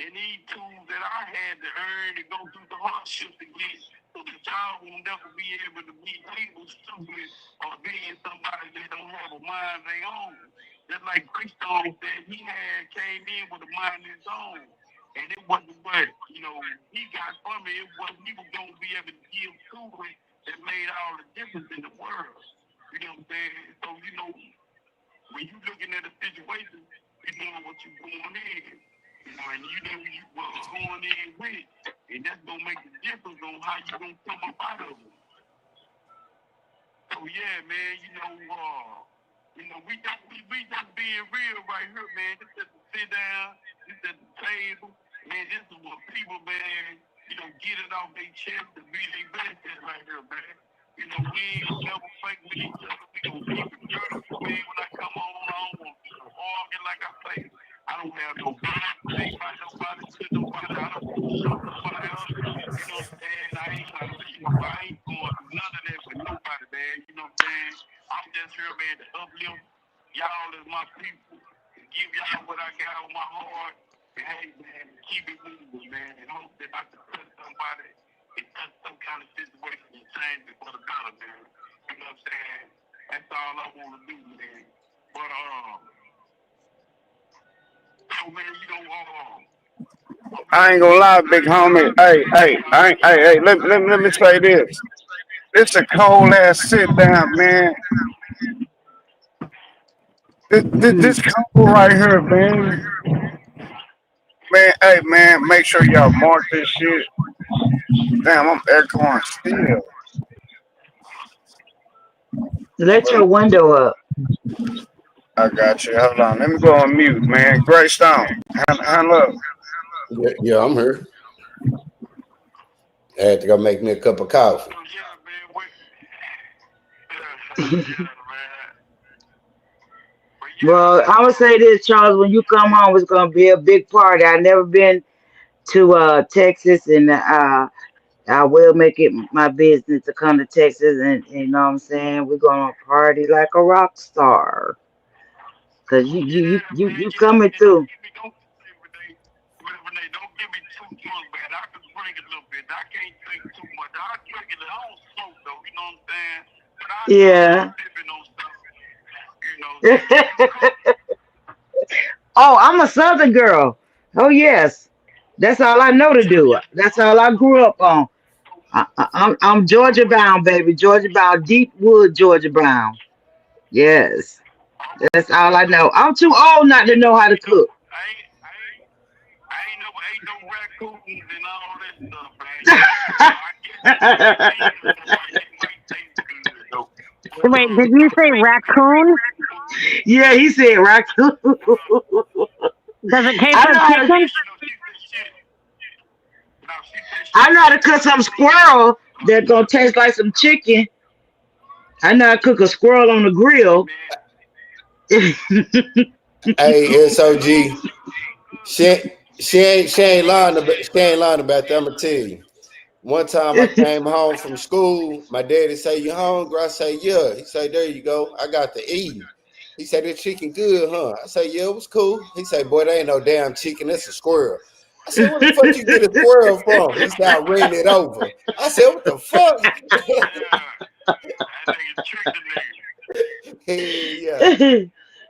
and these tools that I had to earn and go through the hardships to get, so that y'all will never be able to be labeled stupid or being somebody that don't have a mind of their own. Just like Greystone said, he came in with a mind of his own. And it wasn't what, you know, he got from it. It was he was going to be able to give to it that made all the difference in the world. You know what I'm saying? So, you know, when you looking at a situation, you know what you're going in. You know, and you know what you're going in with. And that's going to make the difference on how you're going to come up out of it. So, yeah, man, you know, we just being real right here, man. This is to sit down, this is at the table, man. This is what people, man, you know, get it off their chest to be their best at right here, man. You know, we ain't gonna never fight with each other. We gonna keep it beautiful, man. When I come on, I don't want to argue like I say. I don't have no bad thing by nobody to nobody. I don't want to show nobody else. You know what I'm saying? I ain't going through none of that with nobody, man. You know what I'm saying? I'm just here, man, to uplift y'all as my people, to give y'all what I got on my heart, and hey, man, keep it moving, man, and hope that I can touch somebody and touch some kind of situation and change it for the better, man. You know what I'm saying? That's all I want to do, man. But, so, man, you know, I ain't gonna lie, big homie. Hey, let me say this. It's a cold ass sit down, man. This couple right here, man. Man, hey, man, make sure y'all mark this shit. Damn, I'm echoing still. Let your window up. I got you. Hold on. Let me go on mute, man. Greystone. Hand up. Yeah, I'm here. I had to go make me a cup of coffee. Well, I'm gonna say this, Charles. When you come home, it's gonna be a big party. I've never been to Texas, and I will make it my business to come to Texas, and you know what I'm saying. We're gonna party like a rock star, cause you coming too. Renee, don't give me too much, man. I can drink a little bit. I can't drink too much. I drink it. I don't smoke though. You know what I'm saying? But I Yeah. sipping on stuff. You know. Oh, I'm a Southern girl. Oh yes, that's all I know to do. That's all I grew up on. I'm Georgia bound, baby. Georgia bound, Deepwood, Georgia bound. Yes, that's all I know. I'm too old not to know how to cook. I ain't never ate no raccoons and all that stuff, man. Wait, did you say raccoon? Yeah, he said raccoon. Does it taste like chicken? I know how to cook some squirrel that's gonna taste like some chicken. I know how to cook a squirrel on the grill. Hey, SOG, she ain't lying about that. I'm gonna tell you. One time I came home from school, my daddy say, "You hungry?" I say, "Yeah." He say, "There you go. I got to eat." He said, "This chicken good, huh?" I say, "Yeah, it was cool." He say, "Boy, there ain't no damn chicken. That's a squirrel." I said, "Where the fuck you get a squirrel from?" He said, "I ran it over." I said, "What the fuck?" That nigga tricked the nigga. Hell yeah.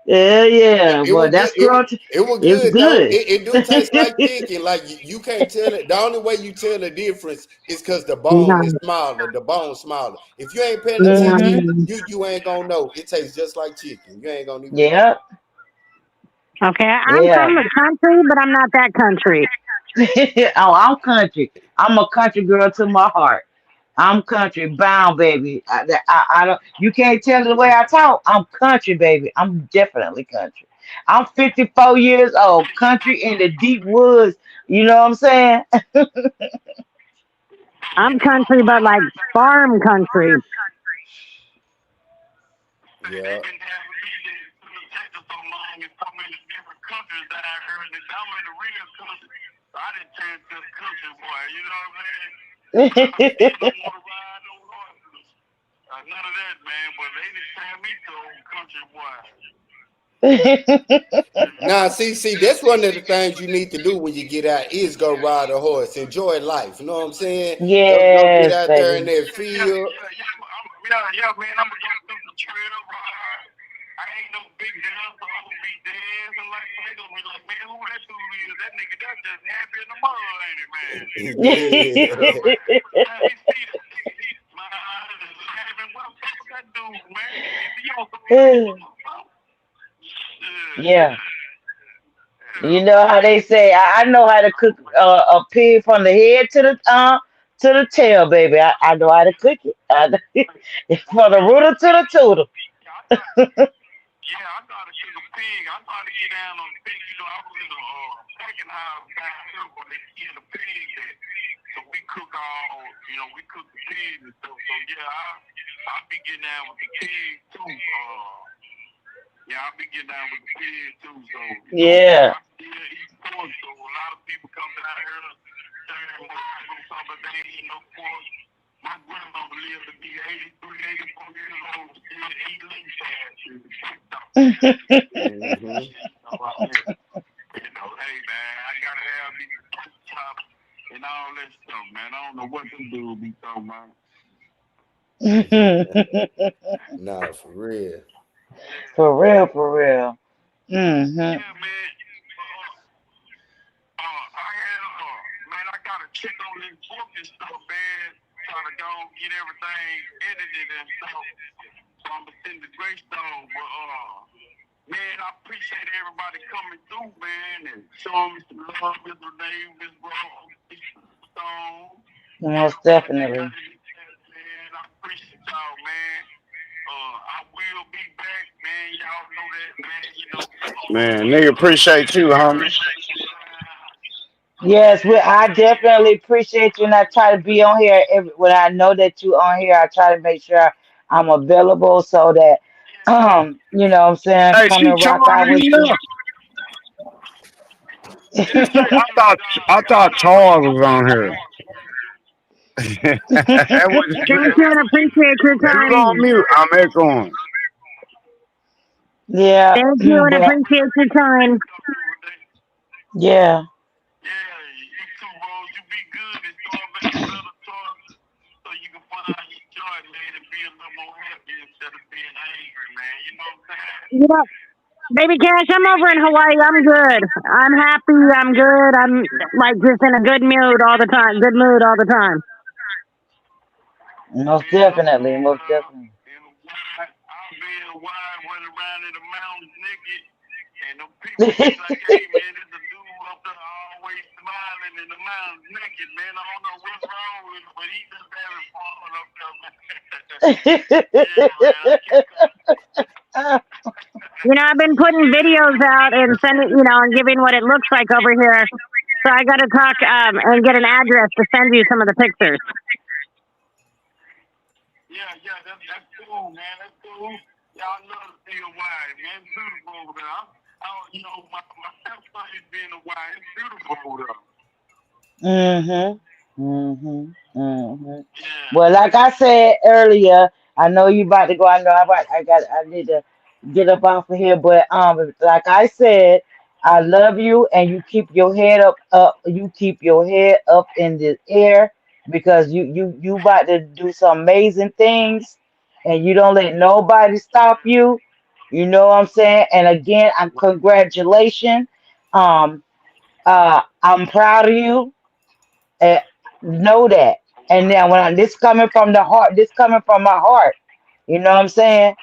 Yeah. It Boy, was good. that squirrel It was is good though. good. It do taste like chicken. Like you can't tell it. The only way you tell the difference is because the bone No. is smaller. The bone smaller. If you ain't paying attention, Mm-hmm. you ain't gonna know. It tastes just like chicken. You ain't gonna even know. Yep. Okay, I'm Yeah. from the country, but I'm not that country. Oh, I'm country. I'm a country girl to my heart. I'm country bound, baby. I don't. You can't tell the way I talk. I'm country, baby. I'm definitely country. I'm 54 years old, country in the deep woods. You know what I'm saying? I'm country, but like farm country. They've Yeah. been having me in Texas so long in so many different countries that I heard that I'm in the real country. So I didn't turn to a country boy, you know what I'm saying? I still don't want to ride no horses. None of that, man. But they just turn me to old country boy. Now, see, that's one of the things you need to do when you get out is go ride a horse, enjoy life. You know what I'm saying? Go get Yes, out there in baby. that Yeah, field. man. I'm gonna go through the trail ride. I ain't no big dancer. I'm gonna be dancing like they gonna be like, man, who that dude is? That nigga that's just happy in the mud, ain't it, man? Yeah. He see the smile and laughing. What the fuck that dude, man? If you don't Yeah. yeah, You know how they say, I know how to cook a pig from the head to the tail, baby. I know how to cook it. From the rooter to the tooter. Yeah, I know how to cook a pig. I know how to get down on the pig. You know, I was in a packing house down here where they kill the pig at. So we cook we cook the pig and stuff. So yeah, I be getting down with the pig too. Yeah, I be getting down with the pig too. So Yeah. I still eat pork. So a lot of people come down here saying, "Well, they ain't eat no pork." My grandmother lived to be 83, 84 years old, still eating leaf Mhm. You know, hey man, I gotta have these pork chops and all that stuff, man. I don't know what them dudes be talking about. Nah, for real. For real, for real. Hmm. Yeah, man. I gotta check on this book and stuff, man. Trying to go and get everything edited and stuff. So I'm gonna send the Greystone, but man, I appreciate everybody coming through, man, and showing me some love, Miss Renee, Miss Rose, Miss Stone, Most everybody that got definitely. in the chat, man. I appreciate y'all, man. I will be back, man. Y'all know that, man. You know, Man, nigga appreciate you, homie. Yes, I definitely appreciate you, and I try to be on here when I know that you on here. I try to make sure I'm available so that, you know what I'm saying, Hey, come she and rock out charging with me you. up. She say, I thought Charles was on here. That was Thank you and appreciate your Let me go on time. mute. I'm echoing. Yeah, Thank you and but appreciate your time. yeah, Yeah, you too, Rose. You be good and start making better choices so you can find out your joy, man, and be a little more happy instead of being angry, man. You know what I'm saying? Yeah. Baby Cash, I'm over in Hawaii. I'm good. I'm happy. I'm good. I'm like just in a good mood all the time. Good mood all the time. most Being definitely, alone, most definitely. I'll be in the wild running around in the mountains naked, and them people be like, hey, man, there's a dude up there always smiling in the mountains naked, man. I don't know what's wrong with him, but he just having fun up there, man. Yeah, man. You know, I've been putting videos out and sending, and giving what it looks like over here. So I got to talk and get an address to send you some of the pictures. Yeah, that's cool, man. That's cool. Y'all love to see a wide, man. It's beautiful over there. My stepson is being a wide. It's beautiful over there. Yeah. Well, like I said earlier, I know you about to go. I know I need to get up off of here, but like I said, I love you, and you keep your head up. You keep your head up in the air because you about to do some amazing things, and you don't let nobody stop you. You know what I'm saying? And again, I'm congratulations. Um, I'm proud of you. And know that. And then this coming from the heart, this coming from my heart. You know what I'm saying?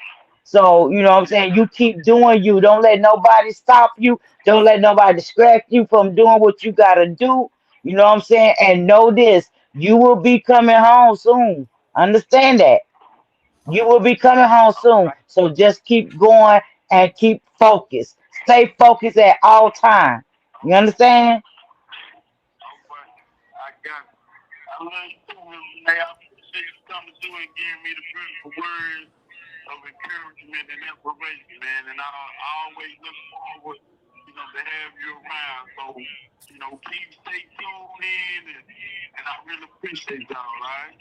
So, you know what I'm saying? You keep doing you. Don't let nobody stop you. Don't let nobody distract you from doing what you got to do. You know what I'm saying? And know this, you will be coming home soon. Understand that. You will be coming home soon. So just keep going and keep focused. Stay focused at all times. You understand? I got it. I love you too, man. I appreciate you coming through and giving me the beautiful words of encouragement and inspiration, man. And I always look forward, to have you around. So, stay tuned in, and I really appreciate y'all, all right?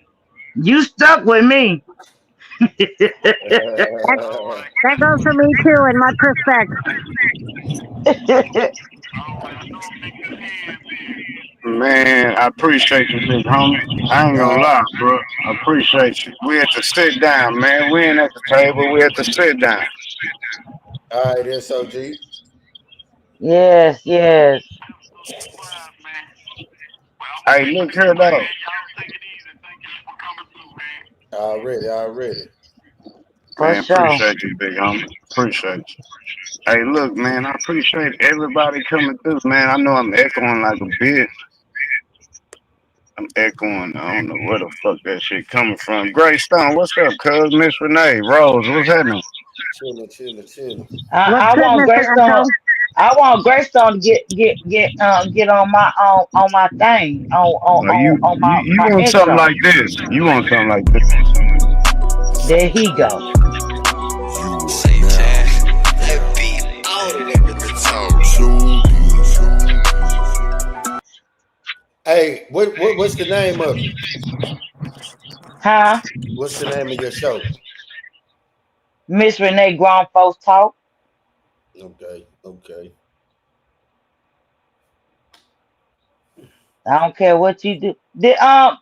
You stuck with me. That goes for me too, in much respect. All right, I know I'm in good hands then. Man, I appreciate you, big homie. I ain't gonna lie, bro. I appreciate you. We had to sit down, man. We ain't at the table. We had to sit down. All right, SOG. Yes, yes. Hey, look here, though. Y'all take it easy. Thank you for coming through, man. Already. For Man, sure. appreciate you, big homie. Appreciate you. Hey, look, man, I appreciate everybody coming through, man. I know I'm echoing like a bitch. I'm echoing. I don't know where the fuck that shit coming from. Greystone, what's up, cuz? Miss Renee, Rose, what's happening? Chilling. What's I good, want Mr. Greystone. Echo? I want Greystone to get on my thing Oh, on you my want something intro. like this? You want something like this? There he go. Hey, what's the name of it? Huh? What's the name of your show? Miss Renee Grown Folks Talk. Okay. I don't care what you do. Did Charles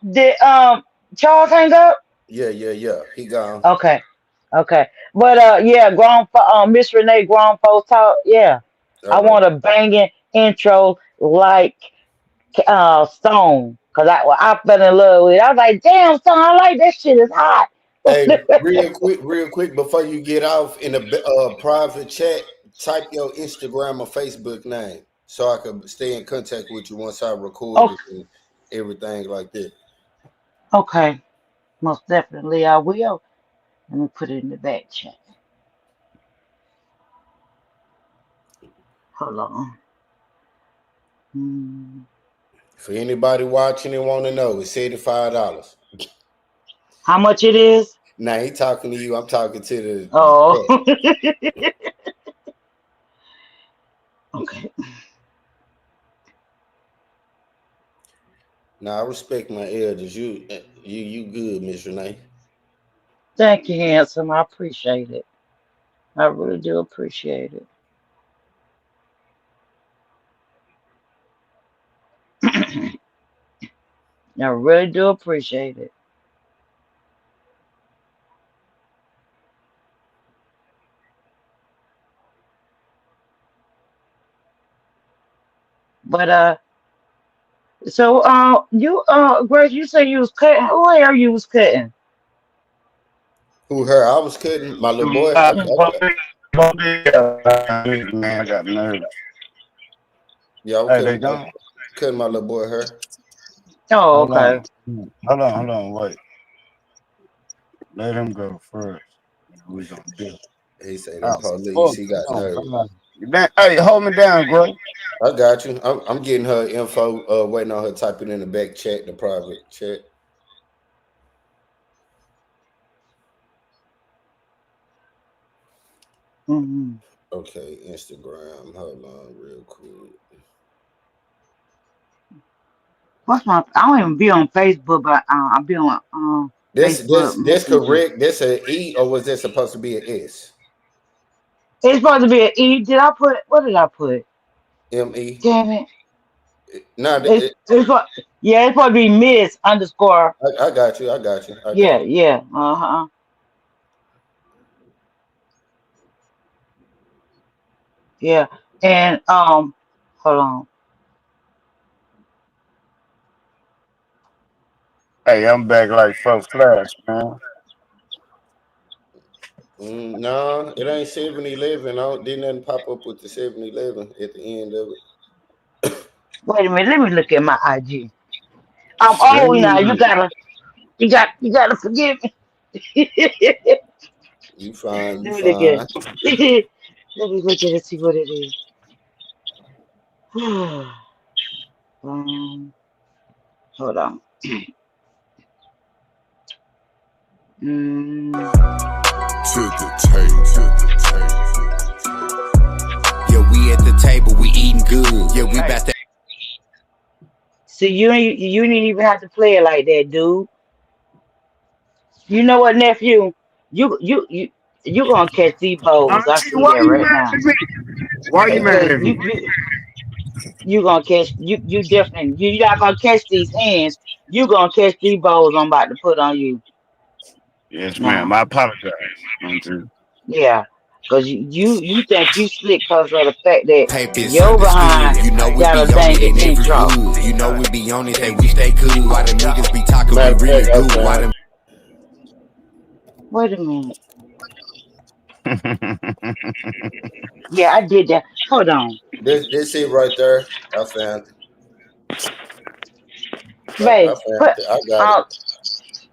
hang up? Yeah. He gone. Okay. But yeah, Miss Renee Grown Folks Talk. Yeah. I All right. want a banging intro like Stone. Cause I fell in love with it. I was like, damn, Stone, I like that shit. It's hot. Hey, real quick, before you get off in the private chat, type your Instagram or Facebook name so I can stay in contact with you once I record it and everything like that. Okay. Most definitely I will. Let me put it in the back chat. Hold on. For anybody watching and want to know, it's $75. How much it is? Now he talking to you. I'm talking to the. Oh. Okay. Now I respect my elders. You good, Miss Renee. Thank you, handsome. I appreciate it. I really do appreciate it. I really do appreciate it. But so you Grace, you say you was cutting. Who hair you was cutting? Who her? I was cutting my little boy. Man, I got nervous. Yeah, I was cutting my little boy her. Oh, okay. Hold on, wait. Let him go first. We gonna do it. He say the police. He got nervous. Hey, hold me down, bro. I got you. I'm getting her info. Waiting on her typing in the back chat, the private chat. Okay, Instagram. Hold on, real quick. I don't even be on Facebook, but I'll be on That's Facebook. correct. That's an E, or was that supposed to be an S? It's supposed to be an E. What did I put? M-E. Damn it. Now, Yeah, it's supposed to be Miss underscore. I got you. I got you. I Yeah, got you. yeah. Uh-huh. Yeah. And hold on. Hey, I'm back like first class, man. No, it ain't 7-Eleven. Didn't nothing pop up with the 7-Eleven at the end of Wait a minute, let me look at my IG. I'm old now. Shit. You gotta forgive me. it. You fine. You Let me look at fine. it. Let me look at it and see what it is. Hold on. To the table. Yeah, we at the table, we eating good. Yeah, we about to. See, you didn't even have to play it like that, dude. You know what, nephew? You gonna catch these bowls. I Auntie, see why that you right mad now. at me? Why you mad Because at me? you gonna catch you definitely you not gonna catch these hands. You gonna catch these bowls I'm about to put on you Yes, ma'am. now. I apologize, Auntie. Yeah, because you think you slick because of the fact that Paper is your behind understood. You know we got be a on dang it in every intro. hood. You know we be on it, they wish they could. Why them niggas be talking, Matter of we really fact, I do. Why found them Wait a minute. Yeah, I did that. Hold on, this it right there. I found it. I babe. found Put it. I got it. um,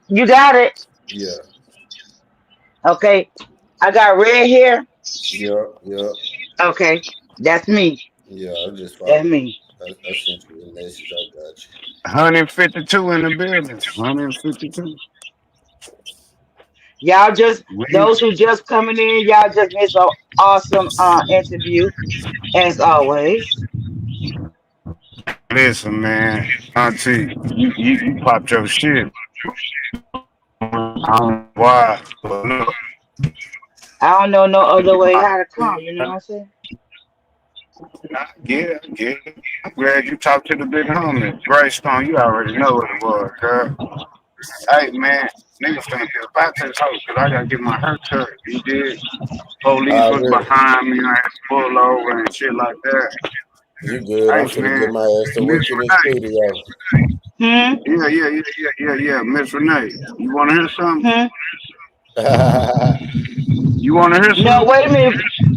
you got it. Yeah. Okay, I got red here. Yeah. Yeah. Okay, that's me. Yeah. I just That's found. me. I sent you a message. I got you. 152 in the building. 152. Y'all just We those who just coming in. Y'all just missed an awesome interview as always. listen, man. Auntie, you popped your shit. I don't know why, but look, I don't know no other way how to come. You know what I'm saying? I get it. I'm glad you talked to the big homie. Greystone, you already know what it was, girl. Hey, man, niggas finna get back to this house because I gotta get my hair cut. You did. Police was Already. behind me. I had to pull over and shit like that. You good? I'm Hey, finna get man, my ass to Miss work in the Renee. studio. Yeah. Miss Renee, you wanna hear something? Hmm. You wanna hear No, something? wait a minute.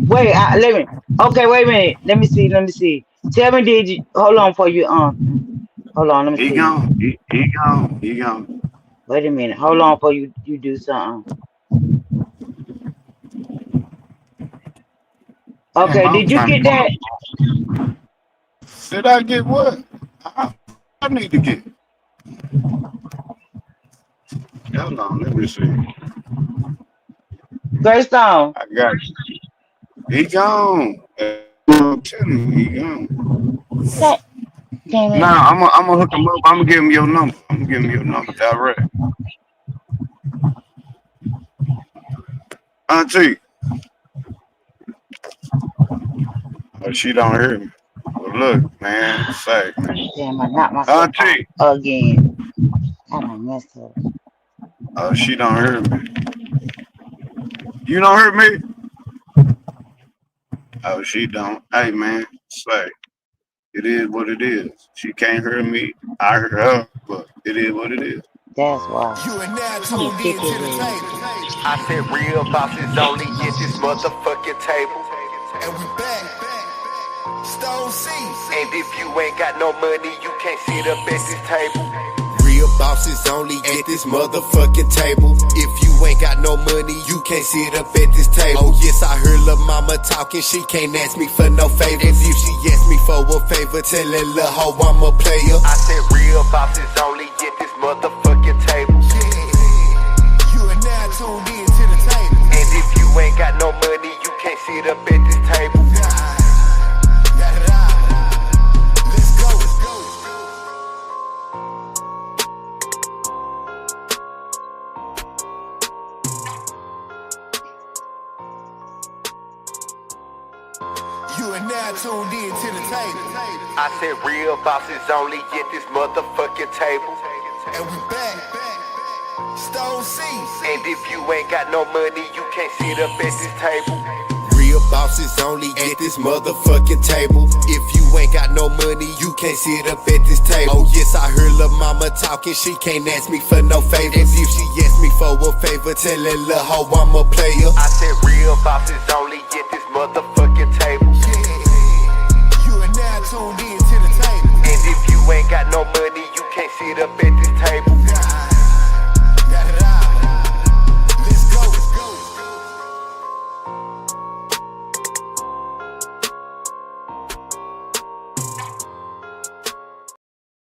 Wait, let me. Okay, wait a minute. Let me see. Let me see. Tell me, did you hold on for you? Hold on. Let me He see. gone. He gone. He gone. Wait a minute. Hold on for you. You do something. Damn, Okay. I'm Did you trying to get pull that? up. Did I get what? I need to get. Hold on, let me see. Greystone. I got you. He gone. I'm telling you, he gone. That damn it. Nah, I'm gonna hook him up. I'm gonna give him your number. I'm gonna give him your number direct. Auntie, she don't hear me. But look, man, say, man. Damn, I knocked myself out Auntie, again. I done messed up. she don't hear me. You don't hear me? Oh, she don't. Hey, man, say, it is what it is. She can't hear me. I hear her, but it is what it is. That's why. You are now Let me tuned in kick to his the ass. table. I said real bosses only at this motherfucking table. And we back. Stone C. And if you ain't got no money, you can't sit up at this table. Real bosses only at this motherfucking table. If you ain't got no money, you can't sit up at this table. Oh yes, I heard lil' mama talking, she can't ask me for no favors. If she asks me for a favor, tell that lil' hoe I'm a player. I said real bosses only at this motherfucking table. Yeah. You are now tuned in to the table. And if you ain't got no money, you can't sit up at this table. Let's go. You You are now tuned in to the table. I said real bosses only at this motherfucking table. And we back. Stone C. And if you ain't got no money, you can't sit up at this table. Real bosses only at this motherfucking table. If you ain't got no money, you can't sit up at this table. Oh yes, I heard lil' mama talking, she can't ask me for no favors. And if she asks me for a favor, tell her lil' hoe I'm a player. I said real bosses only at this motherfucking